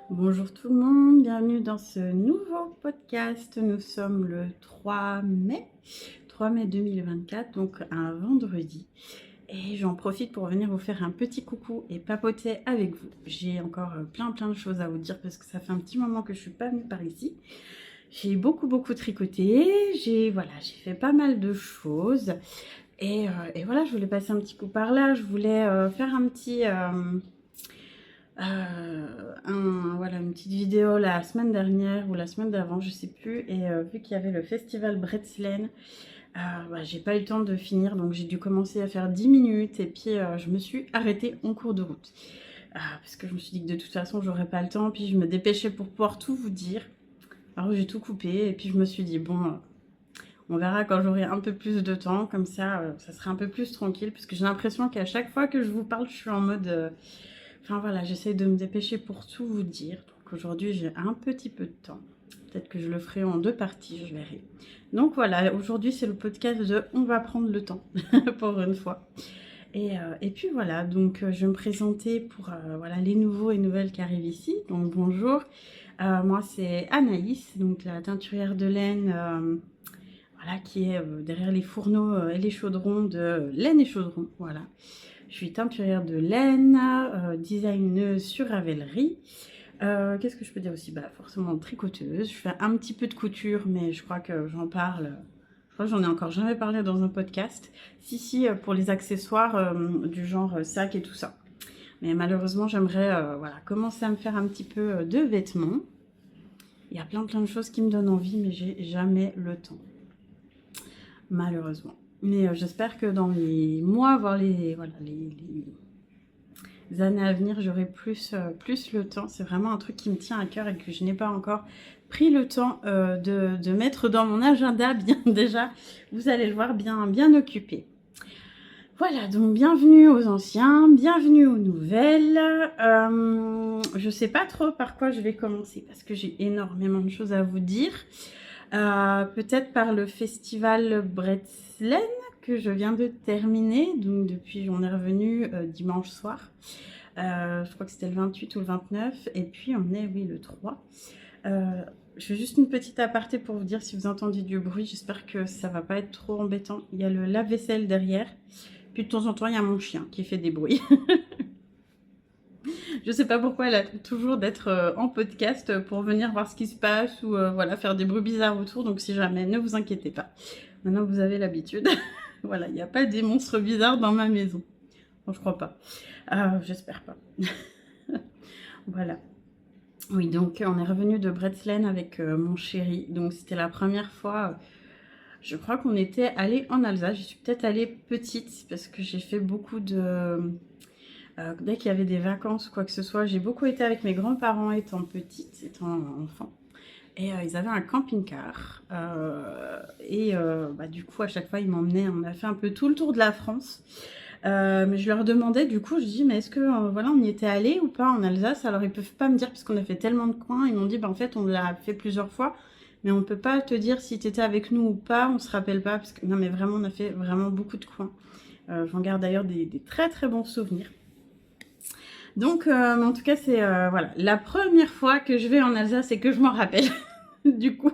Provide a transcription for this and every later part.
Bonjour tout le monde, bienvenue dans ce nouveau podcast. Nous sommes le 3 mai 2024, donc un vendredi. Et j'en profite pour venir vous faire un petit coucou et papoter avec vous. J'ai encore plein de choses à vous dire parce que ça fait un petit moment que je suis pas venue par ici. J'ai beaucoup tricoté, j'ai fait pas mal de choses. Et voilà, je voulais passer un petit coup par là. Je voulais faire un petit... une petite vidéo la semaine dernière ou la semaine d'avant, je sais plus. Et vu qu'il y avait le festival Bretzelen, j'ai pas eu le temps de finir, donc j'ai dû commencer à faire 10 minutes et puis je me suis arrêtée en cours de route. Parce que je me suis dit que de toute façon j'aurais pas le temps, puis je me dépêchais pour pouvoir tout vous dire. Alors j'ai tout coupé et puis je me suis dit bon, on verra quand j'aurai un peu plus de temps, comme ça sera un peu plus tranquille, parce que j'ai l'impression qu'à chaque fois que je vous parle, je suis en mode... Enfin voilà, j'essaie de me dépêcher pour tout vous dire. Donc aujourd'hui, j'ai un petit peu de temps. Peut-être que je le ferai en 2 parties, je verrai. Donc voilà, aujourd'hui, c'est le podcast de On va prendre le temps, pour une fois. Et puis voilà, donc je vais me présenter pour les nouveaux et nouvelles qui arrivent ici. Donc bonjour, moi c'est Anaïs, donc la teinturière de laine qui est derrière les fourneaux et les chaudrons de Laine et Chaudron. Voilà. Je suis teinturière de laine, designeuse sur Ravelry. Qu'est-ce que je peux dire aussi? Forcément tricoteuse. Je fais un petit peu de couture, mais je crois que j'en parle. Je crois que j'en ai encore jamais parlé dans un podcast. Si, pour les accessoires du genre sac et tout ça. Mais malheureusement, j'aimerais commencer à me faire un petit peu de vêtements. Il y a plein de choses qui me donnent envie, mais j'ai jamais le temps. Malheureusement. Mais j'espère que dans les mois, voire les années à venir, j'aurai plus le temps. C'est vraiment un truc qui me tient à cœur et que je n'ai pas encore pris le temps de mettre dans mon agenda. Bien déjà, vous allez le voir, bien occupé. Voilà, donc bienvenue aux anciens, bienvenue aux nouvelles. Je sais pas trop par quoi je vais commencer parce que j'ai énormément de choses à vous dire. Peut-être par le festival Bretzelen que je viens de terminer. Donc depuis, j'en ai revenu dimanche soir. Je crois que c'était le 28 ou le 29. Et puis on est, oui, le 3. Je fais juste une petite aparté pour vous dire si vous entendez du bruit. J'espère que ça va pas être trop embêtant. Il y a le lave-vaisselle derrière. Puis de temps en temps, il y a mon chien qui fait des bruits. Je sais pas pourquoi elle attend toujours d'être en podcast pour venir voir ce qui se passe ou faire des bruits bizarres autour. Donc si jamais, ne vous inquiétez pas. Maintenant, vous avez l'habitude. Voilà, il n'y a pas des monstres bizarres dans ma maison. Bon, je crois pas. J'espère pas. Voilà. Oui, donc on est revenu de Bretzelen avec mon chéri. Donc c'était la première fois... je crois qu'on était allé en Alsace. Je suis peut-être allée petite parce que j'ai fait beaucoup de... dès qu'il y avait des vacances ou quoi que ce soit, j'ai beaucoup été avec mes grands-parents étant petite, étant enfant. Et ils avaient un camping-car. Du coup, à chaque fois, ils m'emmenaient. On a fait un peu tout le tour de la France. Mais je leur demandais, du coup, je dis, mais est-ce que, on y était allé ou pas en Alsace? Alors, ils peuvent pas me dire, parce qu'on a fait tellement de coins. Ils m'ont dit, en fait, on l'a fait plusieurs fois. Mais on peut pas te dire si tu étais avec nous ou pas. On se rappelle pas. Parce que, non, mais vraiment, on a fait vraiment beaucoup de coins. J'en garde d'ailleurs des très bons souvenirs. Donc, en tout cas, c'est la première fois que je vais en Alsace et que je m'en rappelle, du coup.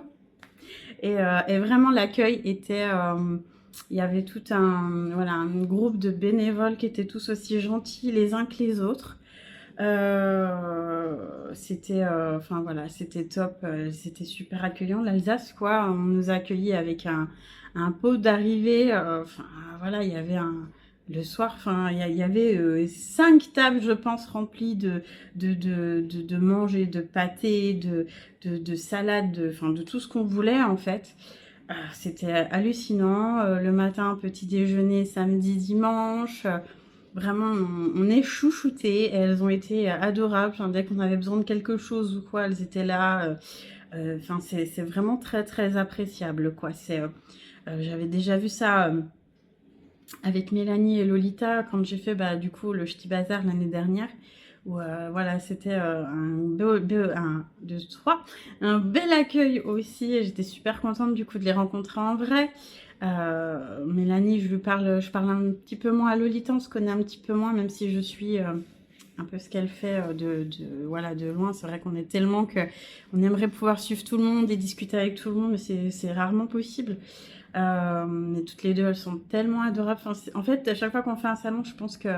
Et vraiment, l'accueil était... il y avait tout un groupe de bénévoles qui étaient tous aussi gentils les uns que les autres. C'était c'était top, c'était super accueillant. L'Alsace, quoi, on nous a accueillis avec un pot d'arrivée. Il y avait le soir, il y avait 5 tables, je pense, remplies de manger, de pâté, de salade, de tout ce qu'on voulait, en fait. C'était hallucinant. Le matin, petit déjeuner, samedi, dimanche. Vraiment, on est chouchoutés. Elles ont été adorables. Dès qu'on avait besoin de quelque chose ou quoi, elles étaient là. C'est vraiment très appréciable, quoi. J'avais déjà vu ça avec Mélanie et Lolita quand j'ai fait du coup le Ch'ti Bazar l'année dernière. Où c'était un bel accueil aussi. Et j'étais super contente du coup de les rencontrer en vrai. Mélanie, je parle un petit peu moins. À Lolita, on se connaît un petit peu moins, même si je suis un peu ce qu'elle fait voilà, de loin. C'est vrai qu'on est tellement que on aimerait pouvoir suivre tout le monde et discuter avec tout le monde, mais c'est rarement possible. Mais toutes les deux, elles sont tellement adorables. Enfin, en fait, à chaque fois qu'on fait un salon, je pense que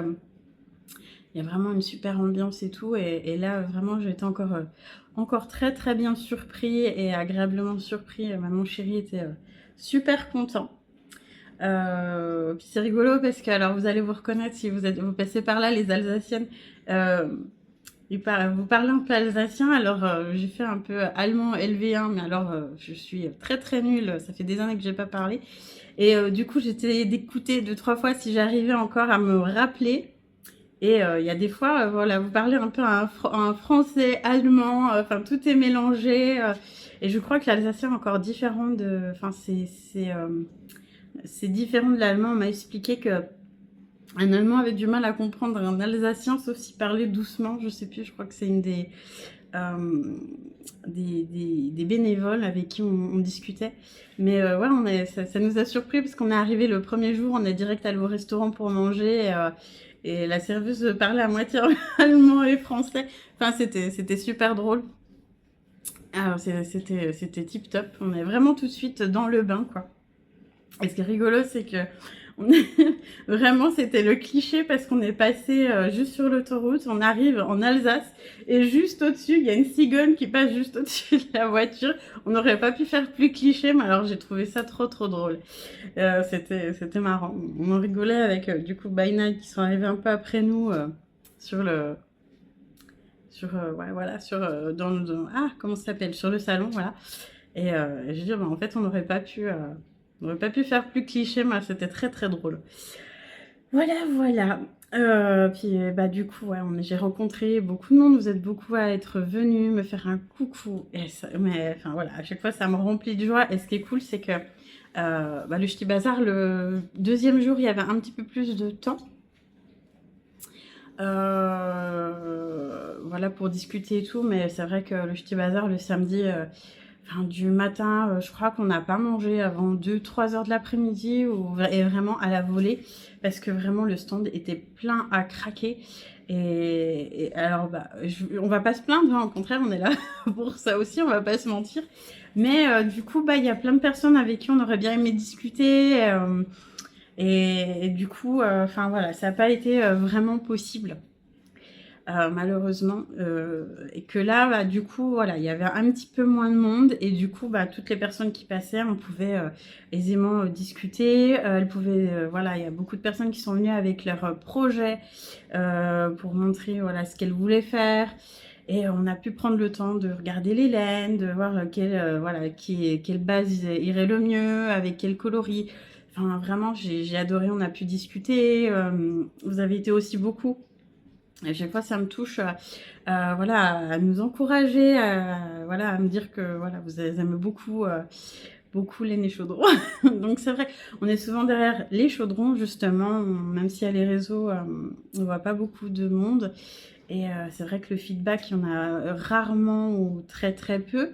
il y a vraiment une super ambiance et tout. Et là, vraiment, j'ai été encore très très bien surpris et agréablement surpris. Mon chéri était super content. Puis c'est rigolo parce que, alors vous allez vous reconnaître si vous passez par là, les Alsaciennes. Euh, vous parlez un peu alsacien, alors j'ai fait un peu allemand LV1, mais alors je suis très très nulle, ça fait des années que j'ai pas parlé. Et du coup, j'étais d'écouter 2-3 fois si j'arrivais encore à me rappeler. Et il y a des fois, voilà, vous parlez un peu un français, allemand, enfin tout est mélangé. Et je crois que l'alsacien est encore différent enfin c'est différent de l'allemand. On m'a expliqué que un allemand avait du mal à comprendre un alsacien, sauf s'il parlait doucement. Je sais plus, je crois que c'est une des bénévoles avec qui on discutait. Mais ouais, ça nous a surpris parce qu'on est arrivé le premier jour, on est direct allé au restaurant pour manger. Et la serveuse parlait à moitié allemand et français. Enfin, c'était super drôle. Alors, c'était tip top. On est vraiment tout de suite dans le bain, quoi. Et ce qui est rigolo, c'est que vraiment, c'était le cliché parce qu'on est passé juste sur l'autoroute, on arrive en Alsace et juste au-dessus, il y a une cigogne qui passe juste au-dessus de la voiture. On n'aurait pas pu faire plus cliché, mais alors j'ai trouvé ça trop drôle. C'était marrant. On en rigolait avec du coup By Night qui sont arrivés un peu après nous sur le ouais, voilà, comment ça s'appelle, sur le salon, voilà. Et j'ai dit bah, en fait on n'aurait pas pu faire plus cliché, mais c'était très drôle. Voilà. Puis bah du coup ouais, j'ai rencontré beaucoup de monde, vous êtes beaucoup à être venus me faire un coucou. Mais enfin voilà, à chaque fois ça me remplit de joie. Et ce qui est cool, c'est que le Ch'ti Bazar, le deuxième jour, il y avait un petit peu plus de temps. Voilà, pour discuter et tout, mais c'est vrai que le Ch'ti Bazar, le samedi, du matin, je crois qu'on n'a pas mangé avant 2-3 heures de l'après-midi, et vraiment à la volée, parce que vraiment le stand était plein à craquer. Et alors, on va pas se plaindre, hein, au contraire, on est là pour ça aussi, on va pas se mentir. Mais du coup, il y a plein de personnes avec qui on aurait bien aimé discuter. Et du coup, enfin voilà, ça n'a pas été vraiment possible. Malheureusement, et que là, du coup, voilà, il y avait un petit peu moins de monde et du coup, toutes les personnes qui passaient, on pouvait aisément discuter. Elles pouvaient, voilà, il y a beaucoup de personnes qui sont venues avec leurs projets pour montrer, voilà, ce qu'elles voulaient faire. Et on a pu prendre le temps de regarder les laines, de voir quelle base irait le mieux, avec quel coloris. Enfin, vraiment, j'ai adoré, on a pu discuter. Vous avez été aussi beaucoup. À chaque fois, ça me touche voilà, à nous encourager, voilà, à me dire que voilà, vous aimez beaucoup les nez chaudrons. Donc c'est vrai, on est souvent derrière les chaudrons, justement, même si à les réseaux, on voit pas beaucoup de monde. Et c'est vrai que le feedback, il y en a rarement ou très peu.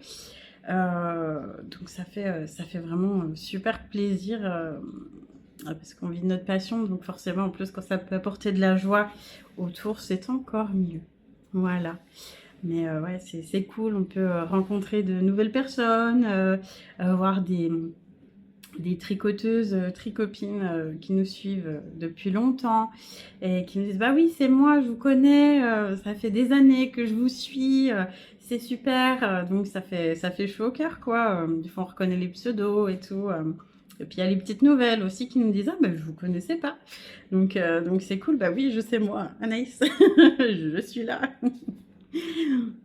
Donc ça fait vraiment super plaisir. Parce qu'on vit de notre passion, donc forcément, en plus, quand ça peut apporter de la joie autour, c'est encore mieux. Voilà. Mais ouais, c'est cool, on peut rencontrer de nouvelles personnes, voir des tricoteuses, tricopines qui nous suivent depuis longtemps et qui nous disent bah oui, c'est moi, je vous connais, ça fait des années que je vous suis, c'est super. Donc ça fait chaud au cœur, quoi. Des fois, on reconnaît les pseudos et tout. Et puis il y a les petites nouvelles aussi qui nous disent ah bah je vous connaissais pas. Donc c'est cool, bah oui, je sais moi, Anaïs, je suis là.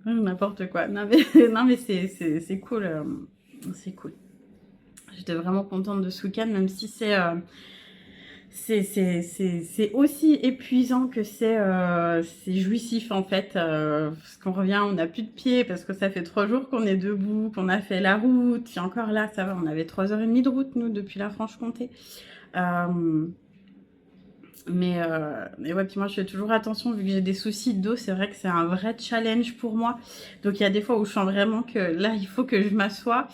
N'importe quoi. Non mais c'est cool, c'est cool. J'étais vraiment contente de ce week-end, même si c'est aussi épuisant que c'est jouissif en fait. Parce qu'on revient, on n'a plus de pied parce que ça fait 3 jours qu'on est debout, qu'on a fait la route. Puis encore là, ça va, on avait 3h30 de route nous depuis la Franche-Comté. Mais ouais, puis moi je fais toujours attention vu que j'ai des soucis d'eau, c'est vrai que c'est un vrai challenge pour moi. Donc il y a des fois où je sens vraiment que là il faut que je m'assoie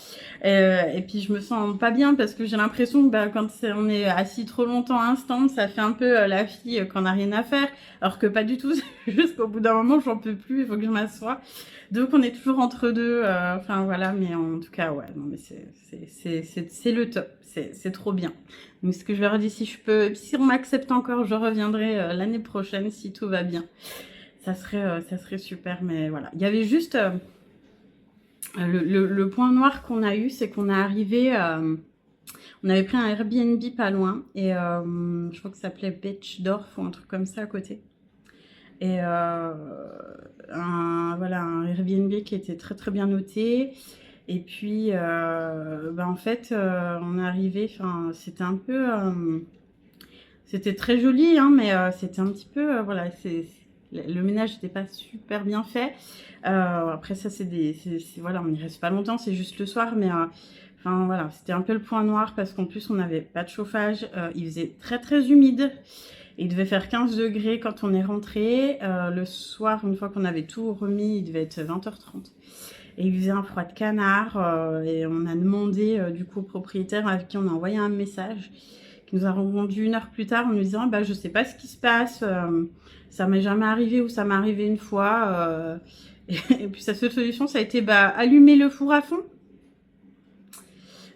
et puis je me sens pas bien parce que j'ai l'impression que bah, quand on est assis trop longtemps à un stand, ça fait un peu la fille qu'on n'a rien à faire, alors que pas du tout, c'est juste qu'au bout d'un moment j'en peux plus, il faut que je m'assoie. Donc on est toujours entre deux, enfin voilà, mais en tout cas ouais, non mais c'est le top, c'est trop bien. Donc ce que je leur ai dit, si on m'accepte encore, je reviendrai l'année prochaine si tout va bien. Ça serait super, mais voilà. Il y avait juste le point noir qu'on a eu, c'est qu'on est arrivé, on avait pris un Airbnb pas loin, et je crois que ça s'appelait Bechdorf ou un truc comme ça à côté. Et voilà, un Airbnb qui était très très bien noté. Et puis, bah, en fait, on est arrivé, enfin, c'était un peu... c'était très joli, hein, mais c'était un petit peu... voilà, le ménage n'était pas super bien fait. Après, ça, voilà, on n'y reste pas longtemps, c'est juste le soir, mais... enfin, voilà, c'était un peu le point noir parce qu'en plus, on n'avait pas de chauffage. Il faisait très, très humide. Il devait faire 15 degrés quand on est rentré. Le soir, une fois qu'on avait tout remis, il devait être 20h30. Et il faisait un froid de canard. Et on a demandé du coup au propriétaire avec qui on a envoyé un message qui nous a répondu 1 heure plus tard en nous disant bah, je sais pas ce qui se passe. Ça m'est jamais arrivé ou ça m'est arrivé une fois. Et puis sa seule solution, ça a été bah, allumer le four à fond.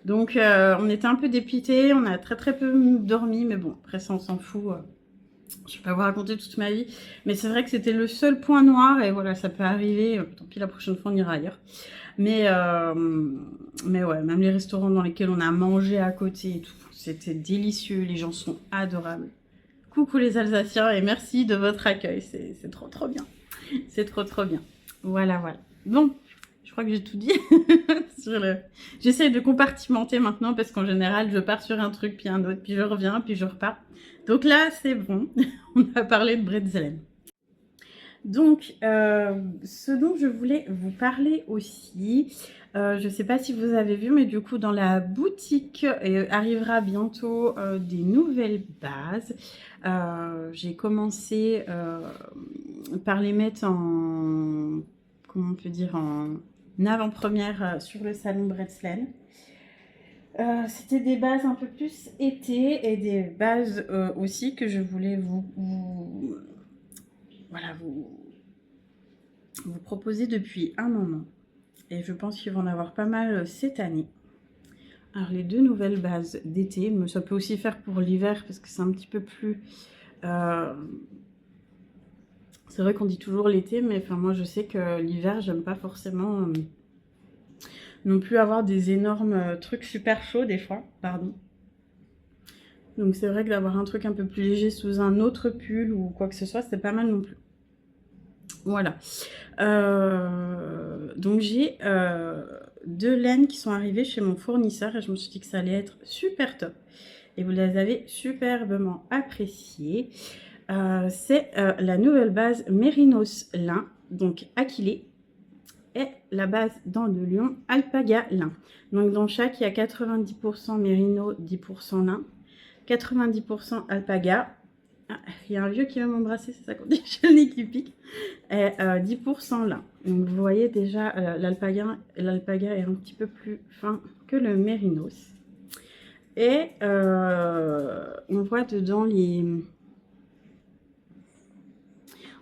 Donc on était un peu dépités. On a très très peu dormi. Mais bon, après ça, on s'en fout. Je vais pas vous raconter toute ma vie, mais c'est vrai que c'était le seul point noir et voilà, ça peut arriver. Tant pis, la prochaine fois on ira ailleurs. Mais ouais, même les restaurants dans lesquels on a mangé à côté et tout, c'était délicieux. Les gens sont adorables. Coucou les Alsaciens et merci de votre accueil. C'est trop trop bien. C'est trop trop bien. Voilà, voilà. Bon, je crois que j'ai tout dit. J'essaye de compartimenter maintenant parce qu'en général, je pars sur un truc, puis un autre, puis je reviens, puis je repars. Donc là, c'est bon. On a parlé de bretzelen. Donc, ce dont je voulais vous parler aussi, je ne sais pas si vous avez vu, mais du coup, dans la boutique arrivera bientôt des nouvelles bases. J'ai commencé par les mettre en, comment on peut dire, en avant-première sur le salon Bretzelen. C'était des bases un peu plus été et des bases aussi que je voulais voilà, vous proposer depuis un moment. Et je pense qu'il va en avoir pas mal cette année. Alors les 2 nouvelles bases d'été, mais ça peut aussi faire pour l'hiver parce que c'est un petit peu plus... c'est vrai qu'on dit toujours l'été, mais enfin moi je sais que l'hiver j'aime pas forcément non plus avoir des énormes trucs super chauds des fois, pardon. Donc c'est vrai que d'avoir un truc un peu plus léger sous un autre pull ou quoi que ce soit, c'est pas mal non plus. Voilà. Donc j'ai 2 laines qui sont arrivées chez mon fournisseur et je me suis dit que ça allait être super top. Et vous les avez superbement appréciées. C'est la nouvelle base Mérinos lin, donc Aquilée, et la base dans le lion Alpaga lin. Donc dans chaque, il y a 90% Mérino, 10% lin, 90% Alpaga. Ah, il y a un vieux qui va m'embrasser, c'est ça qu'on dit, j'ai le nez qui pique. Et 10% lin. Donc vous voyez déjà, l'alpaga est un petit peu plus fin que le mérinos. Et on voit dedans les...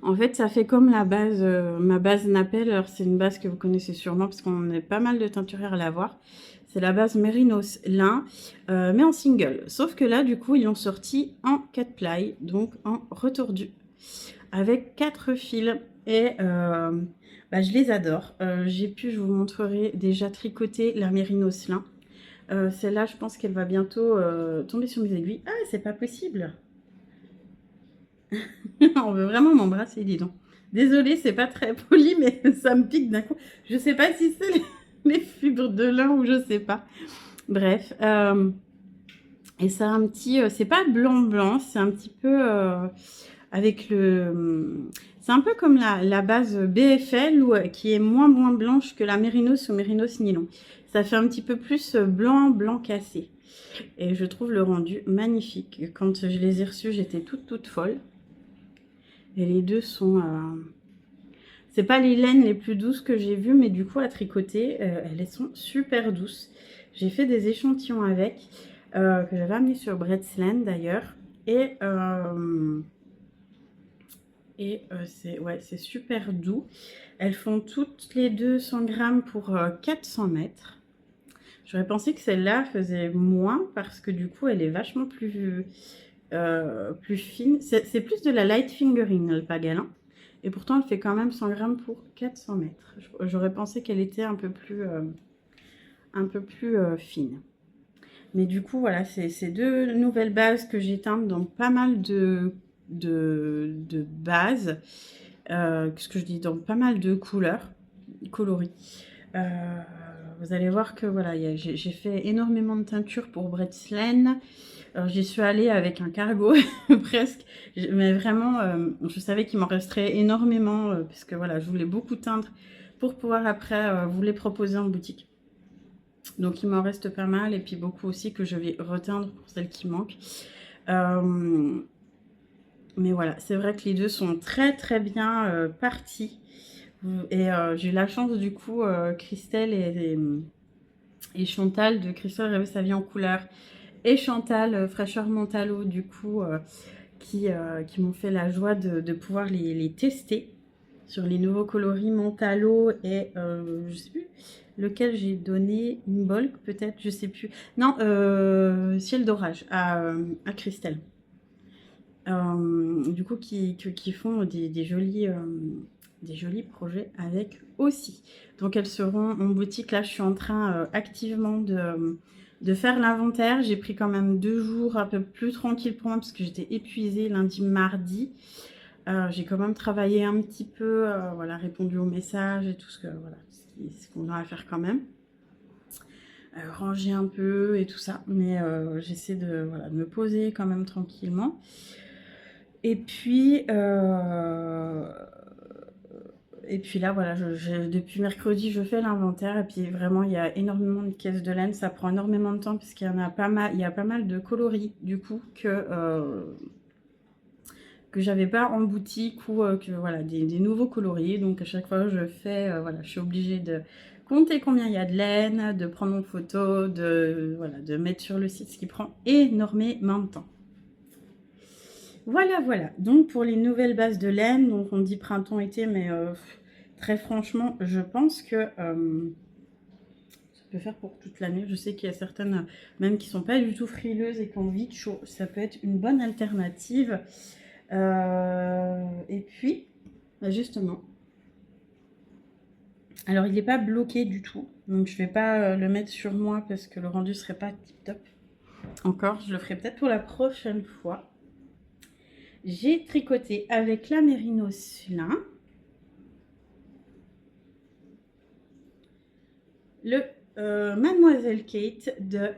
En fait, ça fait comme la base, ma base Napel. Alors, c'est une base que vous connaissez sûrement parce qu'on est pas mal de teinturières à l'avoir. C'est la base Mérinos lin, mais en single. Sauf que là, du coup, ils l'ont sorti en 4 ply, donc en retordu, avec 4 fils. Et bah, je les adore. Je vous montrerai déjà tricoter la Mérinos lin. Celle-là, je pense qu'elle va bientôt tomber sur mes aiguilles. Ah, c'est pas possible. On veut vraiment m'embrasser, dis donc. Désolée, c'est pas très poli, mais ça me pique d'un coup. Je sais pas si c'est les fibres de lin ou je sais pas. Bref. Et ça a un petit... c'est pas blanc-blanc, c'est un petit peu avec le... C'est un peu comme la base BFL qui est moins blanche que la Mérinos ou Mérinos nylon. Ça fait un petit peu plus blanc cassé. Et je trouve le rendu magnifique. Quand je les ai reçus, j'étais toute folle. Et les deux sont... C'est pas les laines les plus douces que j'ai vues, mais du coup à tricoter, elles sont super douces. J'ai fait des échantillons avec, que j'avais amené sur Bretslaine d'ailleurs. C'est super doux. Elles font toutes les deux 100 grammes pour 400 mètres. J'aurais pensé que celle-là faisait moins parce que du coup elle est vachement plus fine. C'est plus de la light fingering l'alpaga, hein. Et pourtant elle fait quand même 100 grammes pour 400 mètres. J'aurais pensé qu'elle était un peu plus fine. Mais du coup voilà, c'est ces deux nouvelles bases que j'ai teintes dans pas mal de bases. Qu'est-ce que je dis, dans pas mal de couleurs, coloris. Vous allez voir que voilà, j'ai fait énormément de teintures pour Bretslaine. Alors j'y suis allée avec un cargo presque, mais vraiment, je savais qu'il m'en resterait énormément parce que voilà, je voulais beaucoup teindre pour pouvoir après vous les proposer en boutique. Donc il m'en reste pas mal et puis beaucoup aussi que je vais reteindre pour celles qui manquent. Mais voilà, c'est vrai que les deux sont très bien partis. Et j'ai eu la chance du coup, Christelle et Chantal de Christelle Rêver sa vie en couleur et Chantal Fraîcheur Mentalo du coup qui m'ont fait la joie de pouvoir les tester sur les nouveaux coloris Mentalo et je sais plus lequel j'ai donné, une Bolk peut-être, je sais plus. Non, Ciel d'orage à Christelle. Du coup qui font des jolis projets avec aussi. Donc elles seront en boutique. Là je suis en train activement de faire l'inventaire. J'ai pris quand même 2 jours un peu plus tranquille pour moi parce que j'étais épuisée lundi, mardi. J'ai quand même travaillé un petit peu, voilà, répondu aux messages et tout ce qu'on a à faire quand même. Ranger un peu et tout ça, mais j'essaie de me poser quand même tranquillement. Et puis là, voilà, depuis mercredi, je fais l'inventaire. Et puis vraiment, il y a énormément de caisses de laine. Ça prend énormément de temps parce qu'il y en a pas mal. Il y a pas mal de coloris, du coup, que j'avais pas en boutique ou que voilà, des nouveaux coloris. Donc à chaque fois que je fais, voilà, je suis obligée de compter combien il y a de laine, de prendre en photo, de mettre sur le site, ce qui prend énormément de temps. Voilà. Donc pour les nouvelles bases de laine, donc on dit printemps-été, mais très franchement, je pense que ça peut faire pour toute l'année. Je sais qu'il y a certaines, même qui sont pas du tout frileuses et qui ont vite chaud. Ça peut être une bonne alternative. Et puis, justement, alors il n'est pas bloqué du tout. Donc je vais pas le mettre sur moi parce que le rendu serait pas tip top. Encore, je le ferai peut-être pour la prochaine fois. J'ai tricoté avec la Mérinos lin le Mademoiselle Kate de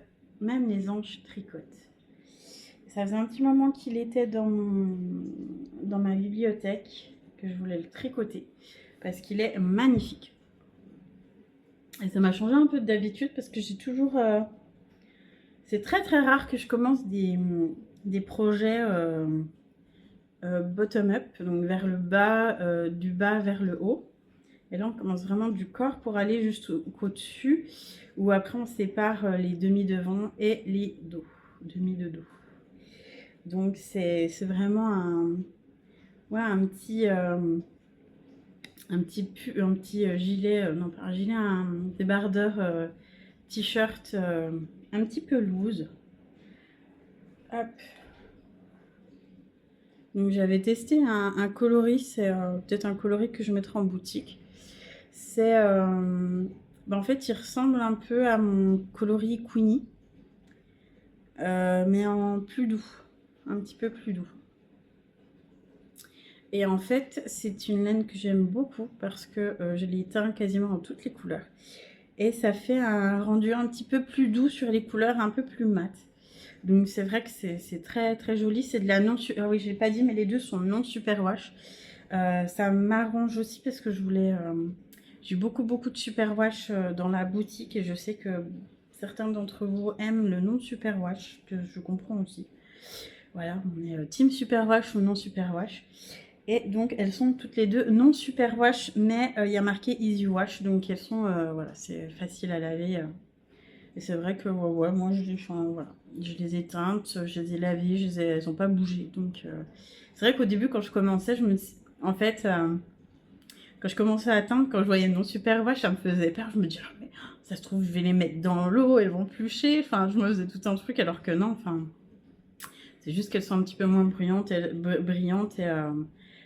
Même les anges tricotent. Ça faisait un petit moment qu'il était dans ma bibliothèque que je voulais le tricoter parce qu'il est magnifique. Et ça m'a changé un peu d'habitude parce que j'ai toujours... c'est très rare que je commence des projets bottom-up, donc vers le bas, du bas vers le haut. Et là, on commence vraiment du corps pour aller jusqu'au dessus, où après on sépare les demi devant et les dos, demi de dos. Donc c'est vraiment un petit gilet, non pas un gilet, un débardeur t-shirt un petit peu loose. Hop. Donc j'avais testé un coloris, c'est peut-être un coloris que je mettrai en boutique. C'est en fait il ressemble un peu à mon coloris Queenie, mais en plus doux, un petit peu plus doux. Et en fait c'est une laine que j'aime beaucoup parce que je l'ai teint quasiment en toutes les couleurs. Et ça fait un rendu un petit peu plus doux sur les couleurs un peu plus mat. Donc c'est vrai que c'est très joli. C'est de la non... Ah oui, je l'ai pas dit, mais les deux sont non superwash. Ça m'arrange aussi parce que je voulais... j'ai beaucoup de superwash dans la boutique et je sais que certains d'entre vous aiment le non superwash, que je comprends aussi. Voilà, on est team superwash ou non superwash. Et donc elles sont toutes les deux non superwash, mais il y a marqué easy wash, donc elles sont, voilà, c'est facile à laver. Et c'est vrai que ouais, moi voilà, je les ai éteintes, je les ai lavées, elles n'ont pas bougé. Donc c'est vrai qu'au début quand je commençais, en fait, quand je commençais à atteindre, quand je voyais non superwash, ça me faisait peur. Je me disais, ah, mais ça se trouve, je vais les mettre dans l'eau, elles vont plucher. Enfin, je me faisais tout un truc, alors que non. Enfin, c'est juste qu'elles sont un petit peu moins brillantes et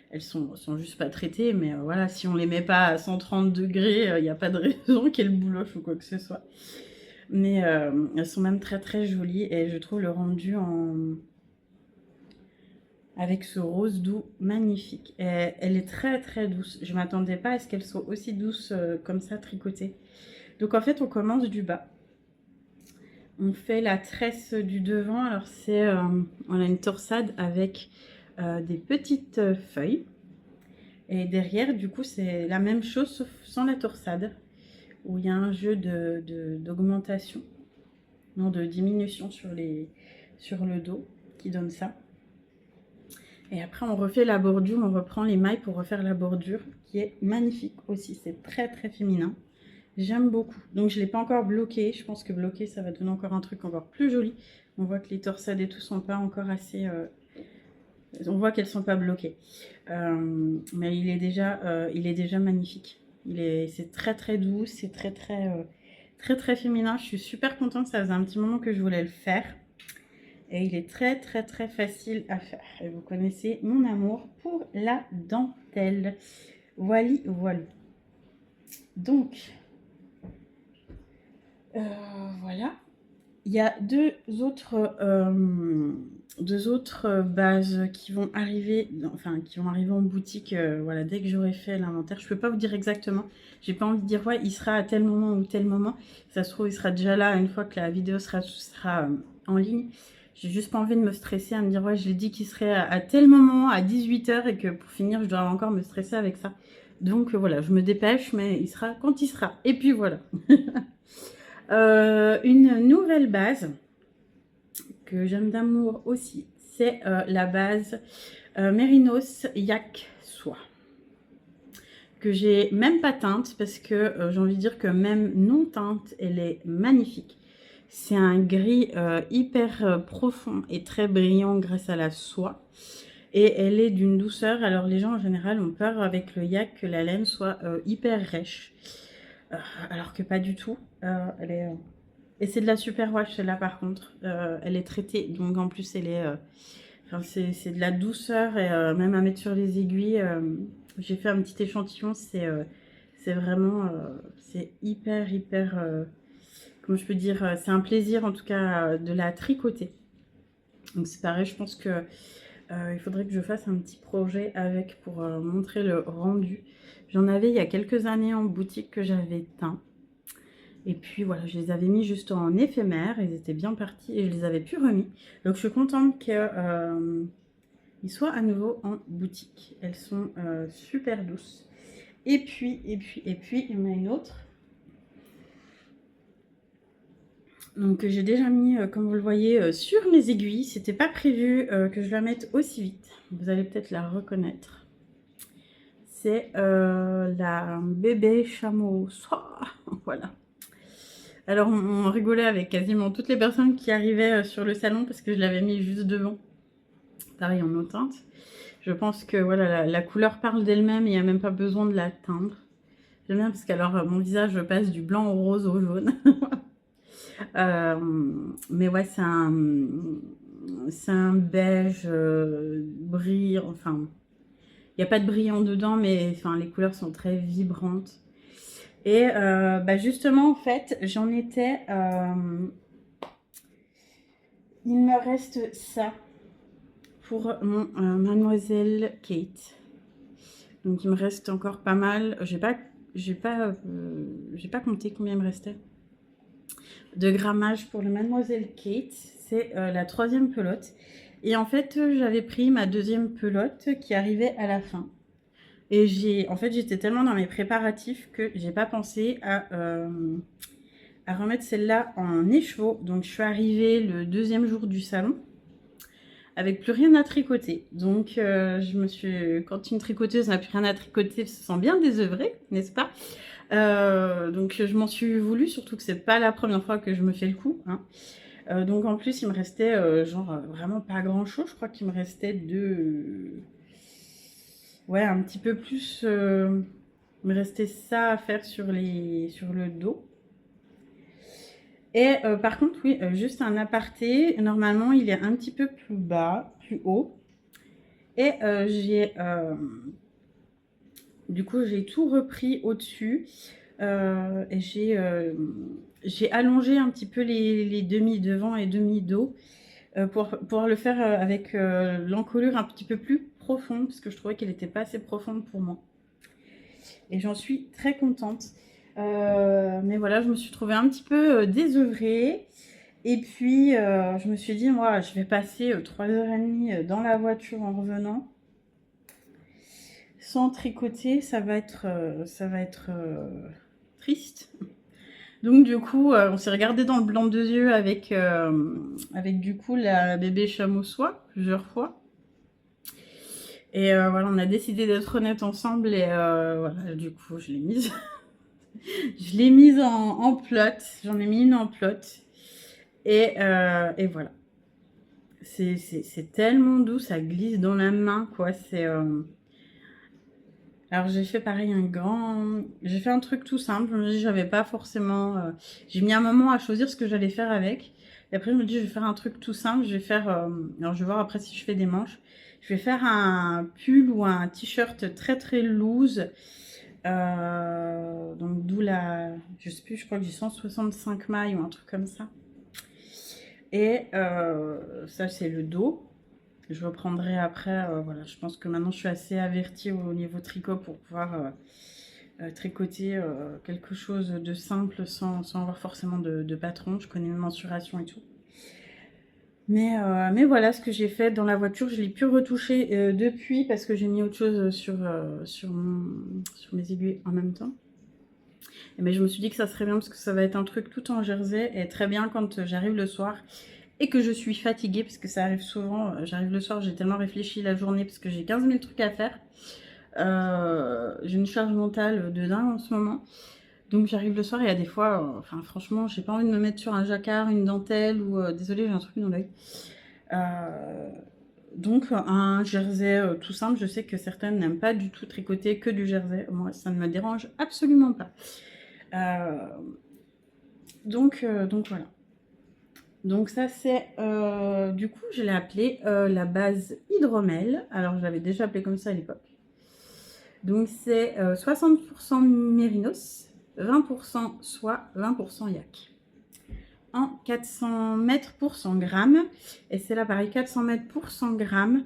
elles sont juste pas traitées. Mais voilà, si on les met pas à 130 degrés, il n'y a pas de raison qu'elles boulochent ou quoi que ce soit. Mais elles sont même très très jolies et je trouve le rendu avec ce rose doux magnifique. Et elle est très très douce. Je m'attendais pas à ce qu'elle soit aussi douce comme ça tricotée. Donc en fait on commence du bas. On fait la tresse du devant. Alors on a une torsade avec des petites feuilles. Et derrière du coup c'est la même chose sauf sans la torsade. Où il y a un jeu d'augmentation. Non, de diminution sur le dos qui donne ça. Et après on refait la bordure, on reprend les mailles pour refaire la bordure qui est magnifique aussi, c'est très très féminin. J'aime beaucoup. Donc je ne l'ai pas encore bloqué, je pense que bloqué ça va donner encore un truc encore plus joli. On voit que les torsades et tout sont pas encore assez... on voit qu'elles sont pas bloquées. Mais il est déjà magnifique. C'est très très doux, c'est très très féminin. Je suis super contente, ça faisait un petit moment que je voulais le faire. Et il est très très très facile à faire. Et vous connaissez mon amour pour la dentelle. Voilà. Donc, voilà. Il y a deux autres bases qui vont arriver, en boutique. Voilà, dès que j'aurai fait l'inventaire, je peux pas vous dire exactement. J'ai pas envie de dire ouais, il sera à tel moment ou tel moment. Ça se trouve, il sera déjà là une fois que la vidéo sera en ligne. J'ai juste pas envie de me stresser à me dire ouais, je l'ai dit qu'il serait à tel moment, à 18 h, et que pour finir, je dois encore me stresser avec ça. Donc voilà, je me dépêche, mais il sera quand il sera. Et puis voilà. Une nouvelle base que j'aime d'amour aussi, c'est la base Mérinos Yak Soie, que j'ai même pas teinte parce que j'ai envie de dire que même non teinte, elle est magnifique. C'est un gris hyper profond et très brillant grâce à la soie. Et elle est d'une douceur. Alors les gens en général ont peur avec le yak que la laine soit hyper rêche. Alors que pas du tout. Elle est... Et c'est de la superwash celle-là par contre. Elle est traitée. Donc en plus elle est... c'est de la douceur et même à mettre sur les aiguilles. J'ai fait un petit échantillon. C'est vraiment... c'est hyper... comment je peux dire, c'est un plaisir en tout cas de la tricoter. Donc c'est pareil, je pense que il faudrait que je fasse un petit projet avec pour montrer le rendu. J'en avais il y a quelques années en boutique que j'avais teint. Et puis voilà, je les avais mis juste en éphémère, ils étaient bien partis et je les avais plus remis. Donc je suis contente qu'ils soient à nouveau en boutique. Elles sont super douces. Et puis, il y en a une autre. Donc j'ai déjà mis, comme vous le voyez, sur mes aiguilles. C'était pas prévu que je la mette aussi vite. Vous allez peut-être la reconnaître. C'est la bébé chameau soie. Voilà. Alors on rigolait avec quasiment toutes les personnes qui arrivaient sur le salon parce que je l'avais mis juste devant. Pareil en eau teinte. Je pense que voilà, la couleur parle d'elle-même, il n'y a même pas besoin de la teindre. J'aime bien parce qu'alors mon visage passe du blanc au rose au jaune. Mais ouais, c'est un beige brillant. Enfin, il n'y a pas de brillant dedans, mais enfin, les couleurs sont très vibrantes. Et justement, en fait, j'en étais... il me reste ça pour mon Mademoiselle Kate. Donc, il me reste encore pas mal. J'ai pas compté combien il me restait de grammage pour le Mademoiselle Kate. C'est la 3e pelote. Et en fait, j'avais pris ma 2e pelote qui arrivait à la fin. Et j'étais tellement dans mes préparatifs que j'ai pas pensé à remettre celle-là en écheveau. Donc je suis arrivée le 2e jour du salon avec plus rien à tricoter. Donc je me suis, quand une tricoteuse n'a plus rien à tricoter, elle se sent bien désœuvrée, n'est-ce pas? Donc je m'en suis voulu, surtout que c'est pas la première fois que je me fais le coup, hein. Donc en plus il me restait genre vraiment pas grand chose. Je crois qu'il me restait ouais, un petit peu plus, il me restait ça à faire sur le dos. Et par contre, oui, juste un aparté, normalement il est un petit peu plus bas, plus haut. Et du coup j'ai tout repris au-dessus. Et j'ai allongé un petit peu les demi devant et demi dos pour pouvoir le faire avec l'encolure un petit peu plus profonde, parce que je trouvais qu'elle n'était pas assez profonde pour moi. Et j'en suis très contente. Mais voilà, je me suis trouvée un petit peu désœuvrée. Et puis, je me suis dit, moi, je vais passer 3h30 dans la voiture en revenant. Sans tricoter, ça va être triste. Donc du coup, on s'est regardé dans le blanc des yeux avec du coup la bébé chameau soie plusieurs fois. Et voilà, on a décidé d'être honnêtes ensemble et voilà, du coup, je l'ai mise. Je l'ai mise en plot. J'en ai mis une en plot. Et voilà. C'est tellement doux, ça glisse dans la main, quoi. Alors j'ai fait pareil j'ai fait un truc tout simple. Je me dis j'avais pas forcément. J'ai mis un moment à choisir ce que j'allais faire avec. Et après je me dis je vais faire un truc tout simple. Je vais faire. Alors je vais voir après si je fais des manches. Je vais faire un pull ou un t-shirt très très loose. Donc d'où la. Je sais plus, je crois que j'ai 165 mailles ou un truc comme ça. Et ça c'est le dos. Je reprendrai après, voilà, je pense que maintenant je suis assez avertie au niveau tricot pour pouvoir tricoter quelque chose de simple sans avoir forcément de patron. Je connais mes mensurations et tout. Mais voilà ce que j'ai fait dans la voiture. Je l'ai pu retoucher depuis parce que j'ai mis autre chose sur mes aiguilles en même temps. Mais je me suis dit que ça serait bien parce que ça va être un truc tout en jersey et très bien quand j'arrive le soir et que je suis fatiguée, parce que ça arrive souvent, j'arrive le soir, j'ai tellement réfléchi la journée parce que j'ai 15 000 trucs à faire. J'ai une charge mentale de dingue en ce moment. Donc j'arrive le soir et il y a des fois, enfin franchement, j'ai pas envie de me mettre sur un jacquard, une dentelle ou désolée, j'ai un truc dans l'œil. Donc un jersey tout simple, je sais que certaines n'aiment pas du tout tricoter que du jersey. Moi, ça ne me dérange absolument pas. Donc voilà. Donc ça c'est, du coup je l'ai appelé la base hydromel. Alors je l'avais déjà appelé comme ça à l'époque. Donc c'est 60% mérinos, 20% soie, 20% yak. En 400 mètres pour 100 grammes. Et c'est là pareil, 400 mètres pour 100 grammes.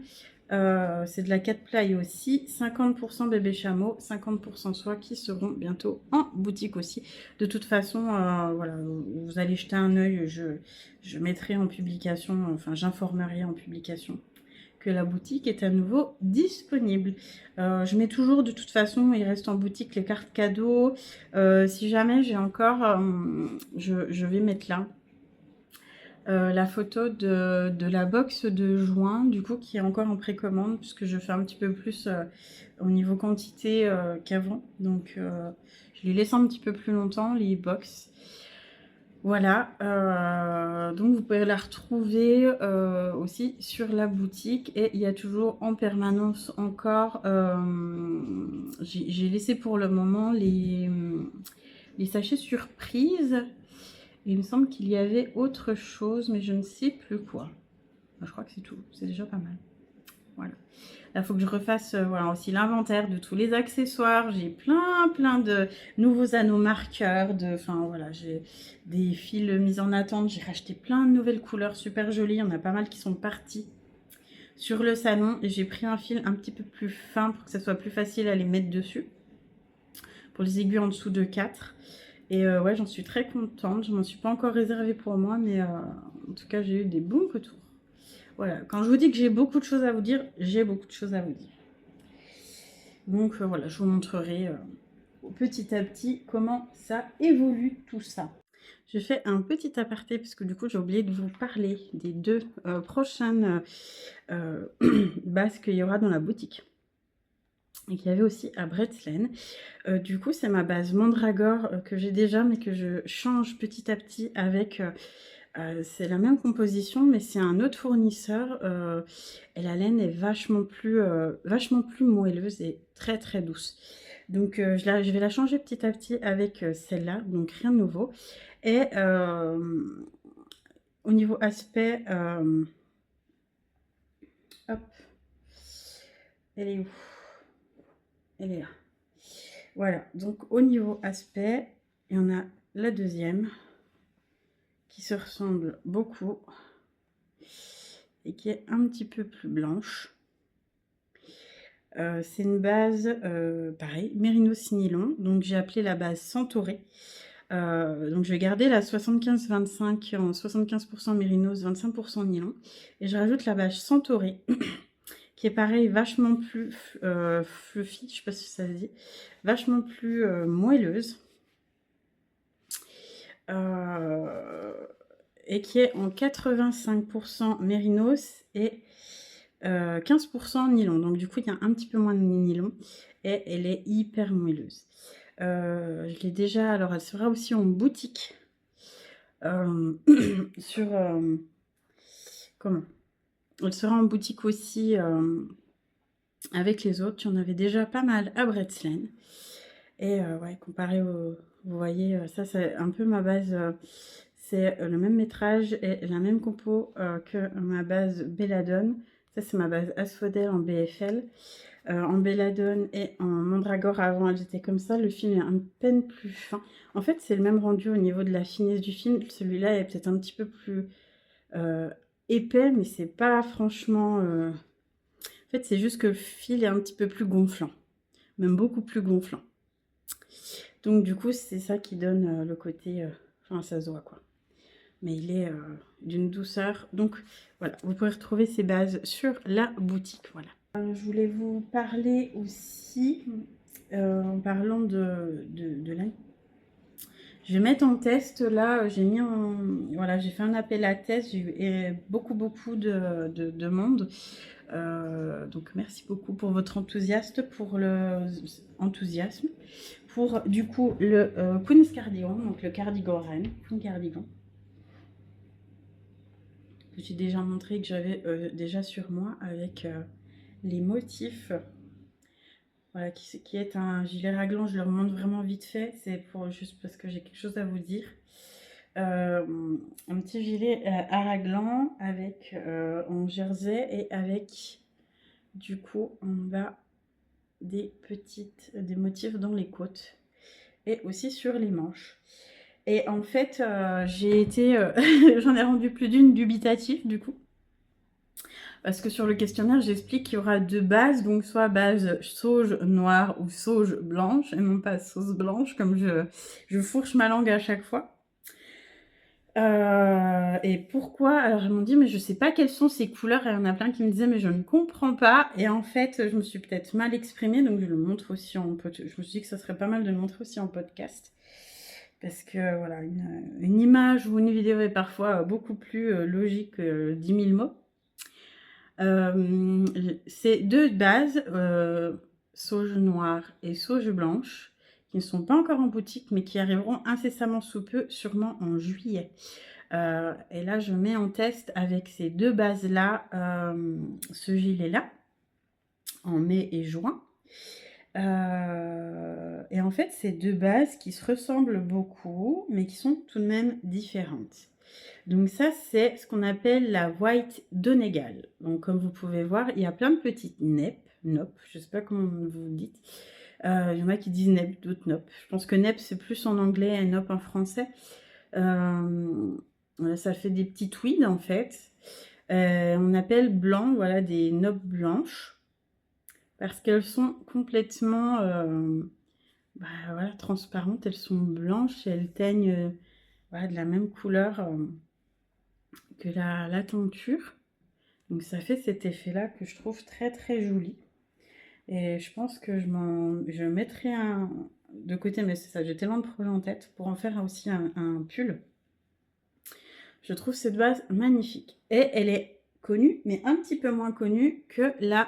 C'est de la 4 ply aussi, 50% bébé chameau, 50% soie qui seront bientôt en boutique aussi. De toute façon, voilà, vous allez jeter un œil, je mettrai en publication, enfin j'informerai en publication que la boutique est à nouveau disponible. Je mets toujours, de toute façon, il reste en boutique les cartes cadeaux. Si jamais j'ai encore, je vais mettre là. La photo de la box de juin, du coup, qui est encore en précommande, puisque je fais un petit peu plus au niveau quantité qu'avant. Donc, je les laisse un petit peu plus longtemps, les box. Voilà. Donc, vous pouvez la retrouver aussi sur la boutique. Et il y a toujours en permanence encore... j'ai laissé pour le moment les sachets surprises. Il me semble qu'il y avait autre chose, mais je ne sais plus quoi. Je crois que c'est tout. C'est déjà pas mal. Voilà. Là, il faut que je refasse voilà, aussi l'inventaire de tous les accessoires. J'ai plein de nouveaux anneaux marqueurs. Enfin, voilà, j'ai des fils mis en attente. J'ai racheté plein de nouvelles couleurs super jolies. Il y en a pas mal qui sont partis sur le salon. Et j'ai pris un fil un petit peu plus fin pour que ça soit plus facile à les mettre dessus. Pour les aiguilles en dessous de 4. Et ouais, j'en suis très contente. Je m'en suis pas encore réservée pour moi, mais en tout cas, j'ai eu des bons retours. Voilà, quand je vous dis que j'ai beaucoup de choses à vous dire, j'ai beaucoup de choses à vous dire. Donc voilà, je vous montrerai petit à petit comment ça évolue tout ça. Je fais un petit aparté parce que du coup j'ai oublié de vous parler des deux prochaines bases qu'il y aura dans la boutique et qu'il y avait aussi à Bretzeln. Du coup c'est ma base Mandragore que j'ai déjà mais que je change petit à petit avec... c'est la même composition mais c'est un autre fournisseur et la laine est vachement plus moelleuse et très très douce. Donc je vais la changer petit à petit avec celle-là, donc rien de nouveau. Et au niveau aspect, hop, elle est où? Elle est là. Voilà, donc au niveau aspect, il y en a la deuxième qui se ressemble beaucoup et qui est un petit peu plus blanche. C'est une base, pareil, Mérinos nylon, donc j'ai appelé la base Centauré. Donc je vais garder la 75-25 en 75% mérinos, 25% nylon. Et je rajoute la base Centauré, qui est pareil, vachement plus fluffy, je sais pas si ça se dit, vachement plus moelleuse. Et qui est en 85% mérinos et 15% nylon. Donc du coup, il y a un petit peu moins de nylon et elle est hyper moelleuse. Je l'ai déjà, alors elle sera aussi en boutique sur... comment? Elle sera en boutique aussi avec les autres. Il y en avait déjà pas mal à Bretzeln. Et ouais, comparé au... Vous voyez, ça c'est un peu ma base... c'est le même métrage et la même compo que ma base Belladone. Ça c'est ma base Asphodèle en BFL. En Belladone et en Mandragore avant elle était comme ça, le film est à peine plus fin. En fait c'est le même rendu au niveau de la finesse du film, celui-là est peut-être un petit peu plus épais mais c'est pas franchement... En fait c'est juste que le fil est un petit peu plus gonflant, même beaucoup plus gonflant. Donc du coup c'est ça qui donne le côté... Enfin ça se voit quoi. Mais il est d'une douceur. Donc voilà, vous pouvez retrouver ces bases sur la boutique, voilà. Je voulais vous parler aussi, en parlant de la... Je vais mettre en test, là, j'ai mis en... Voilà, j'ai fait un appel à test, j'ai eu beaucoup de demandes. Donc merci beaucoup pour votre enthousiasme, pour du coup le Queen's Cardigan, donc le cardigan reine, cardigan. Que j'ai déjà montré, que j'avais déjà sur moi avec les motifs. Voilà, qui est un gilet raglan. Je le remonte vraiment vite fait. C'est pour juste parce que j'ai quelque chose à vous dire. Un petit gilet à raglan avec en jersey et avec du coup en bas des motifs dans les côtes et aussi sur les manches. Et en fait, j'ai été, j'en ai rendu plus d'une dubitatif du coup. Parce que sur le questionnaire, j'explique qu'il y aura deux bases, donc soit base sauge noire ou sauge blanche, et non pas sauce blanche, comme je fourche ma langue à chaque fois. Et pourquoi? Alors, ils m'ont dit, mais je sais pas quelles sont ces couleurs, et il y en a plein qui me disaient, mais je ne comprends pas. Et en fait, je me suis peut-être mal exprimée, donc je le montre aussi en podcast. Je me suis dit que ça serait pas mal de le montrer aussi en podcast. Parce que, voilà, une image ou une vidéo est parfois beaucoup plus logique que 10 000 mots. C'est deux bases, sauge noire et sauge blanche, qui ne sont pas encore en boutique, mais qui arriveront incessamment sous peu, sûrement en juillet. Et là, je mets en test avec ces deux bases-là, ce gilet-là, en mai et juin. Et en fait, c'est deux bases qui se ressemblent beaucoup, mais qui sont tout de même différentes. Donc ça, c'est ce qu'on appelle la White Donegal. Donc comme vous pouvez voir, il y a plein de petites nopes, je ne sais pas comment vous le dites. Il y en a qui disent nep, d'autres nopes. Je pense que nep, c'est plus en anglais et nop en français. Voilà, ça fait des petits tweeds en fait. On appelle blanc, voilà, des nopes blanches. Parce qu'elles sont complètement voilà, transparentes. Elles sont blanches et elles teignent voilà, de la même couleur que la tenture. Donc ça fait cet effet là que je trouve très joli. Et je pense que je mettrai de côté, mais c'est ça, j'ai tellement de projets en tête pour en faire aussi un pull. Je trouve cette base magnifique. Et elle est connue, mais un petit peu moins connue que la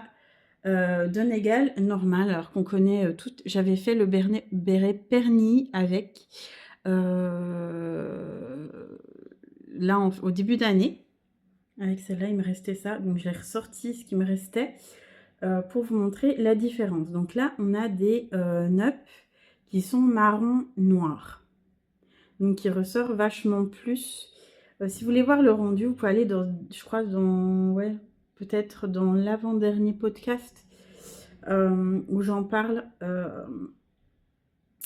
Donegal normale, alors qu'on connaît toutes. J'avais fait le béret perni avec, là, au début d'année. Avec celle-là, il me restait ça. Donc, je l'ai ressorti, ce qui me restait, pour vous montrer la différence. Donc là, on a des nœuds qui sont marron noir. Donc, qui ressort vachement plus. Si vous voulez voir le rendu, vous pouvez aller dans, je crois, ouais, peut-être dans l'avant-dernier podcast où j'en parle.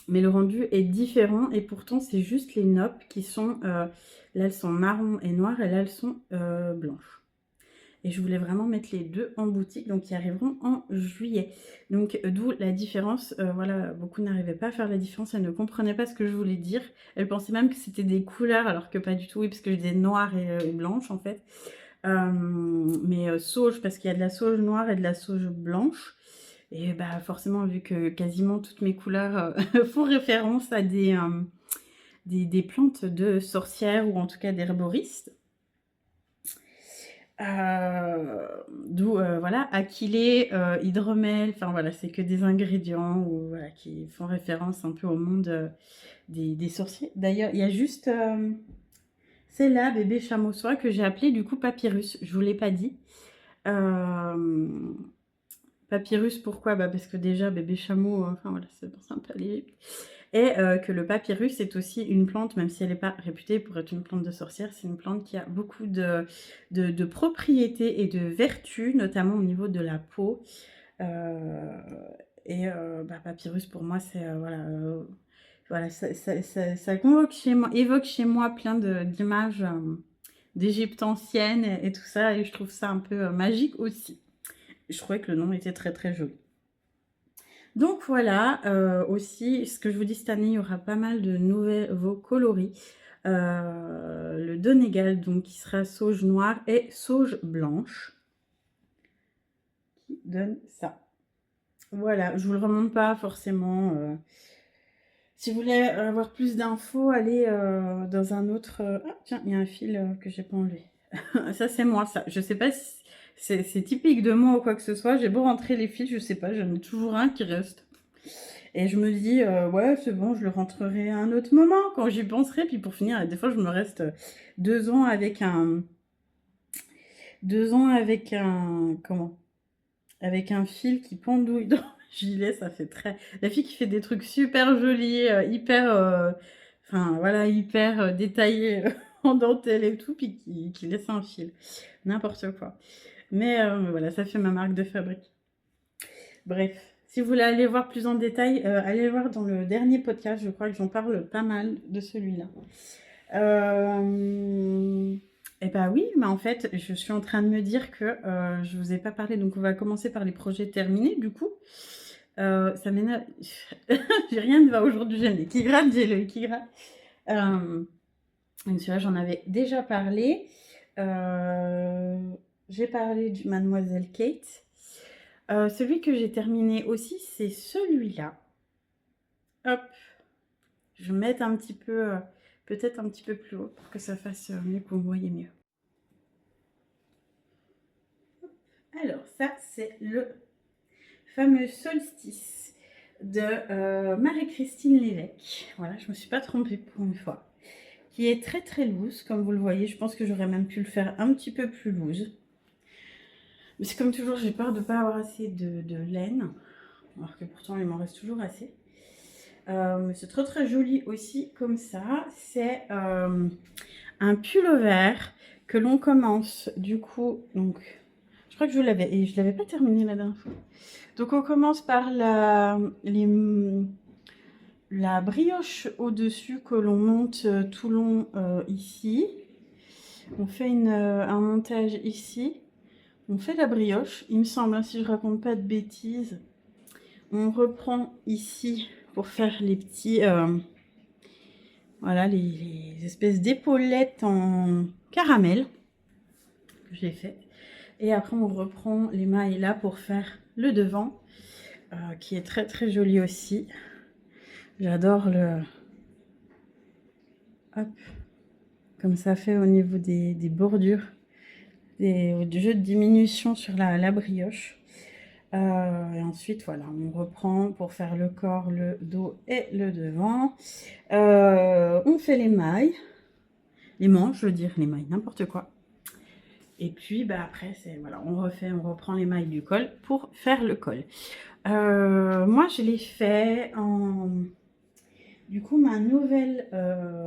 Mais le rendu est différent et pourtant, c'est juste les noppes qui sont... là, elles sont marron et noires et là, elles sont blanches. Et je voulais vraiment mettre les deux en boutique, donc ils arriveront en juillet. Donc d'où la différence, voilà, beaucoup n'arrivaient pas à faire la différence, elles ne comprenaient pas ce que je voulais dire. Elles pensaient même que c'était des couleurs, alors que pas du tout, oui, parce que je disais noir et blanche en fait. Mais sauge, parce qu'il y a de la sauge noire et de la sauge blanche. Et bah forcément, vu que quasiment toutes mes couleurs font référence à des plantes de sorcières ou en tout cas d'herboristes. D'où voilà, aquilée, hydromel, enfin voilà, c'est que des ingrédients ou, voilà, qui font référence un peu au monde des sorciers. D'ailleurs, il y a juste c'est là, bébé chameau soie, que j'ai appelé du coup Papyrus, je vous l'ai pas dit. Papyrus, pourquoi? Bah parce que déjà, bébé chameau, enfin voilà, c'est pour ça un peu aller. Et que le papyrus est aussi une plante, même si elle n'est pas réputée pour être une plante de sorcière, c'est une plante qui a beaucoup de propriétés et de vertus, notamment au niveau de la peau. Bah, papyrus, pour moi, c'est voilà, ça convoque chez moi, évoque chez moi plein d'images d'Égypte ancienne et tout ça, et je trouve ça un peu magique aussi. Je trouvais que le nom était très très joli. Donc voilà, aussi, ce que je vous dis cette année, il y aura pas mal de nouveaux coloris. Le Donegal, donc, qui sera sauge noire et sauge blanche, qui donne ça. Voilà, je vous le remonte pas forcément. Si vous voulez avoir plus d'infos, allez dans un autre... Ah, tiens, il y a un fil que j'ai pas enlevé. Ça, c'est moi, ça. Je sais pas si c'est typique de moi ou quoi que ce soit. J'ai beau rentrer les fils, je sais pas, j'en ai toujours un qui reste. Et je me dis, ouais, c'est bon, je le rentrerai à un autre moment quand j'y penserai. Puis pour finir, des fois, je me reste 2 ans avec un... 2 ans avec un... Comment? Avec un fil qui pendouille dans le gilet, ça fait très... La fille qui fait des trucs super jolis, hyper... Enfin, voilà, hyper détaillés en dentelle et tout, puis qui laisse un fil. N'importe quoi. Mais voilà, ça fait ma marque de fabrique. Bref, si vous voulez aller voir plus en détail, allez voir dans le dernier podcast, je crois que j'en parle pas mal de celui-là. Et bah oui, mais en fait, je suis en train de me dire que je vous ai pas parlé, donc on va commencer par les projets terminés, du coup. Ça m'énerve. J'ai rien de va aujourd'hui, j'ai le nez qui gratte, j'ai l'œil qui gratte. Donc celui-là, j'en avais déjà parlé. J'ai parlé du Mademoiselle Kate. Celui que j'ai terminé aussi, c'est celui-là. Hop. Je vais mettre un petit peu, peut-être un petit peu plus haut pour que ça fasse mieux, que vous voyez mieux. Alors, ça, c'est le fameux solstice de Marie-Christine Lévesque. Voilà, je me suis pas trompée pour une fois. Qui est très très loose, comme vous le voyez. Je pense que j'aurais même pu le faire un petit peu plus loose. Mais c'est comme toujours, j'ai peur de ne pas avoir assez de laine. Alors que pourtant, il m'en reste toujours assez. C'est très très joli aussi comme ça. C'est un pullover que l'on commence du coup. Donc, je crois que je l'avais et je l'avais pas terminé la dernière fois. Donc on commence par la brioche au-dessus que l'on monte tout long ici. On fait un montage ici. On fait la brioche, il me semble, hein, si je raconte pas de bêtises. On reprend ici pour faire les petits... voilà, les espèces d'épaulettes en caramel que j'ai fait. Et après, on reprend les mailles là pour faire le devant, qui est très très joli aussi. J'adore le... Hop, comme ça fait au niveau des bordures, du jeu de diminution sur la brioche. Et ensuite, voilà, on reprend pour faire le corps, le dos et le devant. On fait les mailles, les manches, je veux dire, les mailles, n'importe quoi. Et puis, bah, après, c'est voilà, on reprend les mailles du col pour faire le col. Moi, je l'ai fait en... Du coup, mon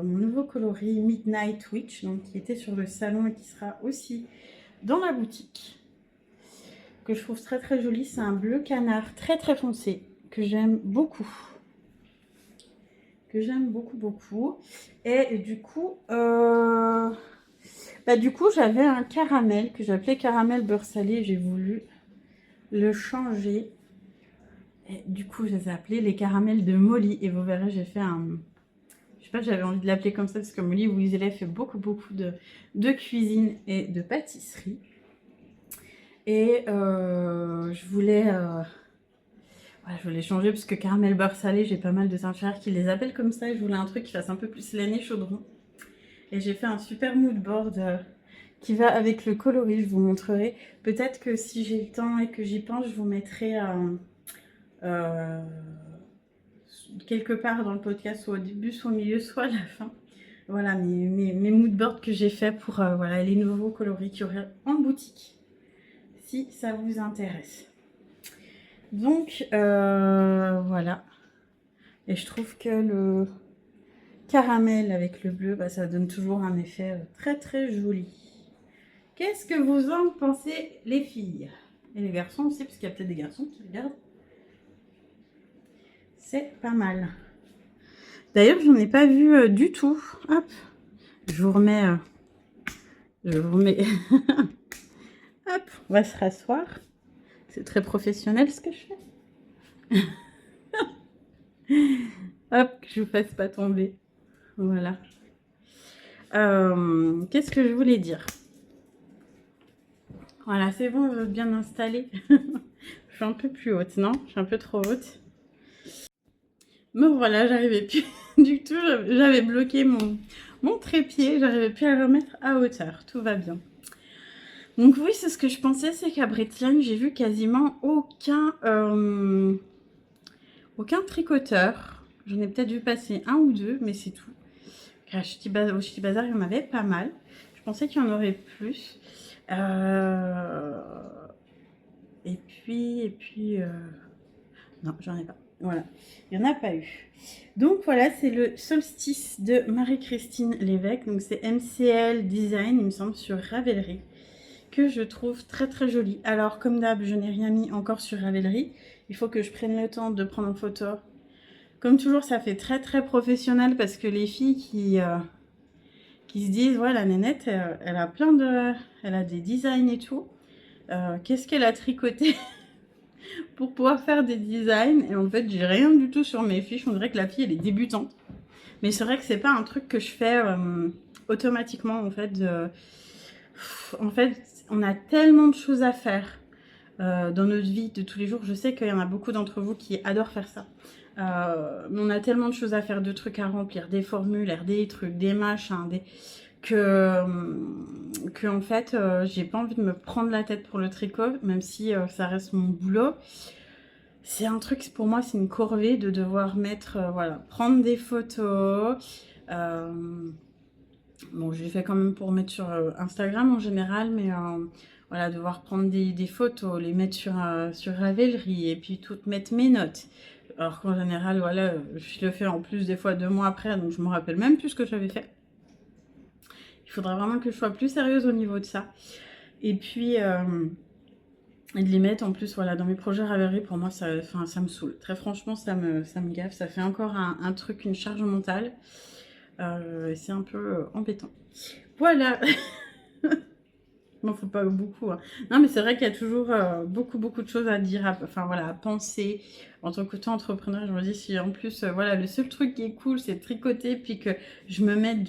nouveau coloris Midnight Witch, donc qui était sur le salon et qui sera aussi dans la boutique, que je trouve très très joli. C'est un bleu canard très très foncé que j'aime beaucoup. Beaucoup. Et du coup, j'avais un caramel que j'appelais caramel beurre salé. J'ai voulu le changer. Et du coup, je les ai appelés les caramels de Molly. Et vous verrez, j'ai fait un... Je sais pas, j'avais envie de l'appeler comme ça parce que Molly, vous avez fait beaucoup de cuisine et de pâtisserie. Et je voulais changer parce que caramel beurre salé, j'ai pas mal de infirmières qui les appellent comme ça. Et je voulais un truc qui fasse un peu plus l'année chaudron. Et j'ai fait un super mood board qui va avec le coloris. Je vous montrerai. Peut-être que si j'ai le temps et que j'y pense, je vous mettrai quelque part dans le podcast, soit au début, soit au milieu, soit à la fin. Voilà mes mood boards que j'ai fait pour voilà, les nouveaux coloris qu'il y aurait en boutique, si ça vous intéresse. Donc voilà. Et je trouve que le caramel avec le bleu, bah, ça donne toujours un effet très très joli. Qu'est-ce que vous en pensez, les filles? Et les garçons aussi, parce qu'il y a peut-être des garçons qui regardent. C'est pas mal. D'ailleurs, j'en ai pas vu du tout. Hop, je vous remets. Hop, on va se rasseoir. C'est très professionnel ce que je fais. Hop, que je vous fasse pas tomber. Voilà. Qu'est-ce que je voulais dire? Voilà, c'est bon, je veux bien installer. Je suis un peu plus haute, non? Je suis un peu trop haute. Me voilà, j'arrivais plus du tout. J'avais bloqué mon trépied. J'arrivais plus à le remettre à hauteur. Tout va bien. Donc oui, c'est ce que je pensais, c'est qu'à Bretline, j'ai vu quasiment aucun tricoteur. J'en ai peut-être vu passer un ou deux, mais c'est tout. Au Ch'ti Bazar, il y en avait pas mal. Je pensais qu'il y en aurait plus. Et puis... Non, j'en ai pas. Voilà, il n'y en a pas eu. Donc voilà, c'est le solstice de Marie-Christine Lévesque. Donc c'est MCL Design, il me semble, sur Ravelry, que je trouve très très joli. Alors comme d'hab, je n'ai rien mis encore sur Ravelry. Il faut que je prenne le temps de prendre en photo. Comme toujours, ça fait très très professionnel parce que les filles qui se disent, ouais, la nénette, elle a plein de... Elle a des designs et tout. Qu'est-ce qu'elle a tricoté pour pouvoir faire des designs? Et en fait, j'ai rien du tout sur mes fiches. On dirait que la fille, elle est débutante. Mais c'est vrai que c'est pas un truc que je fais automatiquement, en fait. En fait, on a tellement de choses à faire dans notre vie de tous les jours. Je sais qu'il y en a beaucoup d'entre vous qui adorent faire ça. Mais on a tellement de choses à faire, de trucs à remplir, des formulaires, des trucs, des machins, que en fait, j'ai pas envie de me prendre la tête pour le tricot, même si ça reste mon boulot. C'est un truc, pour moi, c'est une corvée de devoir mettre, voilà, prendre des photos. Bon, je l'ai fait quand même pour mettre sur Instagram en général, mais voilà, devoir prendre des photos, les mettre sur Ravelry et puis toutes mettre mes notes. Alors qu'en général, voilà, je le fais en plus des fois 2 mois après, donc je me rappelle même plus ce que j'avais fait. Il faudra vraiment que je sois plus sérieuse au niveau de ça. Et puis, et de les mettre en plus, voilà, dans mes projets Ravelry, pour moi, ça me saoule. Très franchement, ça me gaffe. Ça fait encore un truc, une charge mentale. C'est un peu embêtant. Voilà. Bon, faut pas beaucoup. Hein. Non, mais c'est vrai qu'il y a toujours beaucoup de choses à dire, enfin voilà, à penser. En tant qu'auto-entrepreneur, je me dis si en plus, voilà, le seul truc qui est cool, c'est de tricoter, puis que je me mette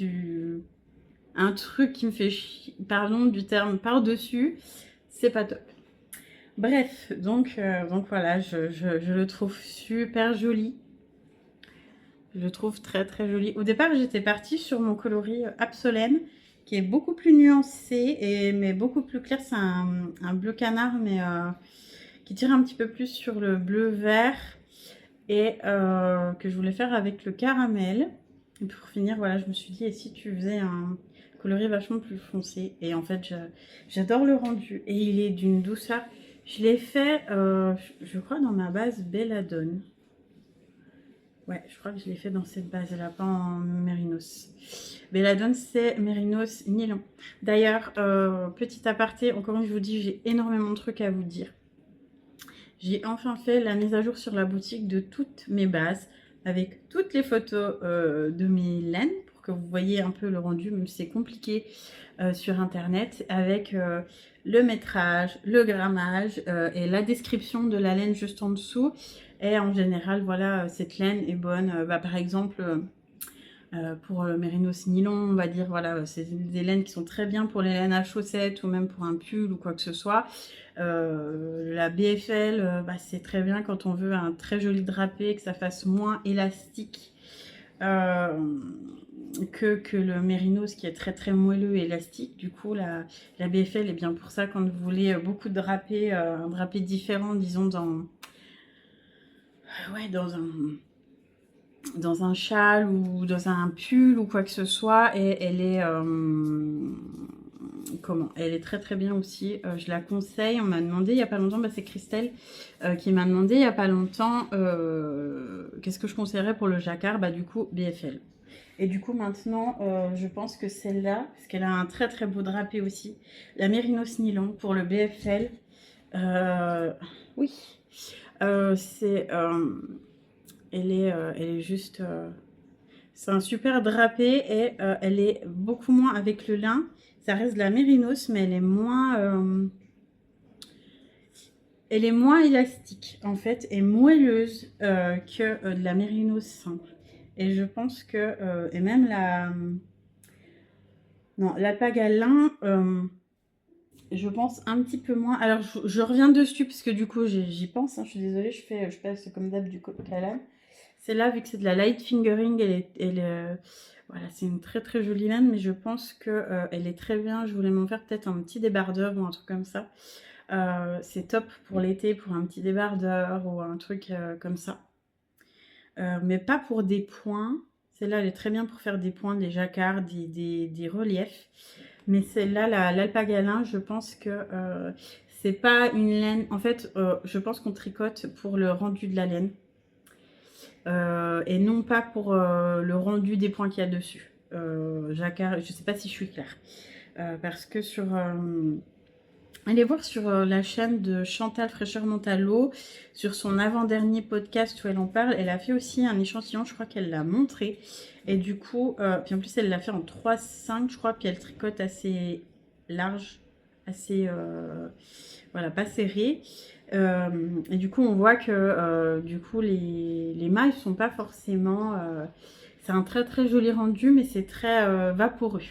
un truc qui me fait chier, pardon du terme, par-dessus, c'est pas top. Bref, donc voilà, je le trouve super joli. Je le trouve très très joli. Au départ, j'étais partie sur mon coloris Absolène, qui est beaucoup plus nuancé, mais beaucoup plus clair. C'est un bleu canard, mais qui tire un petit peu plus sur le bleu vert, et que je voulais faire avec le caramel. Et pour finir, voilà, je me suis dit, et si tu faisais un coloris vachement plus foncé? Et en fait, j'adore le rendu, et il est d'une douceur. Je l'ai fait, je crois, dans ma base Belladone. Ouais, je crois que je l'ai fait dans cette base-là, pas en mérinos. Belladone, c'est mérinos nylon. D'ailleurs, petit aparté, encore une fois, je vous dis, j'ai énormément de trucs à vous dire. J'ai enfin fait la mise à jour sur la boutique de toutes mes bases, avec toutes les photos de mes laines, pour que vous voyez un peu le rendu, même si c'est compliqué sur internet, avec le métrage, le grammage et la description de la laine juste en dessous. Et en général, voilà, cette laine est bonne. Par exemple, pour le mérinos nylon, on va dire, voilà, c'est des laines qui sont très bien pour les laines à chaussettes ou même pour un pull ou quoi que ce soit. La BFL, c'est très bien quand on veut un très joli drapé, que ça fasse moins élastique que le mérinos qui est très très moelleux et élastique. Du coup, la BFL est bien pour ça quand vous voulez beaucoup de drapés, un drapé différent, disons, dans un châle ou dans un pull ou quoi que ce soit, et elle est elle est très très bien aussi. Je la conseille. On m'a demandé il y a pas longtemps, c'est Christelle qui m'a demandé il y a pas longtemps qu'est-ce que je conseillerais pour le jacquard. Du coup, BFL. Et du coup maintenant je pense que celle-là, parce qu'elle a un très très beau drapé aussi, la mérinos nylon pour le BFL, oui, c'est elle est juste c'est un super drapé, et elle est beaucoup moins avec le lin. Ça reste de la mérinos, mais elle est moins élastique en fait, et moelleuse que de la mérinos simple. Et je pense que et même l'alpaga lin, je pense un petit peu moins. Alors je reviens dessus parce que du coup j'y pense, hein, je suis désolée, je passe comme d'hab du coq à l'âne. Celle-là, vu que c'est de la light fingering, voilà, c'est une très très jolie laine, mais je pense que elle est très bien. Je voulais m'en faire peut-être un petit débardeur ou un truc comme ça. C'est top pour l'été, pour un petit débardeur ou un truc comme ça. Mais pas pour des points. Celle-là, elle est très bien pour faire des points, des jacquards, des reliefs. Mais celle-là, l'alpaga lin, je pense que c'est pas une laine. En fait, je pense qu'on tricote pour le rendu de la laine. Et non pas pour le rendu des points qu'il y a dessus. Jacquard, je sais pas si je suis claire. Parce que allez voir sur la chaîne de Chantal Fraîcheur Montalo, sur son avant-dernier podcast où elle en parle. Elle a fait aussi un échantillon, je crois qu'elle l'a montré. Et du coup, puis en plus elle l'a fait en 3-5, je crois, puis elle tricote assez large, assez, voilà, pas serré. Et du coup, on voit que du coup, les mailles sont pas forcément... c'est un très très joli rendu, mais c'est très vaporeux.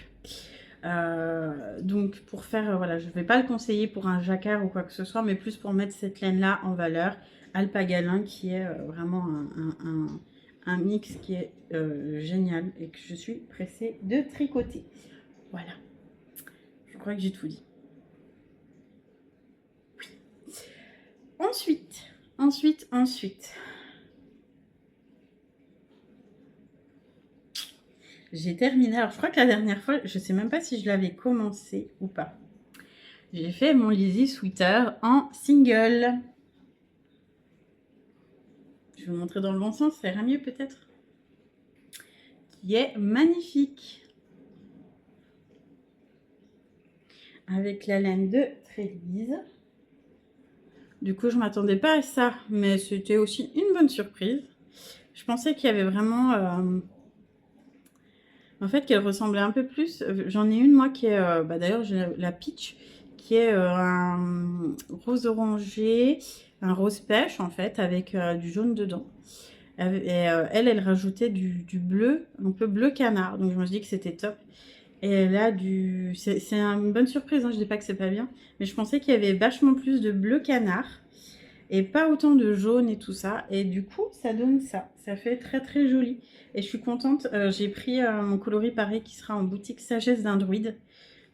Donc pour faire, voilà, je ne vais pas le conseiller pour un jacquard ou quoi que ce soit, mais plus pour mettre cette laine-là en valeur. Alpaga lin, qui est vraiment un mix qui est génial et que je suis pressée de tricoter. Voilà, je crois que j'ai tout dit. Ensuite. J'ai terminé. Alors, je crois que la dernière fois, je sais même pas si je l'avais commencé ou pas. J'ai fait mon Lizzy Sweater en single. Je vais vous montrer dans le bon sens, ça ira mieux peut-être. Qui est magnifique. Avec la laine de Trévise. Du coup, je m'attendais pas à ça, mais c'était aussi une bonne surprise. Je pensais qu'il y avait vraiment... en fait, qu'elle ressemblait un peu plus. J'en ai une, moi, qui est... d'ailleurs, j'ai la Peach, qui est un rose orangé, un rose pêche, en fait, avec du jaune dedans. Et elle rajoutait du bleu, un peu bleu canard. Donc, je me suis dit que c'était top. Et elle a du... C'est une bonne surprise, hein, je dis pas que c'est pas bien. Mais je pensais qu'il y avait vachement plus de bleu canard. et pas autant de jaune et tout ça. Et du coup, ça donne ça. Ça fait très très joli. Et je suis contente. J'ai pris mon coloris pareil qui sera en boutique Sagesse d'un druide.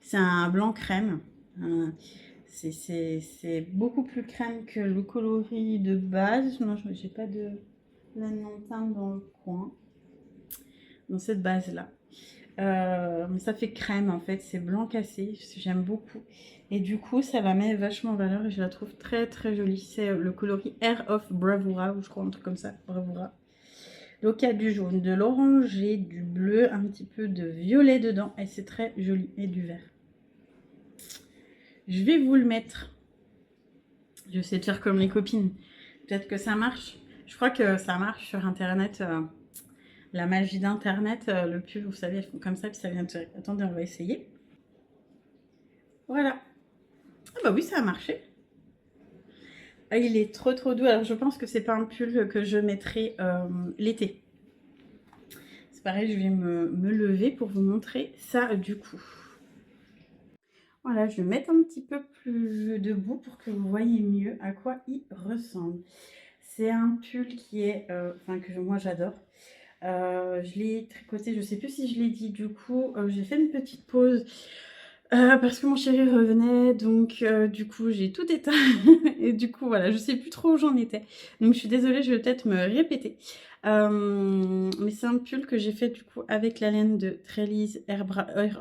C'est un blanc crème. Euh, c'est beaucoup plus crème que le coloris de base. Non, je n'ai pas de lanterne dans le coin. Dans cette base-là. Mais ça fait crème en fait, c'est blanc cassé, j'aime beaucoup. Et du coup, ça la met vachement en valeur et je la trouve très très jolie. C'est le coloris Air of Bravura, ou je crois un truc comme ça, Bravura. Donc il y a du jaune, de l'orangé, du bleu, un petit peu de violet dedans et c'est très joli, et du vert. Je vais vous le mettre. Je vais essayer de faire comme les copines. Peut-être que ça marche. Je crois que ça marche sur internet. La magie d'internet, le pull, vous savez, elles font comme ça, puis ça vient de... Attendez, on va essayer. Voilà. Ah bah oui, ça a marché. Ah, il est trop trop doux. Alors je pense que c'est pas un pull que je mettrai l'été. C'est pareil, je vais me lever pour vous montrer ça du coup. Voilà, je vais mettre un petit peu plus debout pour que vous voyez mieux à quoi il ressemble. C'est un pull qui est, que moi j'adore. Je l'ai tricoté, je sais plus si je l'ai dit, du coup j'ai fait une petite pause parce que mon chéri revenait, donc du coup j'ai tout éteint et du coup voilà, je sais plus trop où j'en étais, donc je suis désolée, je vais peut-être me répéter, mais c'est un pull que j'ai fait du coup avec la laine de Trellis Air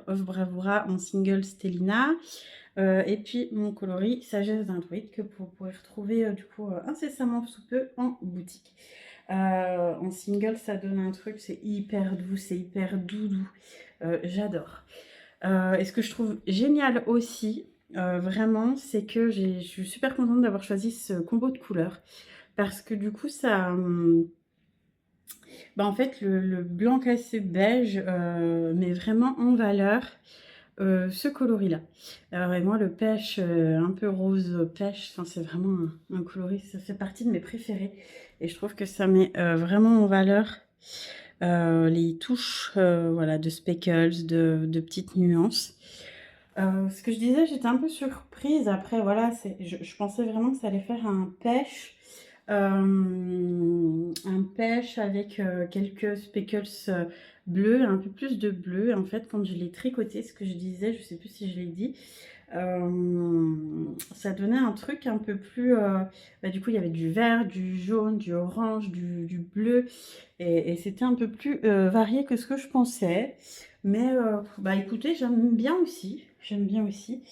of Bravura en single Stellina, et puis mon coloris Sagesse d'un druide que vous pourrez retrouver du coup incessamment sous peu en boutique. En single, ça donne un truc, c'est hyper doux, c'est hyper doudou. J'adore. Et ce que je trouve génial aussi, vraiment, c'est que je suis super contente d'avoir choisi ce combo de couleurs. Parce que du coup, ça... en fait, le blanc cassé beige met vraiment en valeur ce coloris-là. Et moi, le pêche, un peu rose pêche, c'est vraiment un coloris, ça fait partie de mes préférés. Et je trouve que ça met vraiment en valeur les touches voilà, de speckles, de petites nuances. Ce que je disais, j'étais un peu surprise. Après, voilà, je pensais vraiment que ça allait faire un pêche avec quelques speckles bleus, un peu plus de bleu. En fait, quand je l'ai tricoté, ce que je disais, je sais plus si je l'ai dit, ça donnait un truc un peu plus... du coup, il y avait du vert, du jaune, du orange, du bleu. Et c'était un peu plus varié que ce que je pensais. Mais écoutez, j'aime bien aussi. J'aime bien aussi.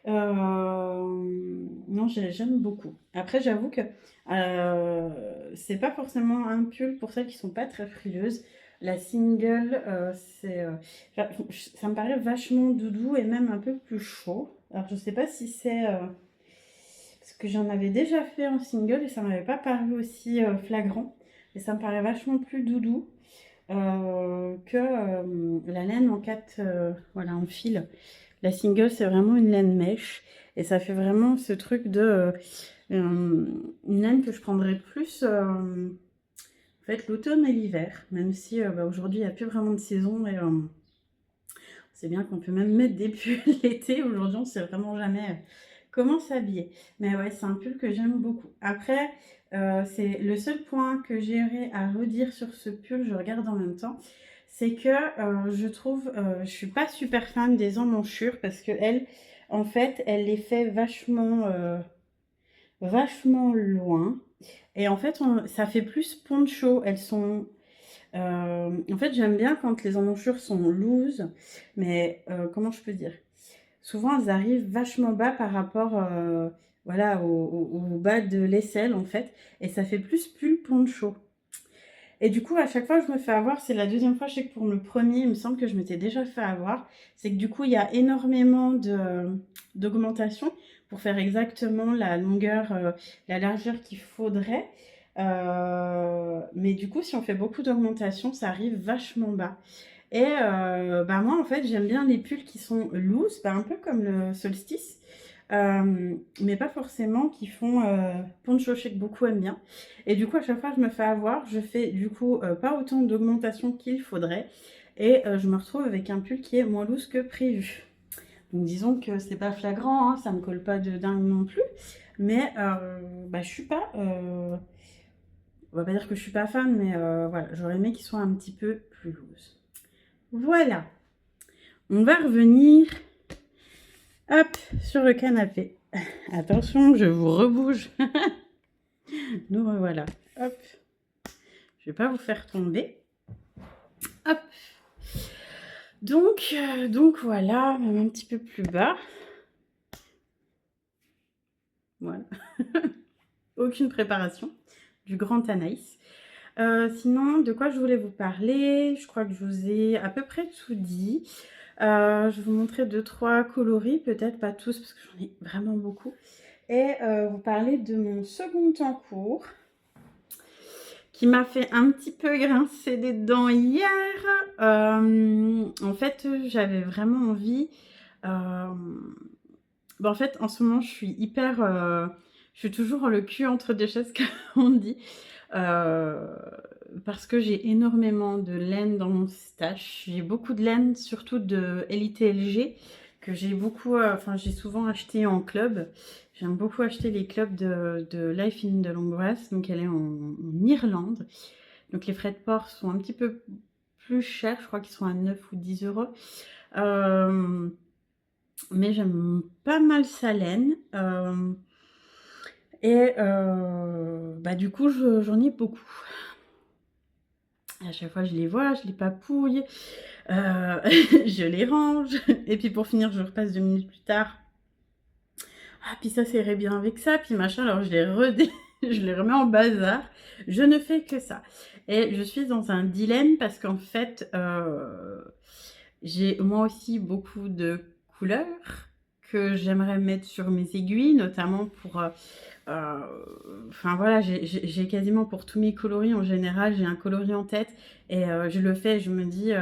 Non, j'aime beaucoup. Après, j'avoue que c'est pas forcément un pull pour celles qui sont pas très frileuses. La single, ça me paraît vachement doudou et même un peu plus chaud. Alors, je sais pas si c'est parce que j'en avais déjà fait en single et ça m'avait pas paru aussi flagrant. Et ça me paraît vachement plus doudou que la laine en 4, voilà, en fil. La single, c'est vraiment une laine mèche. Et ça fait vraiment ce truc de... une laine que je prendrais plus en fait l'automne et l'hiver. Même si aujourd'hui, il n'y a plus vraiment de saison. Et c'est bien qu'on peut même mettre des pulls l'été. Aujourd'hui, on ne sait vraiment jamais comment s'habiller. Mais ouais, c'est un pull que j'aime beaucoup. Après, c'est le seul point que j'aurais à redire sur ce pull, je regarde en même temps, c'est que je trouve, je suis pas super fan des emmanchures parce que elle, en fait, elle les fait vachement loin. Et en fait, ça fait plus poncho. Elles sont... en fait, j'aime bien quand les emmanchures sont loose, mais comment je peux dire? Souvent, elles arrivent vachement bas par rapport voilà, au bas de l'aisselle, en fait. Et ça fait plus pull poncho. Et du coup, à chaque fois, je me fais avoir. C'est la deuxième fois, je sais que pour le premier, il me semble que je m'étais déjà fait avoir. C'est que du coup, il y a énormément d'augmentation pour faire exactement la longueur, la largeur qu'il faudrait. Mais du coup, si on fait beaucoup d'augmentation, ça arrive vachement bas. Et moi, en fait, j'aime bien les pulls qui sont loose, un peu comme le solstice, mais pas forcément qui font poncho, je sais que beaucoup aiment bien. Et du coup, à chaque fois, je me fais avoir, je fais du coup pas autant d'augmentation qu'il faudrait, et je me retrouve avec un pull qui est moins loose que prévu. Donc disons que c'est pas flagrant, hein, ça me colle pas de dingue non plus. Mais bah, je suis pas... on va pas dire que je suis pas fan, mais voilà, j'aurais aimé qu'il soit un petit peu plus loose. Voilà. On va revenir, hop, sur le canapé. Attention, je vous rebouge. Nous revoilà. Hop. Je vais pas vous faire tomber. Hop. Donc voilà, même un petit peu plus bas. Voilà. Aucune préparation. Du grand Anaïs. Sinon, de quoi je voulais vous parler? Je crois que je vous ai à peu près tout dit. Je vais vous montrer 2-3 coloris, peut-être pas tous parce que j'en ai vraiment beaucoup. Et vous parler de mon second en cours qui m'a fait un petit peu grincer des dents hier. En fait, j'avais vraiment envie... Bah, en fait, en ce moment, je suis hyper... je suis toujours le cul entre deux chaises, comme on dit. Parce que j'ai énormément de laine dans mon stash. J'ai beaucoup de laine, surtout de LITLG, que j'ai beaucoup... Enfin, j'ai souvent acheté en club. J'aime beaucoup acheter les clubs de Life in the Long Grass. Donc, elle est en Irlande. Donc, les frais de port sont un petit peu plus chers. Je crois qu'ils sont à 9 ou 10 euros. Mais j'aime pas mal sa laine. Bah, du coup, j'en ai beaucoup. À chaque fois, je les vois, je les papouille, je les range. Et puis pour finir, je repasse 2 minutes plus tard. Ah, puis ça, ça irait bien avec ça, puis machin. Alors, je je les remets en bazar. Je ne fais que ça. Et je suis dans un dilemme parce qu'en fait, j'ai moi aussi beaucoup de couleurs que j'aimerais mettre sur mes aiguilles, notamment pour... enfin voilà, j'ai quasiment pour tous mes coloris, en général, j'ai un coloris en tête et je le fais, je me dis,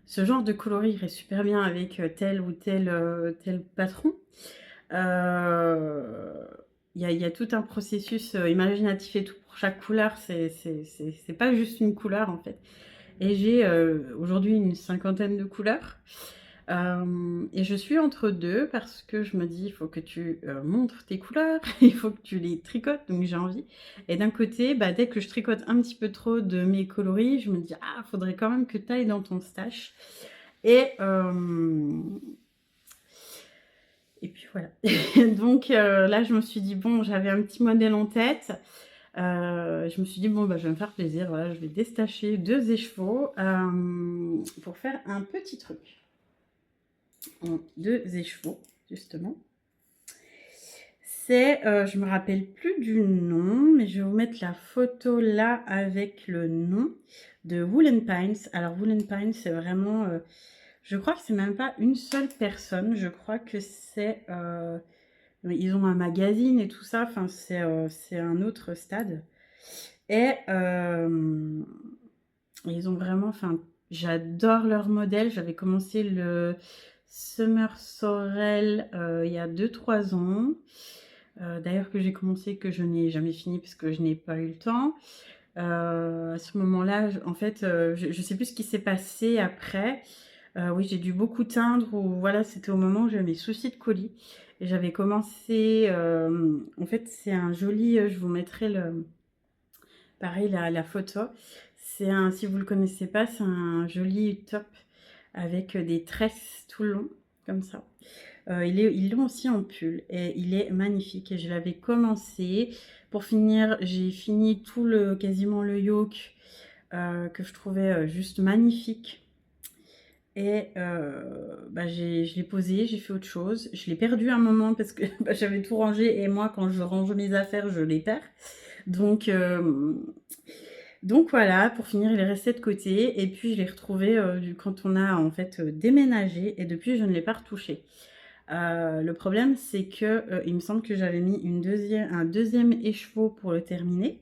ce genre de coloris irait super bien avec tel ou tel patron. Il y a tout un processus imaginatif et tout pour chaque couleur, c'est pas juste une couleur en fait. Et j'ai aujourd'hui une cinquantaine de couleurs. Et je suis entre deux parce que je me dis, il faut que tu montres tes couleurs, il faut que tu les tricotes, donc j'ai envie. Et d'un côté, bah, dès que je tricote un petit peu trop de mes coloris, je me dis, ah, faudrait quand même que tu ailles dans ton stash. Et puis voilà. Donc là, je me suis dit, bon, j'avais un petit modèle en tête. Je me suis dit, bon, bah, je vais me faire plaisir. Voilà, je vais déstacher 2 écheveaux pour faire un petit truc. En 2 écheveaux, justement. C'est, je me rappelle plus du nom, mais je vais vous mettre la photo là avec le nom de Woolen Pines. Alors, Woolen Pines, c'est vraiment... je crois que c'est même pas une seule personne. Je crois que c'est... ils ont un magazine et tout ça. Enfin, c'est un autre stade. Et ils ont vraiment... Enfin, j'adore leur modèle. J'avais commencé le Summer Sorel il y a 2-3 ans. D'ailleurs que j'ai commencé, que je n'ai jamais fini parce que je n'ai pas eu le temps. À ce moment-là, en fait, je ne sais plus ce qui s'est passé après. Oui, j'ai dû beaucoup teindre ou voilà, c'était au moment où j'avais mes soucis de colis. Et j'avais commencé, en fait, c'est un joli, je vous mettrai pareil, la photo. Si vous le connaissez pas, c'est un joli top avec des tresses tout le long, comme ça. Ils l'ont aussi en pull et il est magnifique. Et je l'avais commencé. Pour finir, j'ai fini quasiment le yoke que je trouvais juste magnifique. Et bah, je l'ai posé, j'ai fait autre chose. Je l'ai perdu un moment parce que bah, j'avais tout rangé et moi, quand je range mes affaires, je les perds. Donc voilà, pour finir, il est resté de côté. Et puis, je l'ai retrouvé quand on a en fait déménagé. Et depuis, je ne l'ai pas retouché. Le problème, c'est que il me semble que j'avais mis un deuxième écheveau pour le terminer,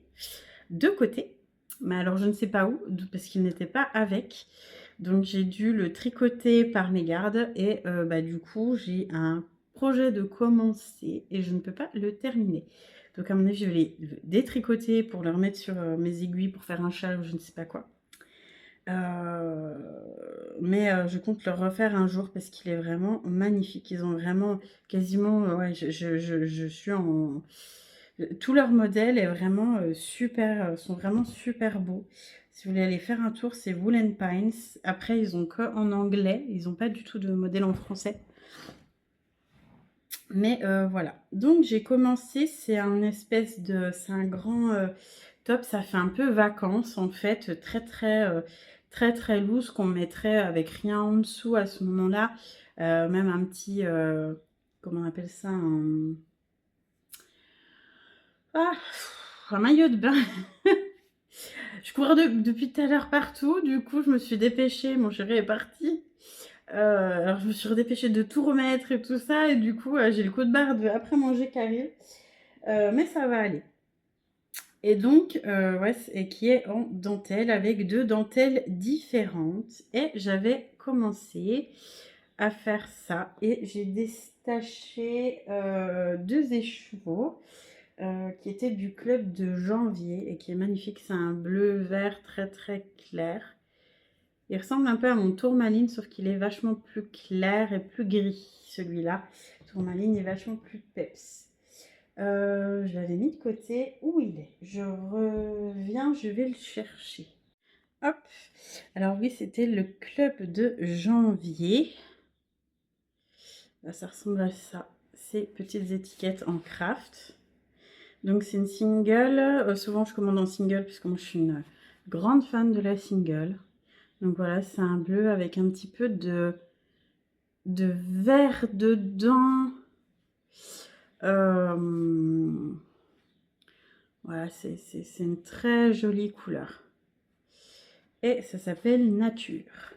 de côté. Mais alors, je ne sais pas où, parce qu'il n'était pas avec. Donc, j'ai dû le tricoter par mégarde. Et bah, du coup, j'ai un projet de commencer et je ne peux pas le terminer. Donc, à mon avis, je vais les détricoter pour le remettre sur mes aiguilles pour faire un châle ou je ne sais pas quoi. Euh, mais je compte le refaire un jour parce qu'il est vraiment magnifique. Ils ont vraiment quasiment, ouais, je suis en... Tout leur modèle est vraiment super, sont vraiment super beaux. Si vous voulez aller faire un tour, c'est Wool Pines. Après, ils ont que en anglais. Ils n'ont pas du tout de modèle en français. Mais voilà. Donc, j'ai commencé. C'est un espèce de... C'est un grand top. Ça fait un peu vacances, en fait. Très, très loose qu'on mettrait avec rien en dessous à ce moment-là. Même un petit... comment on appelle ça Ah, un maillot de bain. Je courais depuis tout à l'heure partout, du coup je me suis dépêchée, mon chéri est parti. Alors je me suis redépêchée de tout remettre et tout ça, et du coup j'ai le coup de barre de après manger qui arrive. Mais ça va aller. Et donc, ouais, et qui est en dentelle avec deux dentelles différentes. Et j'avais commencé à faire ça. Et j'ai détaché deux écheveaux qui était du club de janvier et qui est magnifique. C'est un bleu vert très très clair. Il ressemble un peu à mon tourmaline, sauf qu'il est vachement plus clair et plus gris, celui-là. Tourmaline est vachement plus peps. Je l'avais mis de côté. Où il est? Je reviens, je vais le chercher. Hop. Alors oui, c'était le club de janvier. Là, ça ressemble à ça. Ces petites étiquettes en craft. Donc c'est une single. Souvent je commande en single puisque moi je suis une grande fan de la single. Donc voilà, c'est un bleu avec un petit peu de vert dedans. Voilà, c'est une très jolie couleur. Et ça s'appelle Nature.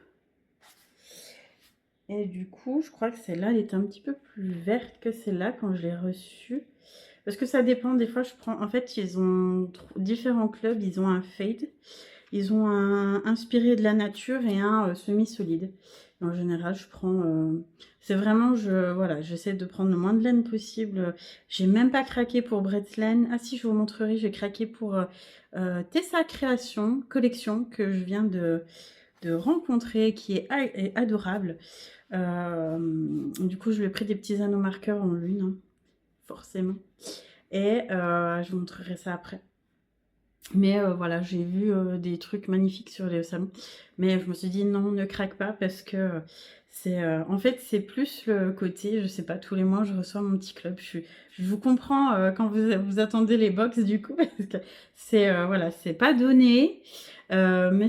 Et du coup, je crois que celle-là, elle est un petit peu plus verte que celle-là quand je l'ai reçue. Parce que ça dépend, des fois je prends... En fait, ils ont différents clubs, ils ont un fade. Ils ont un inspiré de la nature et un semi-solide. En général, je prends... c'est vraiment, voilà, j'essaie de prendre le moins de laine possible. J'ai même pas craqué pour Bretslaine. Ah si, je vous montrerai, j'ai craqué pour Tessa Création, collection que je viens de rencontrer, qui est adorable. Du coup, je lui ai pris des petits anneaux marqueurs en lune, hein, forcément. Et je vous montrerai ça après. Mais voilà, j'ai vu des trucs magnifiques sur les salons. Mais je me suis dit non, ne craque pas parce que c'est... en fait, c'est plus le côté, je sais pas, tous les mois, je reçois mon petit club. Je vous comprends quand vous attendez les box du coup, parce que c'est voilà, c'est pas donné. Mais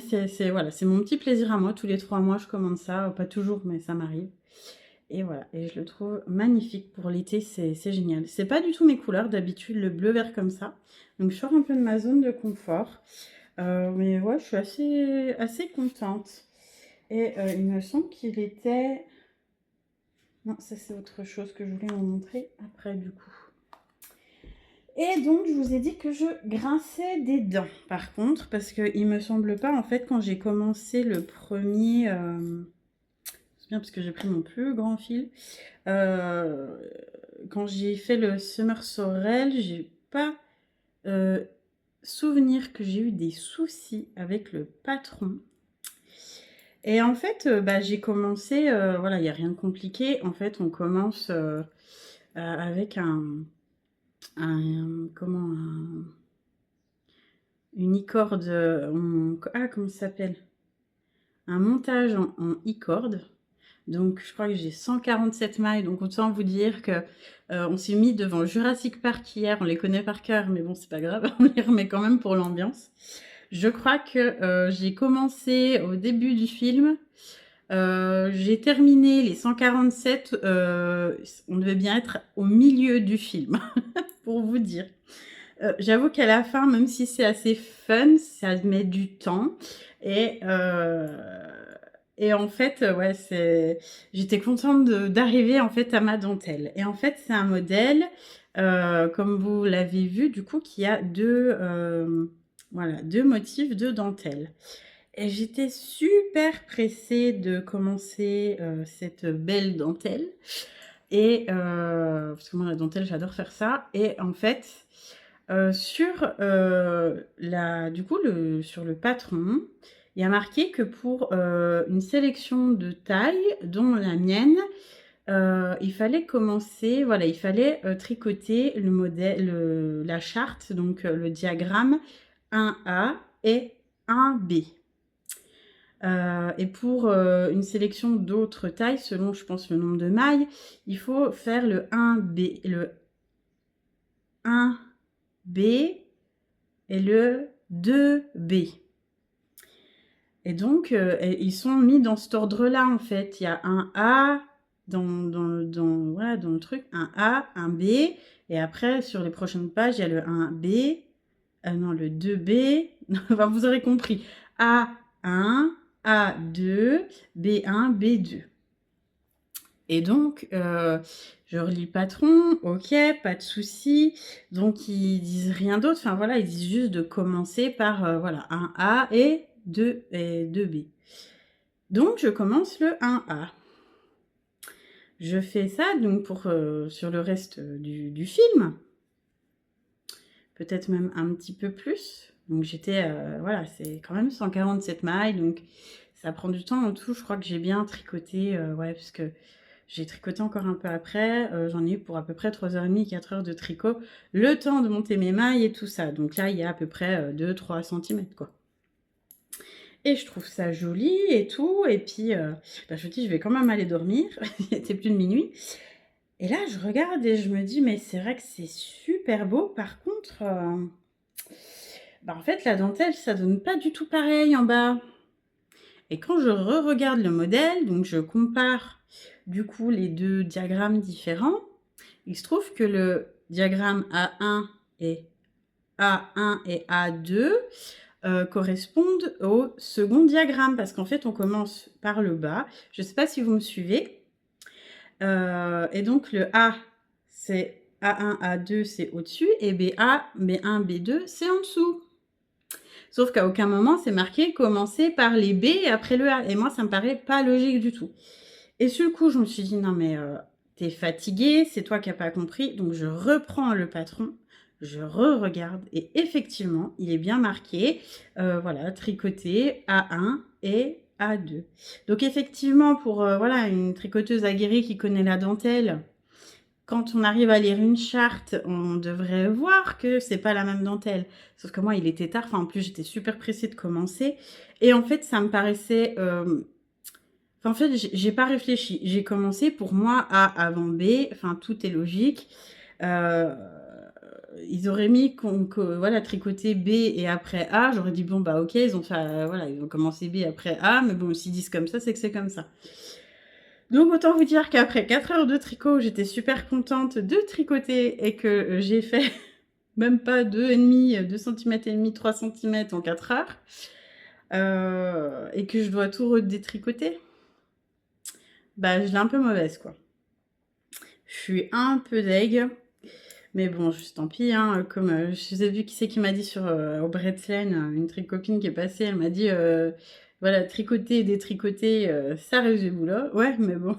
voilà, c'est mon petit plaisir à moi. Tous les 3 mois, je commande ça. Pas toujours, mais ça m'arrive. Et voilà, et je le trouve magnifique pour l'été, c'est génial. C'est pas du tout mes couleurs, d'habitude le bleu-vert comme ça. Donc je sors un peu de ma zone de confort. Mais ouais, je suis assez contente. Et il me semble qu'il était... Non, ça c'est autre chose que je voulais vous montrer après du coup. Et donc, je vous ai dit que je grinçais des dents, par contre, parce qu'il me semble pas, en fait, quand j'ai commencé le premier... c'est bien parce que j'ai pris mon plus grand fil. Quand j'ai fait le Summer Sorel, j'ai pas souvenir que j'ai eu des soucis avec le patron. Et en fait, bah, j'ai commencé, voilà, il n'y a rien de compliqué. En fait, on commence avec comment, une e-corde, comment ça s'appelle? Un montage en e-corde. Donc, je crois que j'ai 147 mailles. Donc, autant vous dire que on s'est mis devant Jurassic Park hier. On les connaît par cœur, mais bon, c'est pas grave. On les remet quand même pour l'ambiance. Je crois que j'ai commencé au début du film. J'ai terminé les 147. On devait bien être au milieu du film, pour vous dire. J'avoue qu'à la fin, même si c'est assez fun, ça met du temps. Et, en fait, ouais, j'étais contente d'arriver en fait à ma dentelle. Et en fait, c'est un modèle, comme vous l'avez vu, du coup, qui a voilà, deux motifs de dentelle. Et j'étais super pressée de commencer cette belle dentelle. Et parce que moi, la dentelle, j'adore faire ça. Et en fait, sur du coup, sur le patron, il y a marqué que pour une sélection de tailles, dont la mienne, il fallait commencer, voilà, il fallait tricoter le modèle, la charte, donc le diagramme 1A et 1B. Et pour une sélection d'autres tailles, selon, je pense, le nombre de mailles, il faut faire le 1B, le 1B et le 2B. Et donc, ils sont mis dans cet ordre-là, en fait. Il y a un A voilà, dans le truc, un A, un B, et après, sur les prochaines pages, il y a le 1B, non, le 2B, enfin, vous aurez compris. A1, A2, B1, B2. Et donc, je relis le patron, ok, pas de souci. Donc, ils disent rien d'autre. Enfin, voilà, ils disent juste de commencer par, voilà, un A et 2B. Donc, je commence le 1A. Je fais ça, donc, sur le reste du film. Peut-être même un petit peu plus. Donc, j'étais, voilà, c'est quand même 147 mailles. Donc, ça prend du temps en tout. Je crois que j'ai bien tricoté, ouais, parce que j'ai tricoté encore un peu après. J'en ai eu pour à peu près 3h30, 4 heures de tricot. Le temps de monter mes mailles et tout ça. Donc là, il y a à peu près 2-3 cm, quoi. Et je trouve ça joli et tout. Et puis, bah, je me dis, je vais quand même aller dormir. Il était plus de minuit. Et là, je regarde et je me dis, mais c'est vrai que c'est super beau. Par contre, bah, en fait, la dentelle, ça donne pas du tout pareil en bas. Et quand je re-regarde le modèle, donc je compare du coup les deux diagrammes différents, il se trouve que le diagramme A1 et A2 correspondent au second diagramme, parce qu'en fait on commence par le bas. Je ne sais pas si vous me suivez. Et donc le A, c'est A1, A2, c'est au-dessus, et BA, B1, B2, c'est en dessous. Sauf qu'à aucun moment, c'est marqué commencer par les B et après le A. Et moi, ça me paraît pas logique du tout. Et sur le coup, je me suis dit, non mais t'es fatigué, c'est toi qui n'as pas compris. Donc je reprends le patron, je re-regarde et effectivement, il est bien marqué, voilà, tricoté A1 et A2. Donc effectivement, pour voilà, une tricoteuse aguerrie qui connaît la dentelle, quand on arrive à lire une charte, on devrait voir que c'est pas la même dentelle. Sauf que moi, il était tard. Enfin, en plus, j'étais super pressée de commencer. Et en fait, ça me paraissait... Enfin, en fait, j'ai pas réfléchi. J'ai commencé pour moi A avant B. Enfin, tout est logique. Ils auraient mis voilà, tricoter B et après A. J'aurais dit, bon, bah ok, ils ont fait, voilà, ils ont commencé B après A. Mais bon, s'ils disent comme ça, c'est que c'est comme ça. Donc autant vous dire qu'après 4 heures de tricot, j'étais super contente de tricoter et que j'ai fait même pas 2,5 cm et demi, 3 cm en 4 heures. Et que je dois tout redétricoter. Bah, je l'ai un peu mauvaise, quoi. Je suis un peu deg. Mais bon, juste tant pis, hein, comme je vous ai vu qui c'est qui m'a dit sur au Bretzeln, une copine qui est passée, elle m'a dit voilà, tricoter et détricoter, ça résout le boulot. Ouais, mais bon.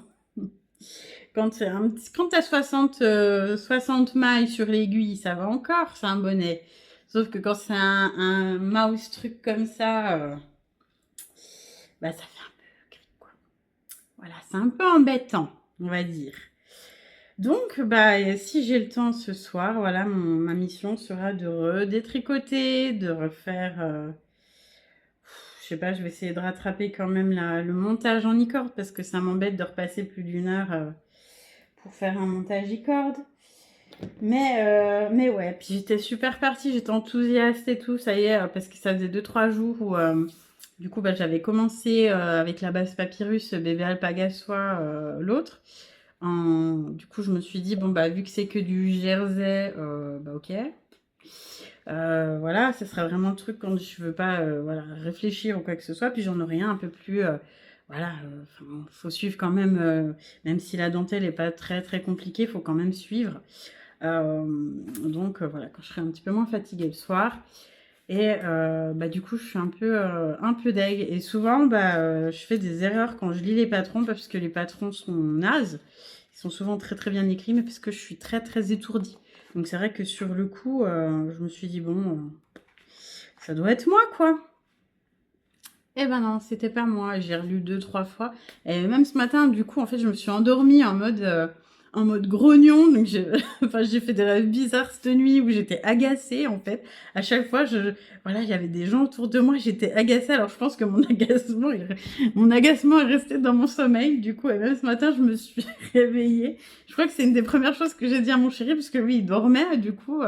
Quand t'as 60 mailles sur l'aiguille, ça va encore, c'est un bonnet. Sauf que quand c'est un mouse truc comme ça, bah ça fait un peu gris, quoi. Voilà, c'est un peu embêtant, on va dire. Donc, bah, si j'ai le temps ce soir, voilà, ma mission sera de redétricoter, de refaire... je sais pas, je vais essayer de rattraper quand même le montage en e-corde parce que ça m'embête de repasser plus d'une heure pour faire un montage e-corde. Mais ouais, puis j'étais super partie, j'étais enthousiaste et tout, ça y est, parce que ça faisait 2-3 jours où du coup bah, j'avais commencé avec la base papyrus, bébé alpaga soie, l'autre. Du coup je me suis dit, bon bah vu que c'est que du jersey, bah ok. Voilà, ce sera vraiment le truc quand je veux pas voilà, réfléchir ou quoi que ce soit, puis j'en aurai un peu plus... voilà, faut suivre quand même si la dentelle est pas très très compliquée, il faut quand même suivre. Donc voilà, quand je serai un petit peu moins fatiguée le soir. Et bah, du coup, je suis un peu deg. Et souvent, bah, je fais des erreurs quand je lis les patrons parce que les patrons sont nazes. Ils sont souvent très très bien écrits, mais parce que je suis très très étourdie. Donc c'est vrai que sur le coup, je me suis dit, bon, ça doit être moi, quoi. Eh ben non, c'était pas moi. J'ai relu 2, 3 fois. Et même ce matin, du coup, en fait, je me suis endormie en mode grognon. Donc, enfin, j'ai fait des rêves bizarres cette nuit où j'étais agacée, en fait. À chaque fois, voilà, il y avait des gens autour de moi, j'étais agacée. Alors, je pense que mon agacement est resté dans mon sommeil, du coup. Et même ce matin, je me suis réveillée. Je crois que c'est une des premières choses que j'ai dit à mon chéri, parce que lui, il dormait, du coup.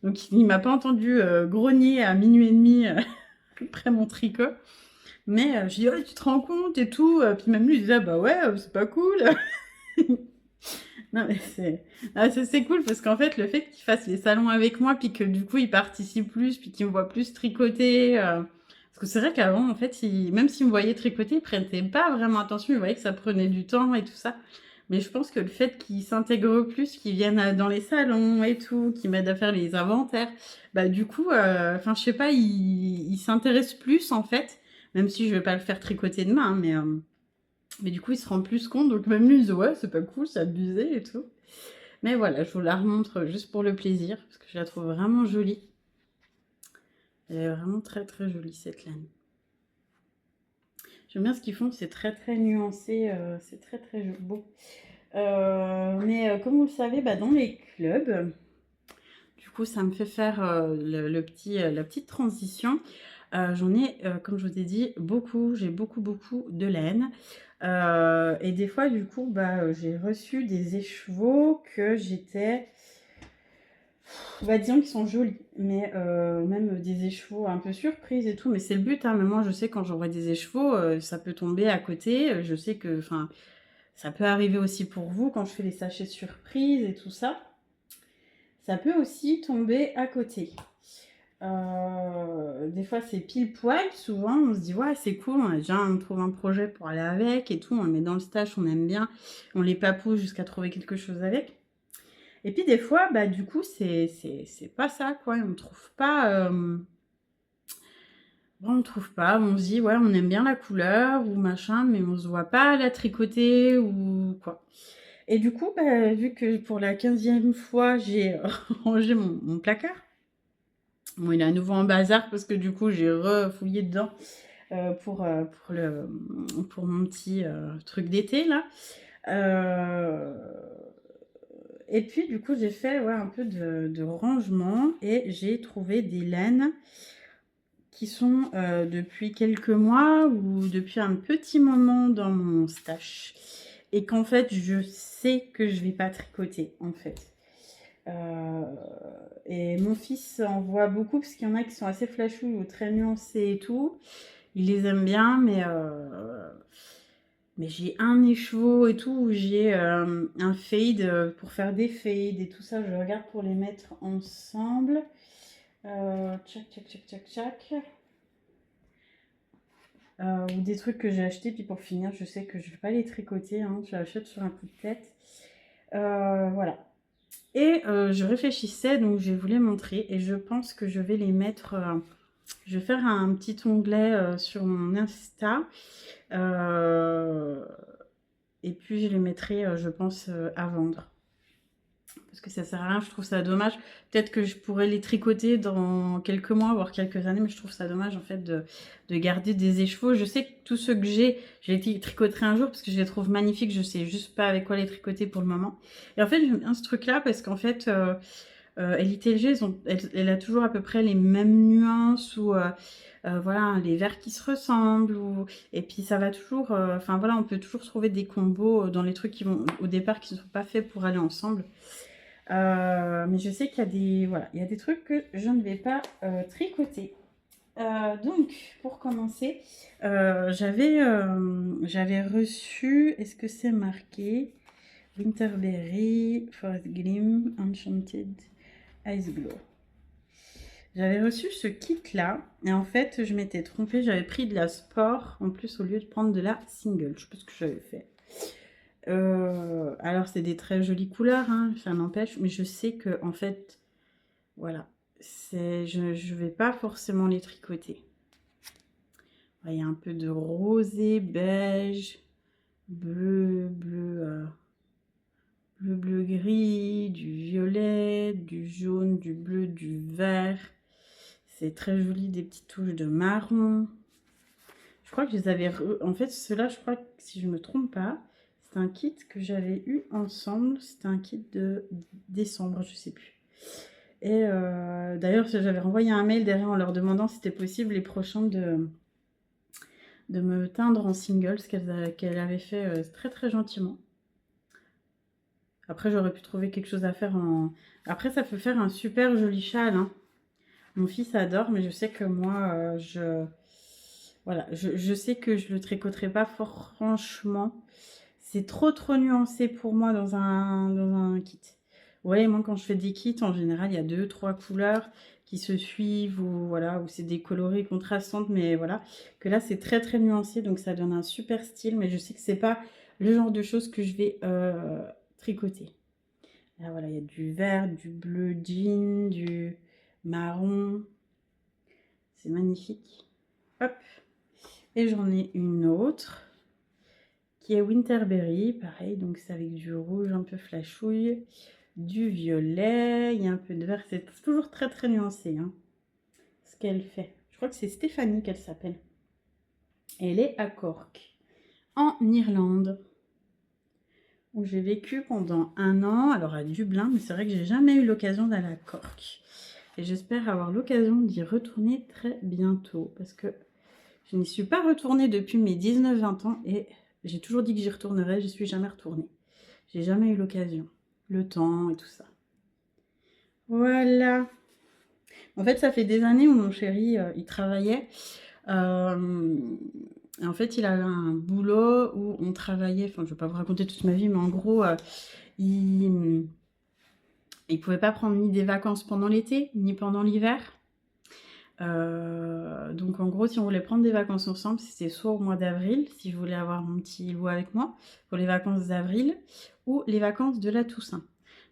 Donc, il m'a pas entendu grogner à minuit et demi après mon tricot. Mais je dis: «Ouais, tu te rends compte et tout?» Puis même lui, il disait: «Ah bah ouais, c'est pas cool». Non, mais c'est cool parce qu'en fait, le fait qu'il fasse les salons avec moi, puis que du coup, il participe plus, puis qu'il me voit plus tricoter. Parce que c'est vrai qu'avant, en fait, même s'il me voyait tricoter, il prêtait pas vraiment attention. Il voyait que ça prenait du temps et tout ça. Mais je pense que le fait qu'il s'intègre plus, qu'il vienne dans les salons et tout, qu'il m'aide à faire les inventaires, bah du coup, enfin, je sais pas, il s'intéresse plus en fait. Même si je vais pas le faire tricoter demain, hein, mais du coup, il se rend plus compte. Donc même lui, il dit: «Ouais, c'est pas cool, c'est abusé et tout». Mais voilà, je vous la remontre juste pour le plaisir, parce que je la trouve vraiment jolie. Elle est vraiment très très jolie cette laine. J'aime bien ce qu'ils font, c'est très très nuancé, c'est très très beau. Mais comme vous le savez, bah, dans les clubs, du coup, ça me fait faire la petite transition. J'en ai, comme je vous ai dit, beaucoup. J'ai beaucoup, beaucoup de laine. Et des fois, du coup, bah, j'ai reçu des écheveaux que j'étais... Bah, disons qu'ils sont jolis, mais même des écheveaux un peu surprises et tout. Mais c'est le but, hein. Mais moi, je sais quand j'envoie des écheveaux, ça peut tomber à côté. Je sais que, enfin, ça peut arriver aussi pour vous quand je fais les sachets surprises et tout ça. Ça peut aussi tomber à côté. Des fois, c'est pile poil. Souvent, on se dit, ouais, c'est cool, on trouve un projet pour aller avec et tout. On le met dans le stash, on aime bien. On les papouille jusqu'à trouver quelque chose avec. Et puis, des fois, bah, du coup, c'est pas ça, quoi. On trouve pas. On trouve pas. On se dit, ouais, on aime bien la couleur ou machin, mais on se voit pas la tricoter ou quoi. Et du coup, bah, vu que pour la 15e fois, j'ai rangé mon placard. Bon, il est à nouveau en bazar parce que du coup, j'ai refouillé dedans pour mon petit truc d'été là. Euh, et puis, du coup, j'ai fait ouais, un peu de rangement et j'ai trouvé des laines qui sont depuis quelques mois ou depuis un petit moment dans mon stash. Et qu'en fait, je sais que je vais pas tricoter en fait. Et mon fils en voit beaucoup parce qu'il y en a qui sont assez flashou ou très nuancés et tout. Il les aime bien, mais j'ai un écheveau et tout où j'ai un fade pour faire des fades et tout ça. Je regarde pour les mettre ensemble. Tchac, tchac, tchac, tchac, tchac. Ou des trucs que j'ai achetés, puis pour finir, je sais que je vais pas les tricoter, hein, je l'achète sur un coup de tête. Voilà. Et je réfléchissais, donc je voulais montrer, et je pense que je vais les mettre... je vais faire un petit onglet sur mon Insta. Et puis je les mettrai, je pense, à vendre. Parce que ça sert à rien, je trouve ça dommage. Peut-être que je pourrais les tricoter dans quelques mois, voire quelques années, mais je trouve ça dommage en fait de garder des écheveaux. Je sais que tous ceux que je les tricoterai un jour parce que je les trouve magnifiques. Je sais juste pas avec quoi les tricoter pour le moment. Et en fait, j'aime bien ce truc-là parce qu'en fait, Elite LG, elle a toujours à peu près les mêmes nuances ou voilà, les verres qui se ressemblent. Et puis ça va toujours, enfin voilà, on peut toujours trouver des combos dans les trucs qui vont au départ qui ne sont pas faits pour aller ensemble. Mais je sais qu'il y a des, voilà, il y a des trucs que je ne vais pas tricoter. Donc, pour commencer, j'avais reçu, est-ce que c'est marqué Winterberry, Forest Gleam, Enchanted Ice Glow. J'avais reçu ce kit-là, et en fait, je m'étais trompée, j'avais pris de la sport, en plus, au lieu de prendre de la single. Je sais pas ce que j'avais fait. Alors, c'est des très jolies couleurs, hein, ça n'empêche, mais je sais que, en fait, voilà, je vais pas forcément les tricoter. Il y a un peu de rosé, beige, bleu, bleu, gris, du violet, du jaune, du bleu, du vert. C'est très joli, des petites touches de marron. crois que je les avais... En fait, ceux-là, je crois que si je me trompe pas, c'est un kit que j'avais eu ensemble. C'était un kit de décembre, je sais plus. Et d'ailleurs, j'avais renvoyé un mail derrière en leur demandant si c'était possible les prochains de me teindre en single, ce qu'elle avait fait très très gentiment. Après, j'aurais pu trouver quelque chose à faire en... Après, ça peut faire un super joli châle, hein. Mon fils adore, mais je sais que moi, voilà, je sais que je le tricoterai pas franchement. C'est trop nuancé pour moi dans un kit. Vous voyez, moi, quand je fais des kits, en général, il y a 2, 3 couleurs qui se suivent, ou voilà, où c'est des coloris contrastantes, mais voilà. Que là, c'est très nuancé, donc ça donne un super style, mais je sais que c'est pas le genre de choses que je vais tricoter. Là, voilà, il y a du vert, du bleu jean, du marron. C'est magnifique. Hop. Et j'en ai une autre qui est Winterberry. Pareil, donc c'est avec du rouge un peu flashouille, du violet, il y a un peu de vert. C'est toujours très nuancé, hein, ce qu'elle fait. Je crois que c'est Stéphanie qu'elle s'appelle. Elle est à Cork, en Irlande, où j'ai vécu pendant 1 an. Alors à Dublin, mais c'est vrai que j'ai jamais eu l'occasion d'aller à Cork. Et j'espère avoir l'occasion d'y retourner très bientôt, parce que je n'y suis pas retournée depuis mes 19-20 ans et j'ai toujours dit que j'y retournerais, j'y suis jamais retournée. J'ai jamais eu l'occasion, le temps et tout ça. Voilà. En fait, ça fait des années où mon chéri, il travaillait. En fait, il avait un boulot où on travaillait, enfin, je ne vais pas vous raconter toute ma vie, mais en gros, il ne pouvait pas prendre ni des vacances pendant l'été, ni pendant l'hiver. Donc en gros, si on voulait prendre des vacances ensemble, c'était soit au mois d'avril, si je voulais avoir mon petit loup avec moi, pour les vacances d'avril, ou les vacances de la Toussaint.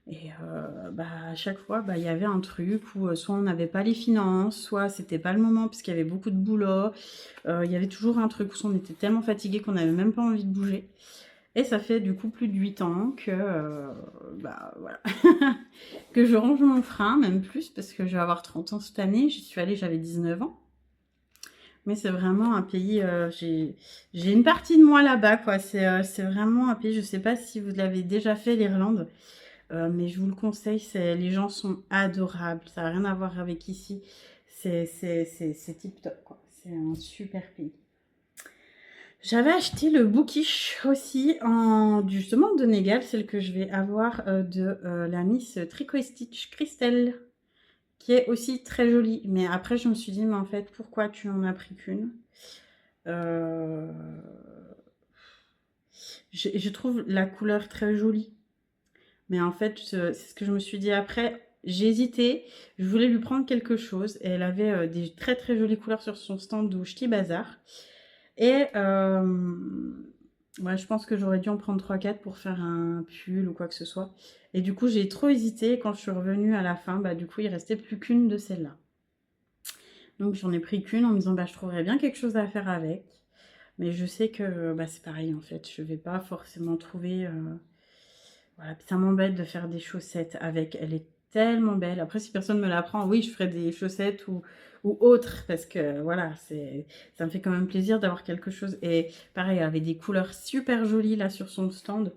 Et à chaque fois, il y avait un truc où soit on n'avait pas les finances, soit c'était pas le moment parce qu'il y avait beaucoup de boulot. Il y avait toujours un truc où on était tellement fatigué qu'on n'avait même pas envie de bouger. Et ça fait du coup plus de 8 ans que, voilà, que je range mon frein, même plus, parce que je vais avoir 30 ans cette année. J'y suis allée, j'avais 19 ans. Mais c'est vraiment un pays, j'ai une partie de moi là-bas, quoi. C'est vraiment un pays, je ne sais pas si vous l'avez déjà fait, l'Irlande, mais je vous le conseille, les gens sont adorables. Ça n'a rien à voir avec ici. C'est tip top, quoi. C'est un super pays. J'avais acheté le Bookish aussi, justement de Négal, celle que je vais avoir de la Miss Tricot Stitch Christelle, qui est aussi très jolie. Mais après, je me suis dit, mais en fait, pourquoi tu n'en as pris qu'une? Je trouve la couleur très jolie. Mais en fait, c'est ce que je me suis dit après. J'ai hésité, je voulais lui prendre quelque chose. Et elle avait des très jolies couleurs sur son stand au Ch'ti Bazar. Et ouais, je pense que j'aurais dû en prendre 3-4 pour faire un pull ou quoi que ce soit. Et du coup, j'ai trop hésité. Quand je suis revenue à la fin, du coup, il restait plus qu'une de celles-là. Donc, j'en ai pris qu'une en me disant, je trouverais bien quelque chose à faire avec. Mais je sais que c'est pareil, en fait. Je vais pas forcément trouver... Voilà, puis ça m'embête de faire des chaussettes avec. Elle est tellement belle. Après, si personne me l'apprend, oui, je ferai des chaussettes ou autres, parce que voilà, ça me fait quand même plaisir d'avoir quelque chose. Et pareil, elle avait des couleurs super jolies là sur son stand.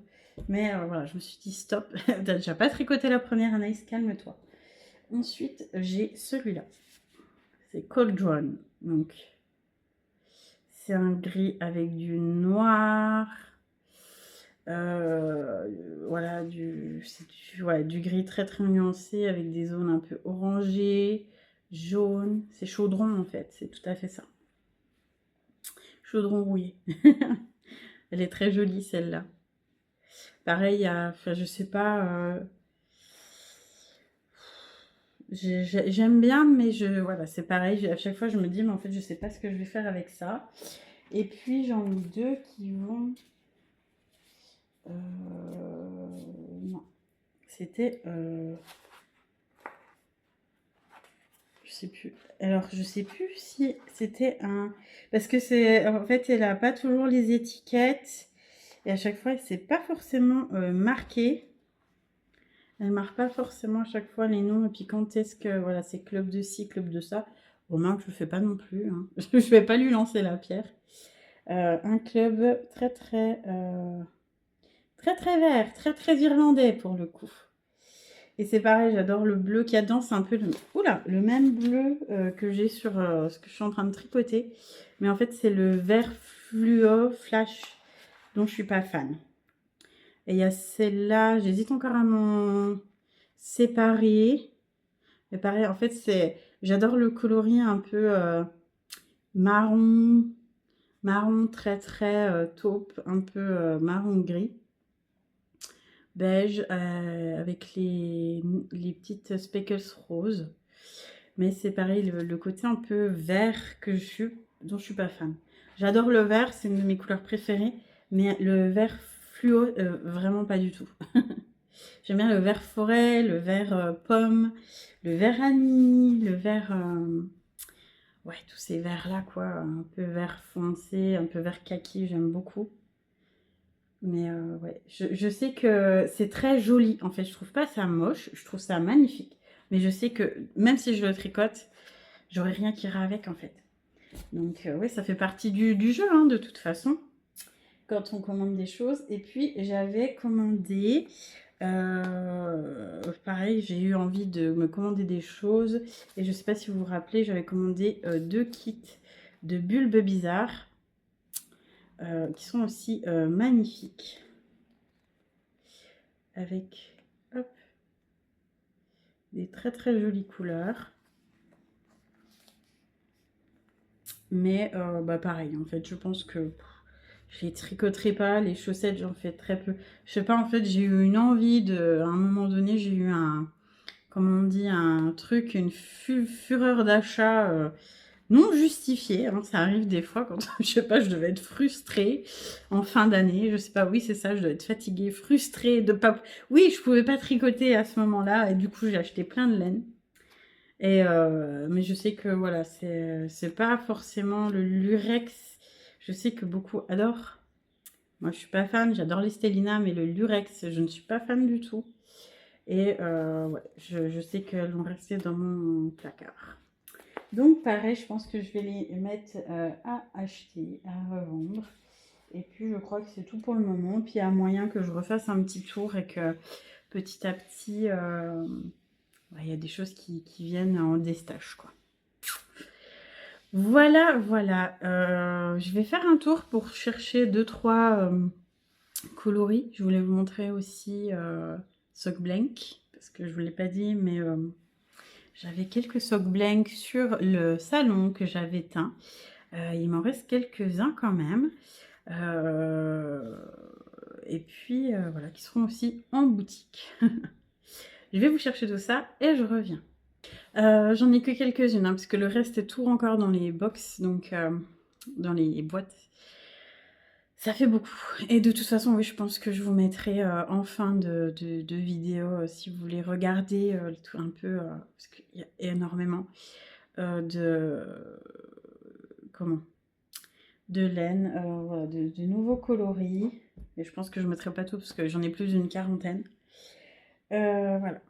Mais voilà, je me suis dit stop. T'as déjà pas tricoté la première, Anaïs, calme-toi. Ensuite, j'ai celui-là. C'est Cauldron. Donc, c'est un gris avec du noir. Voilà, du gris très nuancé avec des zones un peu orangées, jaunes. C'est chaudron en fait, c'est tout à fait ça. Chaudron rouillé. Elle est très jolie celle-là. Pareil, je sais pas. J'aime bien, mais voilà, c'est pareil. À chaque fois, je me dis, mais en fait, je sais pas ce que je vais faire avec ça. Et puis, j'en ai deux qui vont. Non. C'était. Je sais plus. Alors, je sais plus si c'était un... Parce que c'est... En fait, elle a pas toujours les étiquettes. Et à chaque fois, c'est pas forcément marqué. Elle marque pas forcément à chaque fois les noms. Et puis quand est-ce que... Voilà, c'est club de ci, club de ça. Au moins que je le fais pas non plus. Hein. Je vais pas lui lancer la pierre. Un club très très vert, très très irlandais pour le coup. Et c'est pareil, j'adore le bleu qu'il y a dedans, c'est un peu le même bleu que j'ai sur ce que je suis en train de tricoter. Mais en fait, c'est le vert fluo flash dont je suis pas fan. Et il y a celle-là, j'hésite encore à m'en séparer. Mais pareil, en fait, j'adore le coloris un peu marron, marron très très taupe, un peu marron gris, beige, avec les petites speckles roses. Mais c'est pareil, le côté un peu vert dont je suis pas fan. J'adore le vert, c'est une de mes couleurs préférées, mais le vert fluo, vraiment pas du tout. J'aime bien le vert forêt, le vert pomme, le vert anis, le vert... ouais, tous ces verts-là, quoi. Un peu vert foncé, un peu vert kaki, j'aime beaucoup. Mais ouais, je sais que c'est très joli. En fait, je trouve pas ça moche, je trouve ça magnifique. Mais je sais que même si je le tricote, j'aurais rien qui ira avec, en fait. Donc ouais, ça fait partie du jeu, hein, de toute façon, quand on commande des choses. Et puis, j'avais commandé... pareil, j'ai eu envie de me commander des choses. Et je sais pas si vous vous rappelez, j'avais commandé 2 kits de bulbes bizarres. Qui sont aussi magnifiques. Avec hop, des très très jolies couleurs. Mais bah pareil, en fait, je pense que je les tricoterai pas. Les chaussettes, j'en fais très peu. Je sais pas, en fait, j'ai eu une envie de... À un moment donné, j'ai eu comment on dit, un truc, une fureur d'achat non justifiée, hein. Ça arrive des fois quand, je sais pas, je devais être frustrée en fin d'année. Je sais pas, oui, c'est ça, je dois être fatiguée, frustrée de pas... Oui, je pouvais pas tricoter à ce moment-là et du coup, j'ai acheté plein de laine. Et mais je sais que voilà, c'est pas forcément le lurex. Je sais que beaucoup adorent. Moi, je suis pas fan, j'adore les Stellina, mais le lurex, je ne suis pas fan du tout. Et ouais, je sais qu'elles vont rester dans mon placard. Donc pareil, je pense que je vais les mettre à acheter, à revendre. Et puis je crois que c'est tout pour le moment. Puis il y a moyen que je refasse un petit tour et que petit à petit, il y a des choses qui viennent en déstache, quoi. Voilà, voilà. Je vais faire un tour pour chercher 2-3 coloris. Je voulais vous montrer aussi Sock Blank, parce que je ne vous l'ai pas dit, mais j'avais quelques Sock Blank sur le salon que j'avais teint. Il m'en reste quelques-uns quand même. Et puis voilà, qui seront aussi en boutique. Je vais vous chercher tout ça et je reviens. J'en ai que quelques-unes, hein, parce que le reste est tout encore dans les box, donc dans les boîtes. Ça fait beaucoup. Et de toute façon, oui, je pense que je vous mettrai en fin de vidéo, si vous voulez regarder tout un peu, parce qu'il y a énormément de... Comment? De laine, voilà, de nouveaux coloris. Et je pense que je ne mettrai pas tout, parce que j'en ai plus d'une quarantaine. Voilà.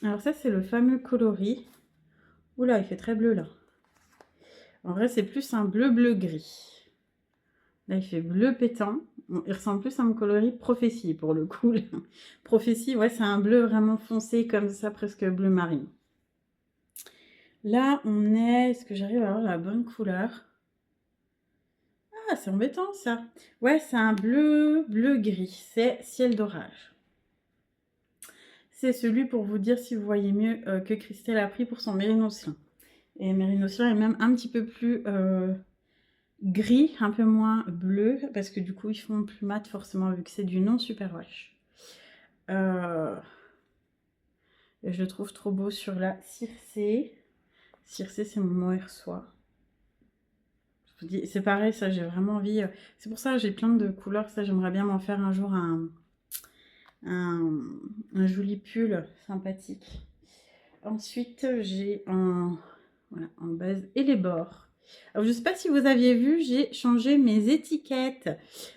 Alors ça, c'est le fameux coloris. Oula, il fait très bleu, là. En vrai, c'est plus un bleu-bleu-gris. Là, il fait bleu pétant. Bon, il ressemble plus à un coloris prophétie, pour le coup. Prophétie, ouais, c'est un bleu vraiment foncé, comme ça, presque bleu marine. Là, on est... Est-ce que j'arrive à avoir la bonne couleur? Ah, c'est embêtant, ça. Ouais, c'est un bleu-gris. C'est ciel d'orage. C'est celui pour vous dire si vous voyez mieux que Christelle a pris pour son mérinoslin. Et mérinoslin est même un petit peu plus gris, un peu moins bleu, parce que du coup ils font plus mat forcément vu que c'est du non superwash. Et je le trouve trop beau sur la Circé. Circé, c'est mon mohair soie. Je vous dis, c'est pareil, ça j'ai vraiment envie. C'est pour ça que j'ai plein de couleurs. Ça, j'aimerais bien m'en faire un jour un joli pull sympathique. Ensuite, j'ai voilà, en base et les bords. Alors, je ne sais pas si vous aviez vu, j'ai changé mes étiquettes.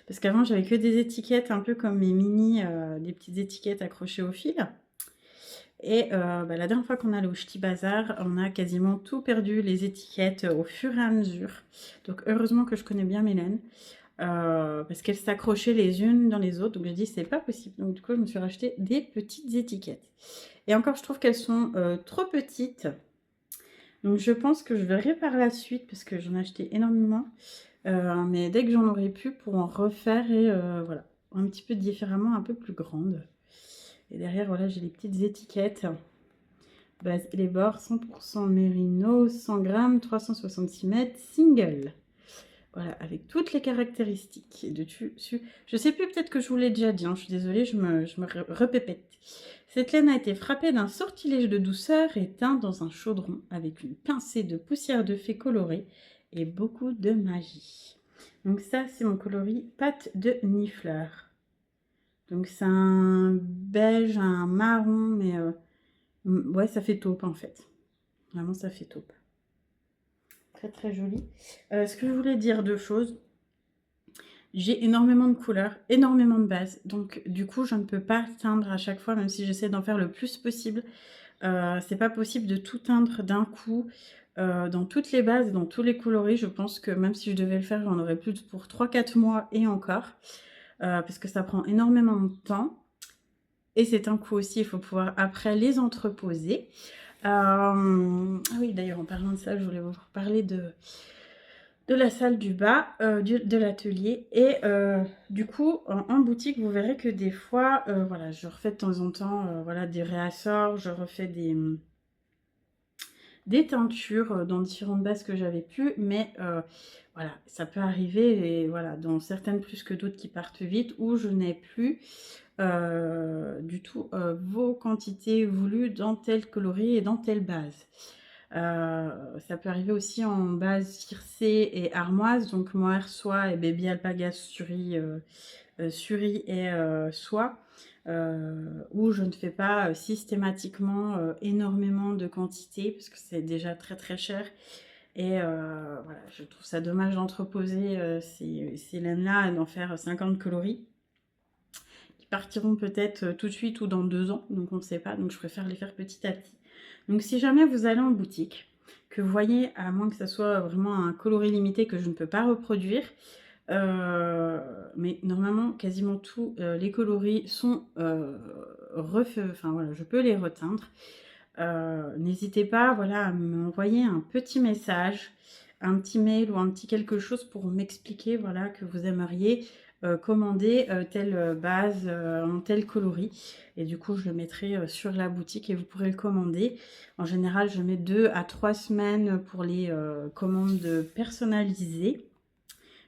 Parce qu'avant, j'avais que des étiquettes un peu comme mes mini, des petites étiquettes accrochées au fil. Et bah, la dernière fois qu'on allait au Ch'ti Bazar, on a quasiment tout perdu, les étiquettes au fur et à mesure. Donc, heureusement que je connais bien mes laines. parce qu'elles s'accrochaient les unes dans les autres. Donc j'ai dit c'est pas possible. Donc du coup je me suis racheté des petites étiquettes. Et encore je trouve qu'elles sont trop petites. Donc je pense que je verrai par la suite parce que j'en ai acheté énormément. Mais dès que j'en aurai plus pour en refaire et voilà, un petit peu différemment, un peu plus grande. Et derrière voilà j'ai les petites étiquettes. Base et les bords 100% mérino, 100 grammes, 366 mètres, single. Voilà, avec toutes les caractéristiques. Et dessus, je sais plus, peut-être que je vous l'ai déjà dit, hein, je suis désolée, je me repépète. Cette laine a été frappée d'un sortilège de douceur et teinte dans un chaudron avec une pincée de poussière de fée colorée et beaucoup de magie. Donc ça, c'est mon coloris pâte de nifleur. Donc c'est un beige, un marron, mais ouais, ça fait taupe en fait. Vraiment, ça fait taupe. Très très joli. Ce que je voulais dire, deux choses. J'ai énormément de couleurs, énormément de bases. Donc du coup, je ne peux pas teindre à chaque fois, même si j'essaie d'en faire le plus possible. C'est pas possible de tout teindre d'un coup. Dans toutes les bases, dans tous les coloris, je pense que même si je devais le faire, j'en aurais plus pour 3-4 mois et encore. Parce que ça prend énormément de temps. Et c'est un coup aussi, il faut pouvoir après les entreposer. Ah oui, d'ailleurs, en parlant de ça, je voulais vous parler de la salle du bas, de l'atelier. Et du coup, en boutique, vous verrez que des fois, voilà, je refais de temps en temps voilà, des réassorts, je refais des teintures dans différentes bases que j'avais pu, mais voilà, ça peut arriver, et voilà, dans certaines plus que d'autres qui partent vite, où je n'ai plus du tout vos quantités voulues dans tel coloris et dans telle base. Ça peut arriver aussi en base circée et armoise, donc mohair soie et baby alpaga suri, suri et soie, où je ne fais pas systématiquement énormément de quantité parce que c'est déjà très très cher. Et voilà, je trouve ça dommage d'entreposer ces laines-là et d'en faire 50 coloris qui partiront peut-être tout de suite ou dans 2 ans, donc on ne sait pas, donc je préfère les faire petit à petit. Donc si jamais vous allez en boutique, que vous voyez, à moins que ça soit vraiment un coloris limité que je ne peux pas reproduire, mais normalement quasiment tous les coloris sont refaits, enfin voilà, je peux les reteindre. N'hésitez pas, voilà, à m'envoyer un petit message, un petit mail ou un petit quelque chose pour m'expliquer, voilà, que vous aimeriez commander telle base en tel coloris. Et du coup, je le mettrai sur la boutique et vous pourrez le commander. En général, je mets 2 à 3 semaines pour les commandes personnalisées.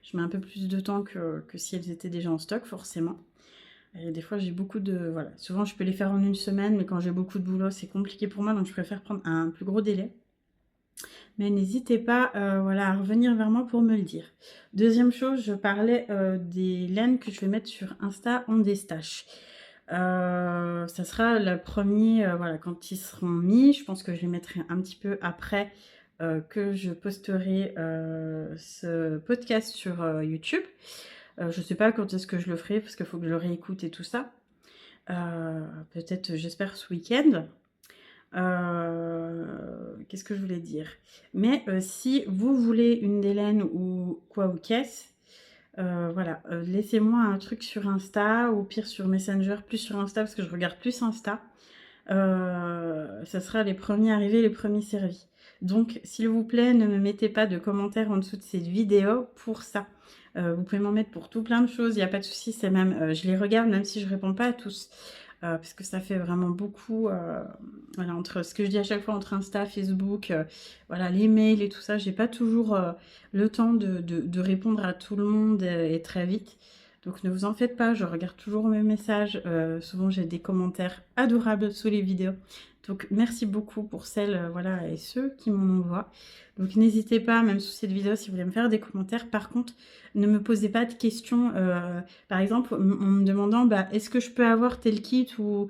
Je mets un peu plus de temps que si elles étaient déjà en stock, forcément. Et des fois, j'ai beaucoup de... Voilà, souvent, je peux les faire en une semaine, mais quand j'ai beaucoup de boulot, c'est compliqué pour moi, donc je préfère prendre un plus gros délai. Mais n'hésitez pas voilà, à revenir vers moi pour me le dire. Deuxième chose, je parlais des laines que je vais mettre sur Insta en déstache. Ça sera le premier, voilà, quand ils seront mis. Je pense que je les mettrai un petit peu après que je posterai ce podcast sur YouTube. Je sais pas quand est-ce que je le ferai parce qu'il faut que je le réécoute et tout ça. Peut-être, j'espère, ce week-end. Qu'est-ce que je voulais dire? Mais si vous voulez une des laines ou quoi ou qu'est-ce, voilà, laissez-moi un truc sur Insta ou pire sur Messenger, plus sur Insta parce que je regarde plus Insta. Ça sera les premiers arrivés, les premiers servis. Donc, s'il vous plaît, ne me mettez pas de commentaires en dessous de cette vidéo pour ça. Vous pouvez m'en mettre pour tout plein de choses, il n'y a pas de souci, c'est même, je les regarde même si je réponds pas à tous. Parce que ça fait vraiment beaucoup, voilà, entre ce que je dis à chaque fois entre Insta, Facebook, voilà, les mails et tout ça, j'ai pas toujours le temps de répondre à tout le monde et très vite. Donc ne vous en faites pas, je regarde toujours mes messages. Souvent j'ai des commentaires adorables sous les vidéos. Donc merci beaucoup pour celles voilà, et ceux qui m'en envoient. Donc n'hésitez pas, même sous cette vidéo, si vous voulez me faire des commentaires. Par contre, ne me posez pas de questions. Par exemple, en me demandant est-ce que je peux avoir tel kit ou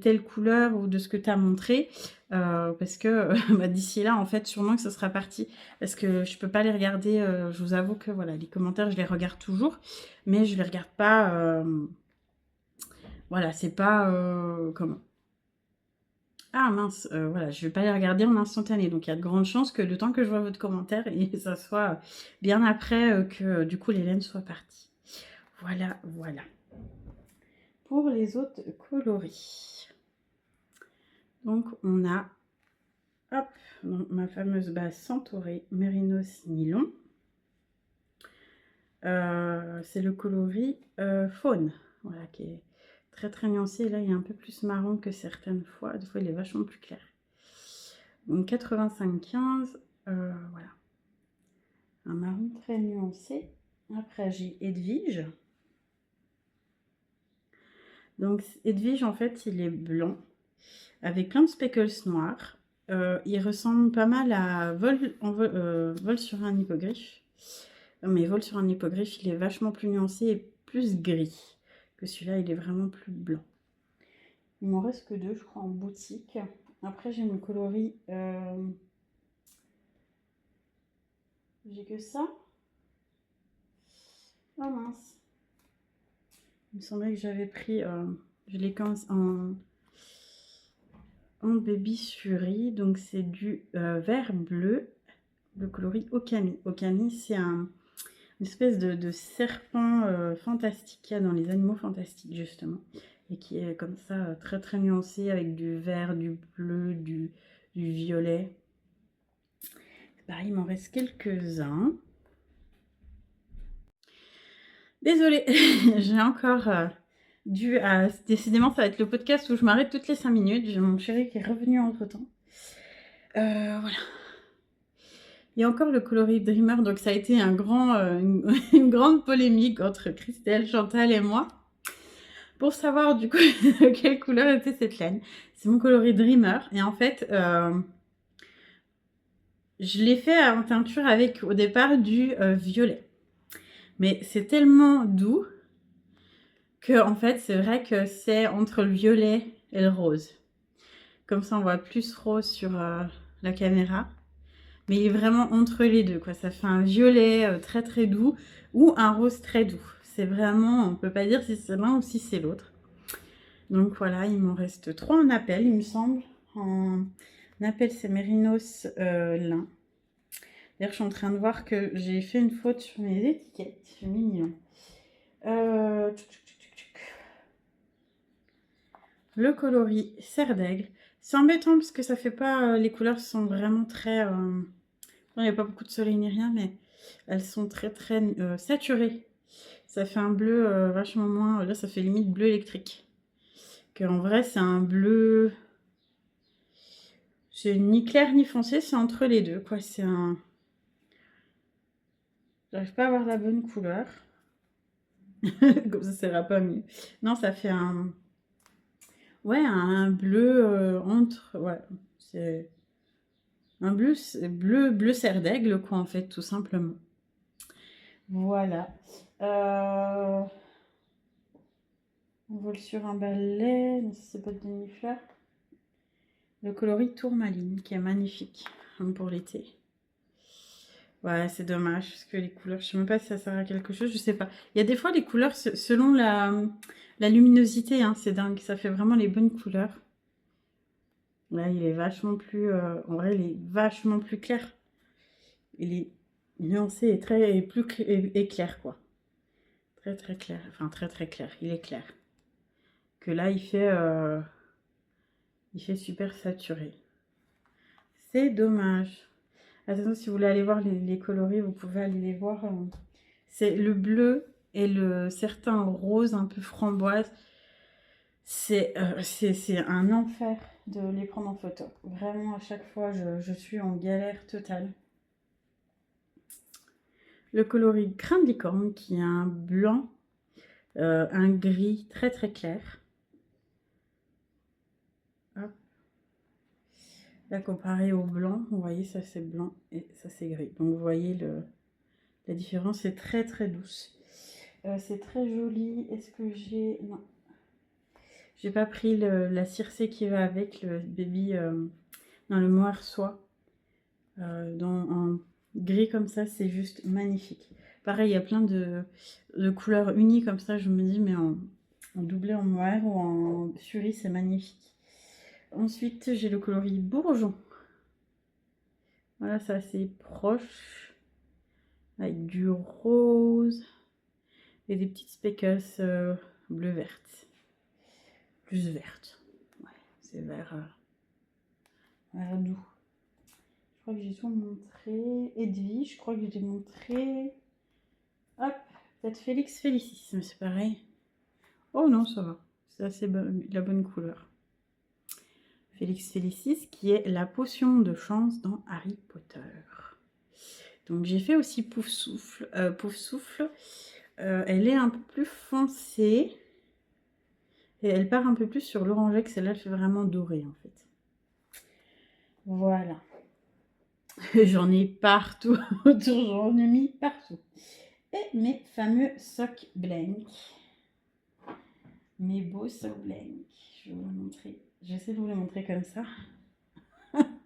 telle couleur ou de ce que tu as montré. Parce que d'ici là, en fait, sûrement que ce sera parti. Parce que je peux pas les regarder. Je vous avoue que voilà, les commentaires, je les regarde toujours. Mais je les regarde pas. Voilà, c'est pas comment. Ah mince, voilà, je vais pas les regarder en instantané, donc il y a de grandes chances que le temps que je vois votre commentaire et ça soit bien après, que du coup les laines soient parties. Voilà, voilà. Pour les autres coloris. Donc on a, hop, donc ma fameuse base Centauré Mérinos Nylon. C'est le coloris faune, voilà, qui est très très nuancé. Là, il est un peu plus marron que certaines fois. Des fois, il est vachement plus clair. Donc 85-15, voilà. Un marron très nuancé. Après, j'ai Edwige. Donc Edwige, en fait, il est blanc avec plein de speckles noirs. Il ressemble pas mal à Vol sur un hippogriffe. Mais Vol sur un hippogriffe, il est vachement plus nuancé et plus gris que celui-là. Il est vraiment plus blanc. Il m'en reste que 2, je crois, en boutique. Après, j'ai mon coloris. J'ai que ça. Oh mince. Il me semblait que j'avais pris. Je l'ai en baby suri. Donc, c'est du vert bleu. Le coloris Okami. Okami, c'est une espèce de serpent fantastique qu'il y a dans les animaux fantastiques, justement. Et qui est comme ça, très très nuancé avec du vert, du bleu, du violet. Pareil, il m'en reste quelques-uns. Désolée, j'ai encore dû à... Décidément, ça va être le podcast où je m'arrête toutes les 5 minutes. J'ai mon chéri qui est revenu entre-temps. Voilà. Il y a encore le coloris Dreamer, donc ça a été une grande polémique entre Christelle, Chantal et moi pour savoir du coup quelle couleur était cette laine. C'est mon coloris Dreamer et en fait, je l'ai fait en teinture avec au départ du violet. Mais c'est tellement doux que en fait, c'est vrai que c'est entre le violet et le rose. Comme ça, on voit plus rose sur la caméra. Mais il est vraiment entre les deux, quoi. Ça fait un violet très très doux ou un rose très doux. C'est vraiment, on peut pas dire si c'est l'un ou si c'est l'autre. Donc voilà, il m'en reste 3 en appel, il me semble. En appel, c'est Mérinos lin. D'ailleurs, je suis en train de voir que j'ai fait une faute sur mes étiquettes. C'est mignon. Le coloris Serre d'Aigle. C'est embêtant parce que ça fait pas... les couleurs sont vraiment très... il n'y a pas beaucoup de soleil ni rien, mais elles sont très très saturées. Ça fait un bleu vachement moins... Là, ça fait limite bleu électrique. En vrai, c'est un bleu... C'est ni clair ni foncé, c'est entre les deux, quoi. C'est un... J'arrive pas à avoir la bonne couleur. Comme ça sera pas mieux. Non, ça fait un... Ouais, un bleu entre... Ouais, c'est... Un bleu serre d'aigle, quoi, en fait, tout simplement. Voilà. On vole sur un balai, mais c'est pas de demi-fleur. Le coloris tourmaline, qui est magnifique, comme pour l'été. Ouais, c'est dommage, parce que les couleurs, je sais même pas si ça sert à quelque chose, je sais pas. Il y a des fois, les couleurs, selon la luminosité, hein, c'est dingue, ça fait vraiment les bonnes couleurs. Là, il est vachement plus... en vrai, il est vachement plus clair. Il est nuancé et plus clair, quoi. Très, très clair. Enfin, très, très clair. Il est clair. Que là, il fait super saturé. C'est dommage. Attention, si vous voulez aller voir les coloris, vous pouvez aller les voir. C'est le bleu et le certain rose un peu framboise. C'est un enfer de les prendre en photo. Vraiment, à chaque fois, je suis en galère totale. Le coloris grain de licorne qui est un blanc, un gris très très clair. Hop. Là, comparé au blanc, vous voyez, ça c'est blanc et ça c'est gris. Donc vous voyez la différence est très très douce. C'est très joli. Est-ce que j'ai... Non. J'ai pas pris la circé qui va avec le baby dans le mohair soie. En gris comme ça, c'est juste magnifique. Pareil, il y a plein de couleurs unies comme ça. Je me dis, mais en doublé en mohair ou en suri, c'est magnifique. Ensuite, j'ai le coloris Bourgeon. Voilà, c'est assez proche. Avec du rose. Et des petites speckles bleu-verte. Plus verte. Ouais, c'est vert, vert doux. Je crois que j'ai tout montré. Edwige, je crois que j'ai montré. Hop, peut-être Félix Félicis, mais c'est pareil. Oh non, ça va. C'est assez la bonne couleur. Félix Félicis, qui est la potion de chance dans Harry Potter. Donc j'ai fait aussi Pouf Souffle. Pouf Souffle, elle est un peu plus foncée. Et elle part un peu plus sur l'orangé, que celle-là, elle fait vraiment doré en fait. Voilà. J'en ai partout autour, j'en ai mis partout. Et mes fameux socks blancs. Mes beaux socks blancs. Je vais vous les montrer. J'essaie de vous les montrer comme ça.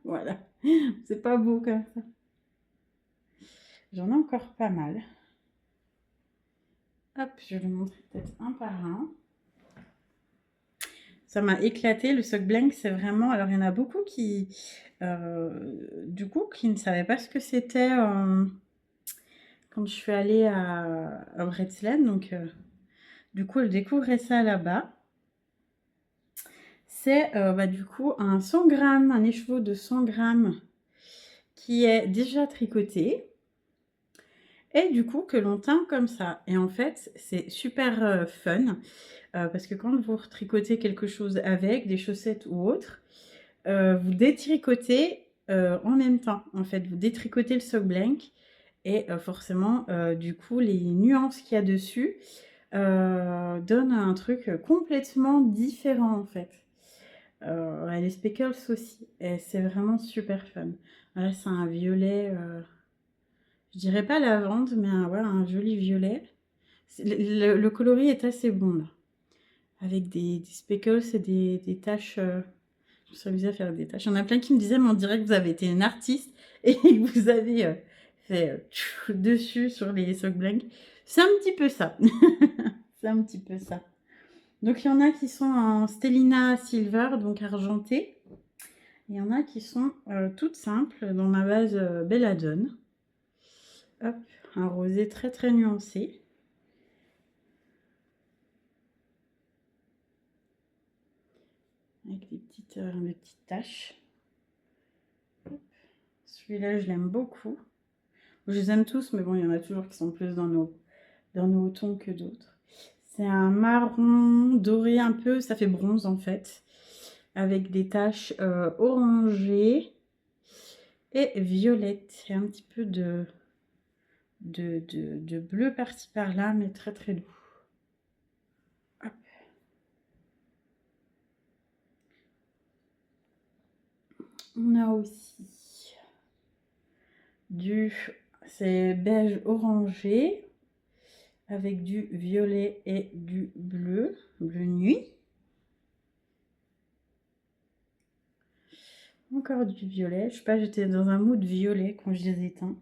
Voilà. C'est pas beau comme ça. J'en ai encore pas mal. Hop, je vais vous montrer peut-être un par un. Ça m'a éclaté, le sock blank, c'est vraiment... Alors, il y en a beaucoup qui, du coup, qui ne savaient pas ce que c'était quand je suis allée à Bretzeln. Donc, du coup, elle découvrait ça là-bas. C'est, du coup, un 100 grammes, un écheveau de 100 grammes qui est déjà tricoté. Et du coup, que l'on teint comme ça. Et en fait, c'est super fun. Parce que quand vous tricotez quelque chose avec, des chaussettes ou autre, vous détricotez en même temps. En fait, vous détricotez le sock blank et forcément, du coup, les nuances qu'il y a dessus donnent un truc complètement différent en fait. Les speckles aussi, et c'est vraiment super fun. Là, c'est un violet, je dirais pas lavande, mais voilà, un joli violet. Le coloris est assez bon là, avec des speckles et des taches. Je me suis amusée à faire des taches. Il y en a plein qui me disaient, mais on dirait que vous avez été une artiste et que vous avez fait dessus sur les sock blanks. C'est un petit peu ça. C'est un petit peu ça. Donc, il y en a qui sont en Stellina Silver, donc argenté. Il y en a qui sont toutes simples, dans ma base Belladone. Hop, un rosé très très nuancé. Avec des petites taches. Celui-là, je l'aime beaucoup. Je les aime tous, mais bon, il y en a toujours qui sont plus dans nos tons que d'autres. C'est un marron doré un peu, ça fait bronze en fait, avec des taches orangées et violettes. Et un petit peu de bleu par-ci par-là, mais très très doux. Hop. On a aussi c'est beige orangé avec du violet et du bleu nuit. Encore du violet. Je sais pas, j'étais dans un mood violet quand je les ai teints.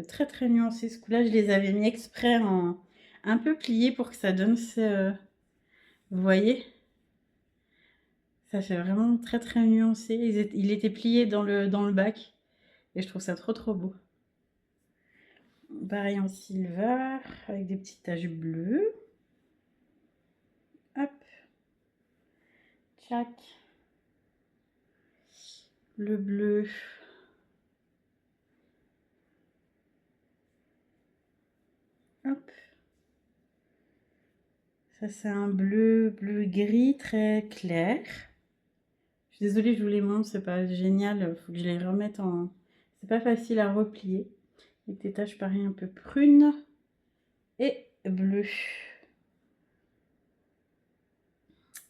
Très très nuancé. Ce coup-là, je les avais mis exprès un peu pliés pour que ça donne ce... Vous voyez? Ça fait vraiment très très nuancé. Il était plié dans le bac. Et je trouve ça trop trop beau. Pareil en silver, avec des petites taches bleues. Hop. Tchac. Le bleu. Hop. Ça, c'est un bleu gris très clair. Je suis désolée, je vous les montre, c'est pas génial. Il faut que je les remette en... C'est pas facile à replier. Avec des taches pareil un peu prunes et bleu.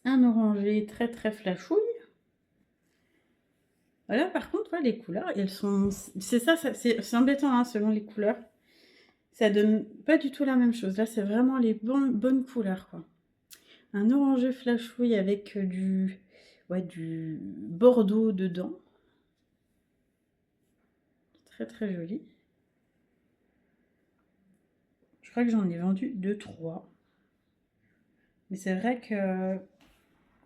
Un orangé très très flashouille. Voilà, par contre, ouais, les couleurs, elles sont... C'est ça, c'est embêtant, hein, selon les couleurs. Ça donne pas du tout la même chose. Là, c'est vraiment les bonnes couleurs, quoi. Un orangé flashouille avec du bordeaux dedans. Très très joli. Je crois que j'en ai vendu 2-3. Mais c'est vrai que,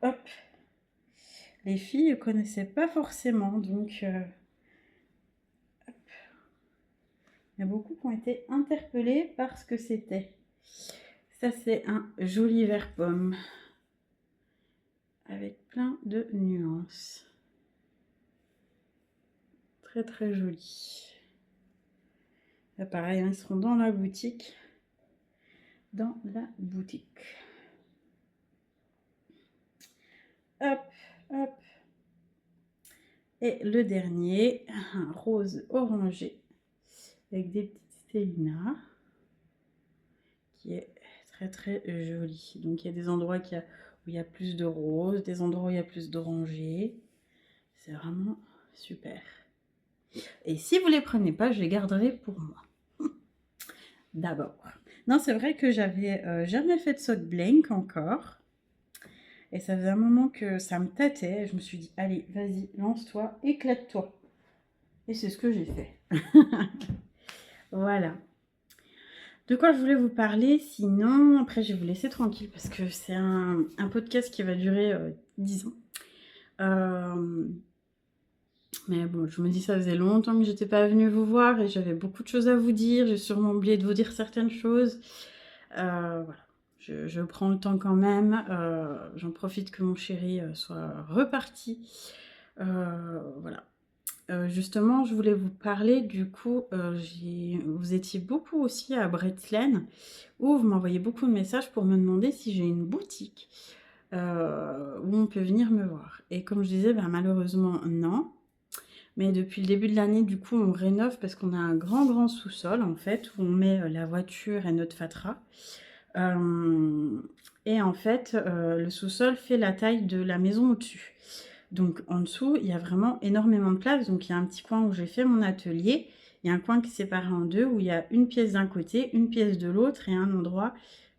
hop, les filles ne connaissaient pas forcément, donc il y a beaucoup qui ont été interpellés par ce que c'était. Ça, c'est un joli vert pomme avec plein de nuances. Très très joli. Là, pareil, hein, ils seront dans la boutique. Dans la boutique. Hop, hop. Et le dernier, un rose orangé avec des petites stélinas qui est très très joli. Donc il y a des endroits où il y a plus de rose, des endroits où il y a plus d'orangé. C'est vraiment super. Et si vous les prenez pas, je les garderai pour moi. D'abord. Non, c'est vrai que j'avais jamais fait de sock blank encore. Et ça faisait un moment que ça me tâtait. Je me suis dit, allez, vas-y, lance-toi, éclate-toi. Et c'est ce que j'ai fait. Voilà. De quoi je voulais vous parler, sinon, après je vais vous laisser tranquille parce que c'est un podcast qui va durer 10 ans. Mais bon, je me dis ça faisait longtemps que j'étais pas venue vous voir et j'avais beaucoup de choses à vous dire. J'ai sûrement oublié de vous dire certaines choses. Voilà. Je prends le temps quand même. J'en profite que mon chéri soit reparti. Voilà. Justement, je voulais vous parler, du coup, vous étiez beaucoup aussi à Bretzeln, où vous m'envoyez beaucoup de messages pour me demander si j'ai une boutique où on peut venir me voir. Et comme je disais, ben, malheureusement, non. Mais depuis le début de l'année, du coup, on rénove parce qu'on a un grand sous-sol, en fait, où on met la voiture et notre fatra. Et en fait, le sous-sol fait la taille de la maison au-dessus. Donc en dessous, il y a vraiment énormément de place. Donc il y a un petit coin où j'ai fait mon atelier. Il y a un coin qui est séparé en deux où il y a une pièce d'un côté, une pièce de l'autre et un endroit,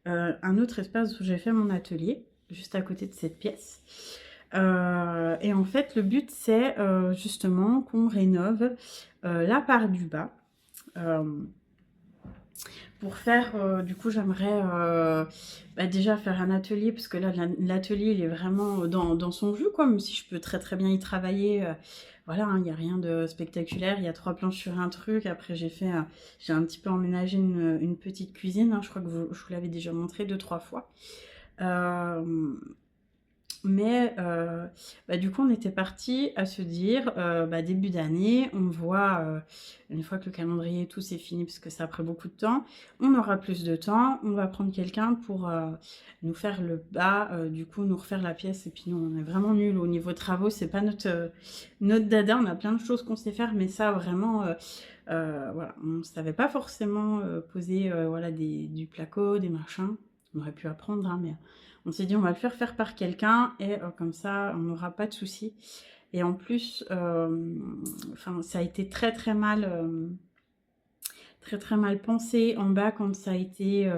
un autre espace où j'ai fait mon atelier, juste à côté de cette pièce. Et en fait, le but, c'est justement qu'on rénove la part du bas. Pour faire, du coup, j'aimerais déjà faire un atelier, parce que là, l'atelier, il est vraiment dans son jus, quoi, même si je peux très très bien y travailler. Voilà, il n'y a rien de spectaculaire, il y a 3 planches sur un truc. Après, j'ai un petit peu emménagé une petite cuisine, hein, je crois que je vous l'avais déjà montré 2-3 fois. Mais du coup, on était parti à se dire, début d'année, on voit, une fois que le calendrier et tout c'est fini, parce que ça a pris beaucoup de temps, on aura plus de temps, on va prendre quelqu'un pour nous faire le bas, du coup nous refaire la pièce. Et puis nous, on est vraiment nuls au niveau travaux, c'est pas notre dada, on a plein de choses qu'on sait faire, mais ça vraiment, voilà, on savait pas forcément poser voilà, du placo, des machins. On aurait pu apprendre, hein, mais on s'est dit on va le faire par quelqu'un et comme ça on n'aura pas de soucis. Et en plus, ça a été très très mal pensé en bas quand ça a été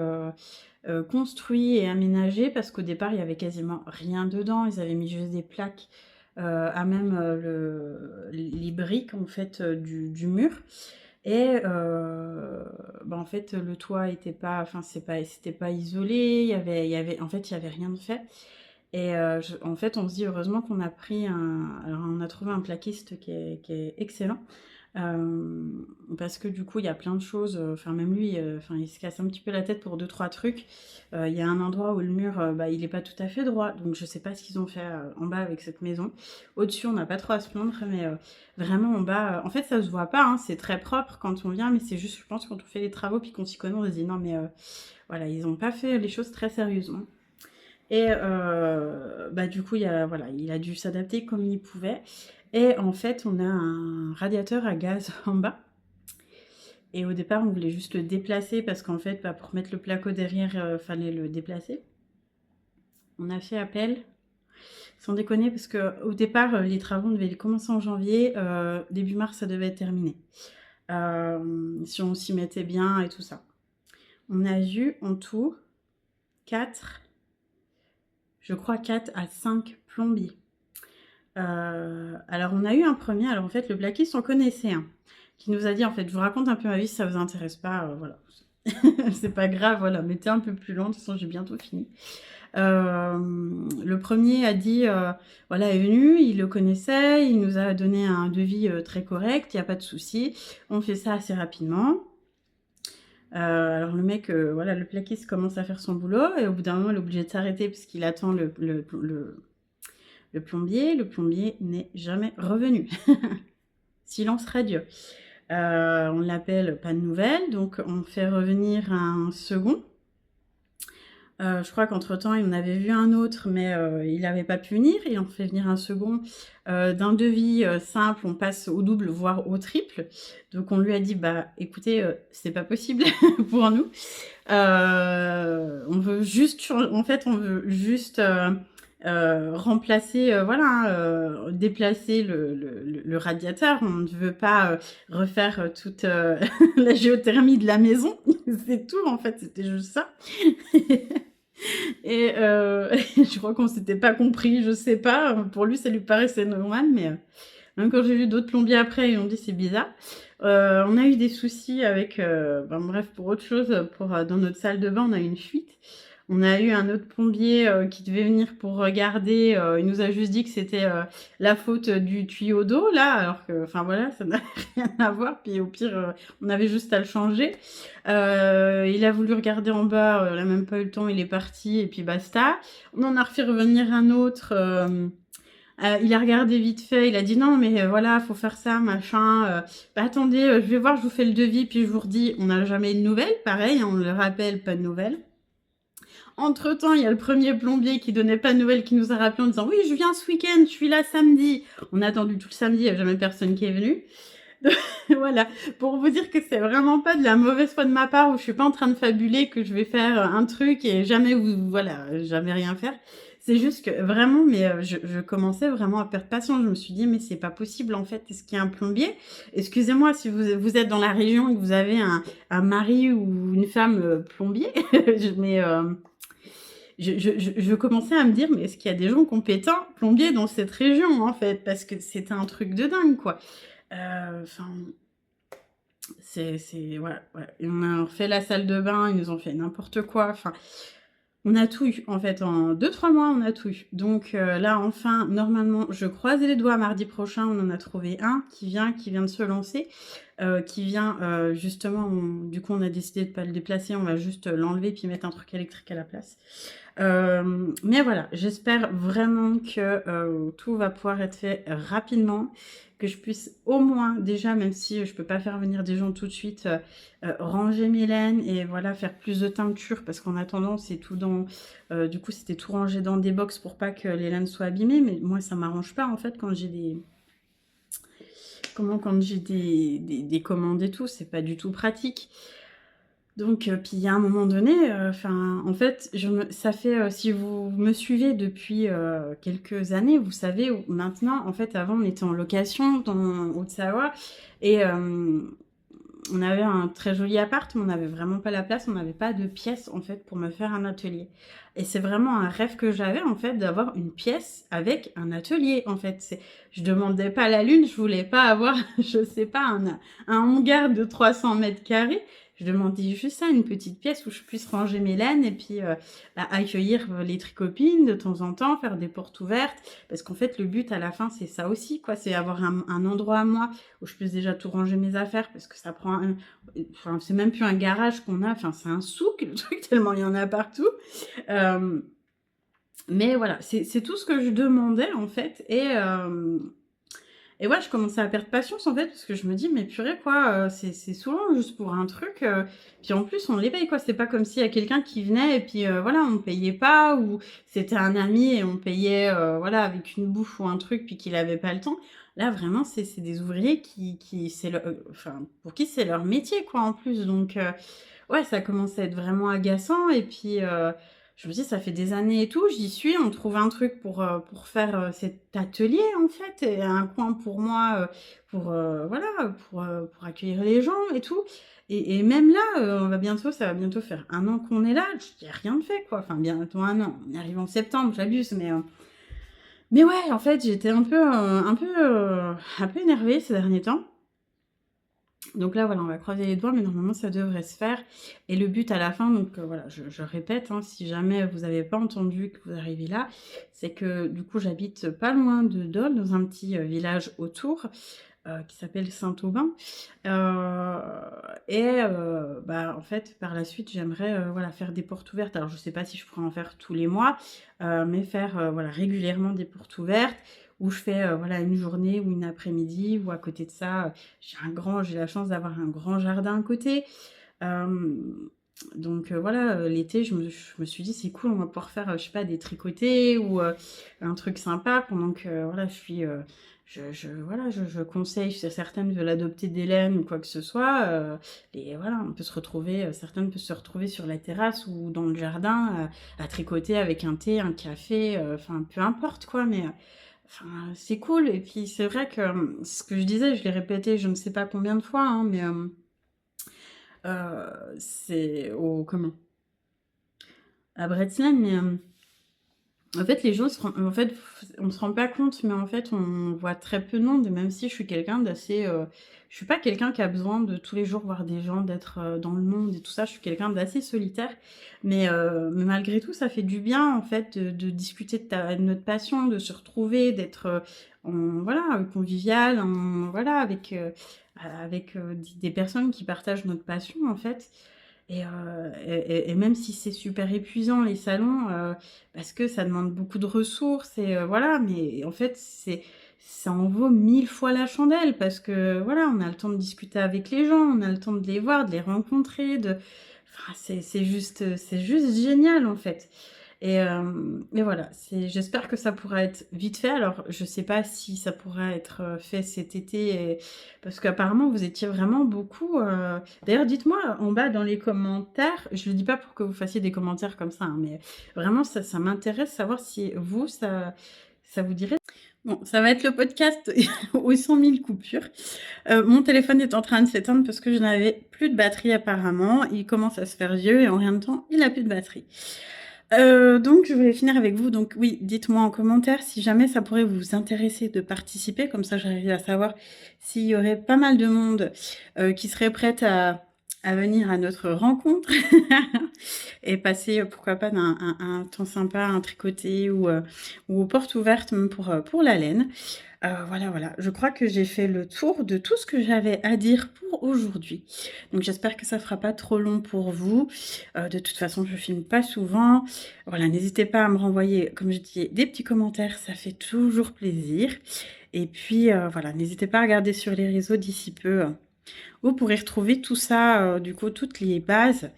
construit et aménagé, parce qu'au départ il y avait quasiment rien dedans. Ils avaient mis juste des plaques à même les briques en fait du mur. Et en fait, le toit était pas, enfin, c'était pas isolé. En fait, il y avait rien de fait. Et en fait, on se dit heureusement qu'on a alors on a trouvé un plaquiste qui est excellent. Parce que du coup, il y a plein de choses. Enfin, même lui, il se casse un petit peu la tête pour 2-3 trucs. Il y a un endroit où le mur, il est pas tout à fait droit. Donc, je sais pas ce qu'ils ont fait en bas avec cette maison. Au-dessus, on n'a pas trop à se plaindre, mais vraiment en bas, en fait, ça se voit pas. Hein, c'est très propre quand on vient, mais c'est juste, je pense, quand on fait les travaux puis qu'on s'y connaît, on se dit non, mais voilà, ils ont pas fait les choses très sérieusement. Et du coup, voilà, il a dû s'adapter comme il pouvait. Et en fait, on a un radiateur à gaz en bas. Et au départ, on voulait juste le déplacer parce qu'en fait, pour mettre le placo derrière, fallait le déplacer. On a fait appel, sans déconner, parce qu'au départ, les travaux devaient commencer en janvier. Début mars, ça devait être terminé. Si on s'y mettait bien et tout ça. On a eu en tout 4 à 5 plombiers. Alors on a eu un premier, alors en fait le plaquiste on connaissait un, qui nous a dit en fait je vous raconte un peu ma vie si ça vous intéresse pas, voilà. C'est pas grave, voilà, mettez un peu plus long, de toute façon j'ai bientôt fini. Le premier a dit, voilà, est venu, il le connaissait, il nous a donné un devis très correct, il n'y a pas de souci, on fait ça assez rapidement. Alors le mec, voilà, le plaquiste commence à faire son boulot et au bout d'un moment, il est obligé de s'arrêter parce qu'il attend le plombier. Le plombier n'est jamais revenu. Silence radieux. On l'appelle, pas de nouvelles, donc on fait revenir un second. Je crois qu'entre-temps, il en avait vu un autre, mais il n'avait pas pu venir. Il en fait venir un second. D'un devis simple, on passe au double, voire au triple. Donc on lui a dit, bah écoutez, c'est pas possible pour nous. On veut juste, en fait, on veut juste remplacer, voilà, hein, déplacer le radiateur. On ne veut pas refaire toute la géothermie de la maison. C'est tout, en fait, c'était juste ça. Et je crois qu'on s'était pas compris, je sais pas. Pour lui, ça lui paraissait normal, mais même quand j'ai vu d'autres plombiers après, ils ont dit c'est bizarre. On a eu des soucis avec, ben, bref, pour autre chose, dans notre salle de bain, on a eu une fuite. On a eu un autre plombier qui devait venir pour regarder. Il nous a juste dit que c'était la faute du tuyau d'eau, là, alors que, enfin voilà, ça n'a rien à voir. Puis au pire, on avait juste à le changer. Il a voulu regarder en bas, on n'a même pas eu le temps, il est parti, et puis basta. On en a refait revenir un autre. Il a regardé vite fait, il a dit non mais voilà, faut faire ça, machin. Bah attendez, je vais voir, je vous fais le devis, puis je vous redis, on n'a jamais eu de nouvelles. Pareil, on le rappelle, pas de nouvelles. Entre-temps, il y a le premier plombier qui donnait pas de nouvelles, qui nous a rappelé en disant oui, je viens ce week-end, je suis là samedi. On a attendu tout le samedi, il n'y a jamais personne qui est venu. Voilà, pour vous dire que c'est vraiment pas de la mauvaise foi de ma part, où je suis pas en train de fabuler que je vais faire un truc et jamais voilà, jamais rien faire. C'est juste que vraiment, mais je commençais vraiment à perdre patience. Je me suis dit, mais c'est pas possible en fait. Est-ce qu'il y a un plombier? Excusez-moi si vous êtes dans la région et que vous avez un mari ou une femme plombier, mais je commençais à me dire, mais est-ce qu'il y a des gens compétents plombiers dans cette région en fait? Parce que c'était un truc de dingue quoi. Enfin, voilà, ouais. On a refait la salle de bain, ils nous ont fait n'importe quoi. Enfin, on a tout eu. En fait, en 2-3 mois, on a tout eu. Donc là, enfin, normalement, je croise les doigts, mardi prochain, on en a trouvé un qui vient de se lancer, qui vient justement, du coup, on a décidé de ne pas le déplacer, on va juste l'enlever puis mettre un truc électrique à la place. Mais voilà, j'espère vraiment que tout va pouvoir être fait rapidement, que je puisse au moins déjà, même si je peux pas faire venir des gens tout de suite, ranger mes laines et voilà, faire plus de teinture parce qu'en attendant c'est tout dans, du coup c'était tout rangé dans des box pour pas que les laines soient abîmées, mais moi ça m'arrange pas en fait quand j'ai quand j'ai des commandes et tout, c'est pas du tout pratique. Donc, puis il y a un moment donné, enfin, en fait, ça fait, si vous me suivez depuis quelques années, vous savez, maintenant, en fait, avant, on était en location dans Haute-Savoie et on avait un très joli appart, mais on n'avait vraiment pas la place, on n'avait pas de pièce, en fait, pour me faire un atelier. Et c'est vraiment un rêve que j'avais, en fait, d'avoir une pièce avec un atelier, en fait. Je demandais pas la lune, je voulais pas avoir, je sais pas, un hangar de 300 mètres carrés. Je demandais juste ça, une petite pièce où je puisse ranger mes laines et puis accueillir les tricopines de temps en temps, faire des portes ouvertes. Parce qu'en fait, le but à la fin, c'est ça aussi, quoi. C'est avoir un endroit à moi où je puisse déjà tout ranger mes affaires parce que ça prend enfin, c'est même plus un garage qu'on a, enfin, c'est un souk, le truc, tellement il y en a partout. Mais voilà, c'est tout ce que je demandais, en fait. Et ouais, je commençais à perdre patience en fait, parce que je me dis, mais purée quoi, c'est saoulant juste pour un truc. Puis en plus, on les paye quoi. C'est pas comme s'il y a quelqu'un qui venait et puis voilà, on payait pas, ou c'était un ami et on payait voilà, avec une bouffe ou un truc, puis qu'il avait pas le temps. Là, vraiment, c'est des ouvriers enfin, pour qui c'est leur métier quoi en plus. Donc, ouais, ça commence à être vraiment agaçant. Et puis, je me dis, ça fait des années et tout, j'y suis, on trouve un truc pour faire cet atelier, en fait, et un coin pour moi, voilà, pour accueillir les gens et tout. Et même là, ça va bientôt faire un an qu'on est là, il n'y a rien de fait, quoi. Enfin, bientôt un an, on y arrive en septembre, j'abuse, mais ouais, en fait, j'étais un peu énervée ces derniers temps. Donc là, voilà, on va croiser les doigts, mais normalement, ça devrait se faire. Et le but à la fin, donc voilà, je répète, hein, si jamais vous n'avez pas entendu que vous arrivez là, c'est que du coup, j'habite pas loin de Dole, dans un petit village autour, qui s'appelle Saint-Aubin. Bah, en fait, par la suite, j'aimerais voilà, faire des portes ouvertes. Alors, je ne sais pas si je pourrais en faire tous les mois, mais faire voilà, régulièrement des portes ouvertes où je fais voilà, une journée ou une après-midi, ou à côté de ça, j'ai la chance d'avoir un grand jardin à côté. Donc voilà, l'été, je me suis dit: «C'est cool, on va pouvoir faire, je sais pas, des tricotés ou un truc sympa pendant que, voilà, voilà, je conseille si certaines veulent adopter des laines ou quoi que ce soit, et voilà, on peut se retrouver, certaines peuvent se retrouver sur la terrasse ou dans le jardin, à tricoter avec un thé, un café, enfin peu importe quoi, mais enfin, c'est cool. Et puis c'est vrai que, ce que je disais, je l'ai répété je ne sais pas combien de fois, hein, mais c'est au comment? À Bretzeln, mais en fait, les gens se ren en fait, on se rend pas compte, mais en fait, on voit très peu de monde. Et même si je suis quelqu'un d'assez, je suis pas quelqu'un qui a besoin de tous les jours voir des gens, d'être, dans le monde et tout ça. Je suis quelqu'un d'assez solitaire, mais malgré tout, ça fait du bien, en fait, de discuter de notre passion, de se retrouver, d'être, en voilà, convivial, en voilà, avec, des personnes qui partagent notre passion, en fait. Et même si c'est super épuisant les salons, parce que ça demande beaucoup de ressources et voilà, mais en fait, ça en vaut 1000 fois la chandelle parce que voilà, on a le temps de discuter avec les gens, on a le temps de les voir, de les rencontrer, enfin, c'est juste génial, en fait. Et voilà, j'espère que ça pourra être vite fait. Alors, je sais pas si ça pourra être, fait cet été, parce qu'apparemment vous étiez vraiment beaucoup, d'ailleurs dites-moi en bas dans les commentaires, je le dis pas pour que vous fassiez des commentaires comme ça, hein, mais vraiment ça m'intéresse savoir si vous, ça vous dirait. Bon, ça va être le podcast aux 100 000 coupures. Mon téléphone est en train de s'éteindre parce que je n'avais plus de batterie apparemment. Il commence à se faire vieux et en rien de temps, il a plus de batterie. Donc je voulais finir avec vous. Donc oui, dites-moi en commentaire si jamais ça pourrait vous intéresser de participer. Comme ça, j'arrive à savoir s'il y aurait pas mal de monde, qui serait prête à venir à notre rencontre et passer, pourquoi pas un temps sympa, un tricoté ou aux portes ouvertes, même pour la laine. Voilà, voilà. Je crois que j'ai fait le tour de tout ce que j'avais à dire pour aujourd'hui. Donc j'espère que ça fera pas trop long pour vous. De toute façon, je filme pas souvent. Voilà, n'hésitez pas à me renvoyer, comme je dis, des petits commentaires, ça fait toujours plaisir. Et puis, voilà, n'hésitez pas à regarder sur les réseaux d'ici peu. Vous pourrez retrouver tout ça, du coup, toutes les bases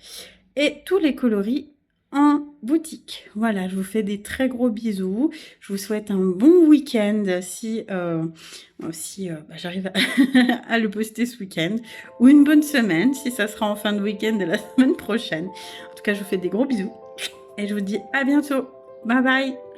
et tous les coloris en boutique. Voilà, je vous fais des très gros bisous. Je vous souhaite un bon week-end si bah, j'arrive à le poster ce week-end, ou une bonne semaine si ça sera en fin de week-end de la semaine prochaine. En tout cas, je vous fais des gros bisous et je vous dis à bientôt. Bye bye.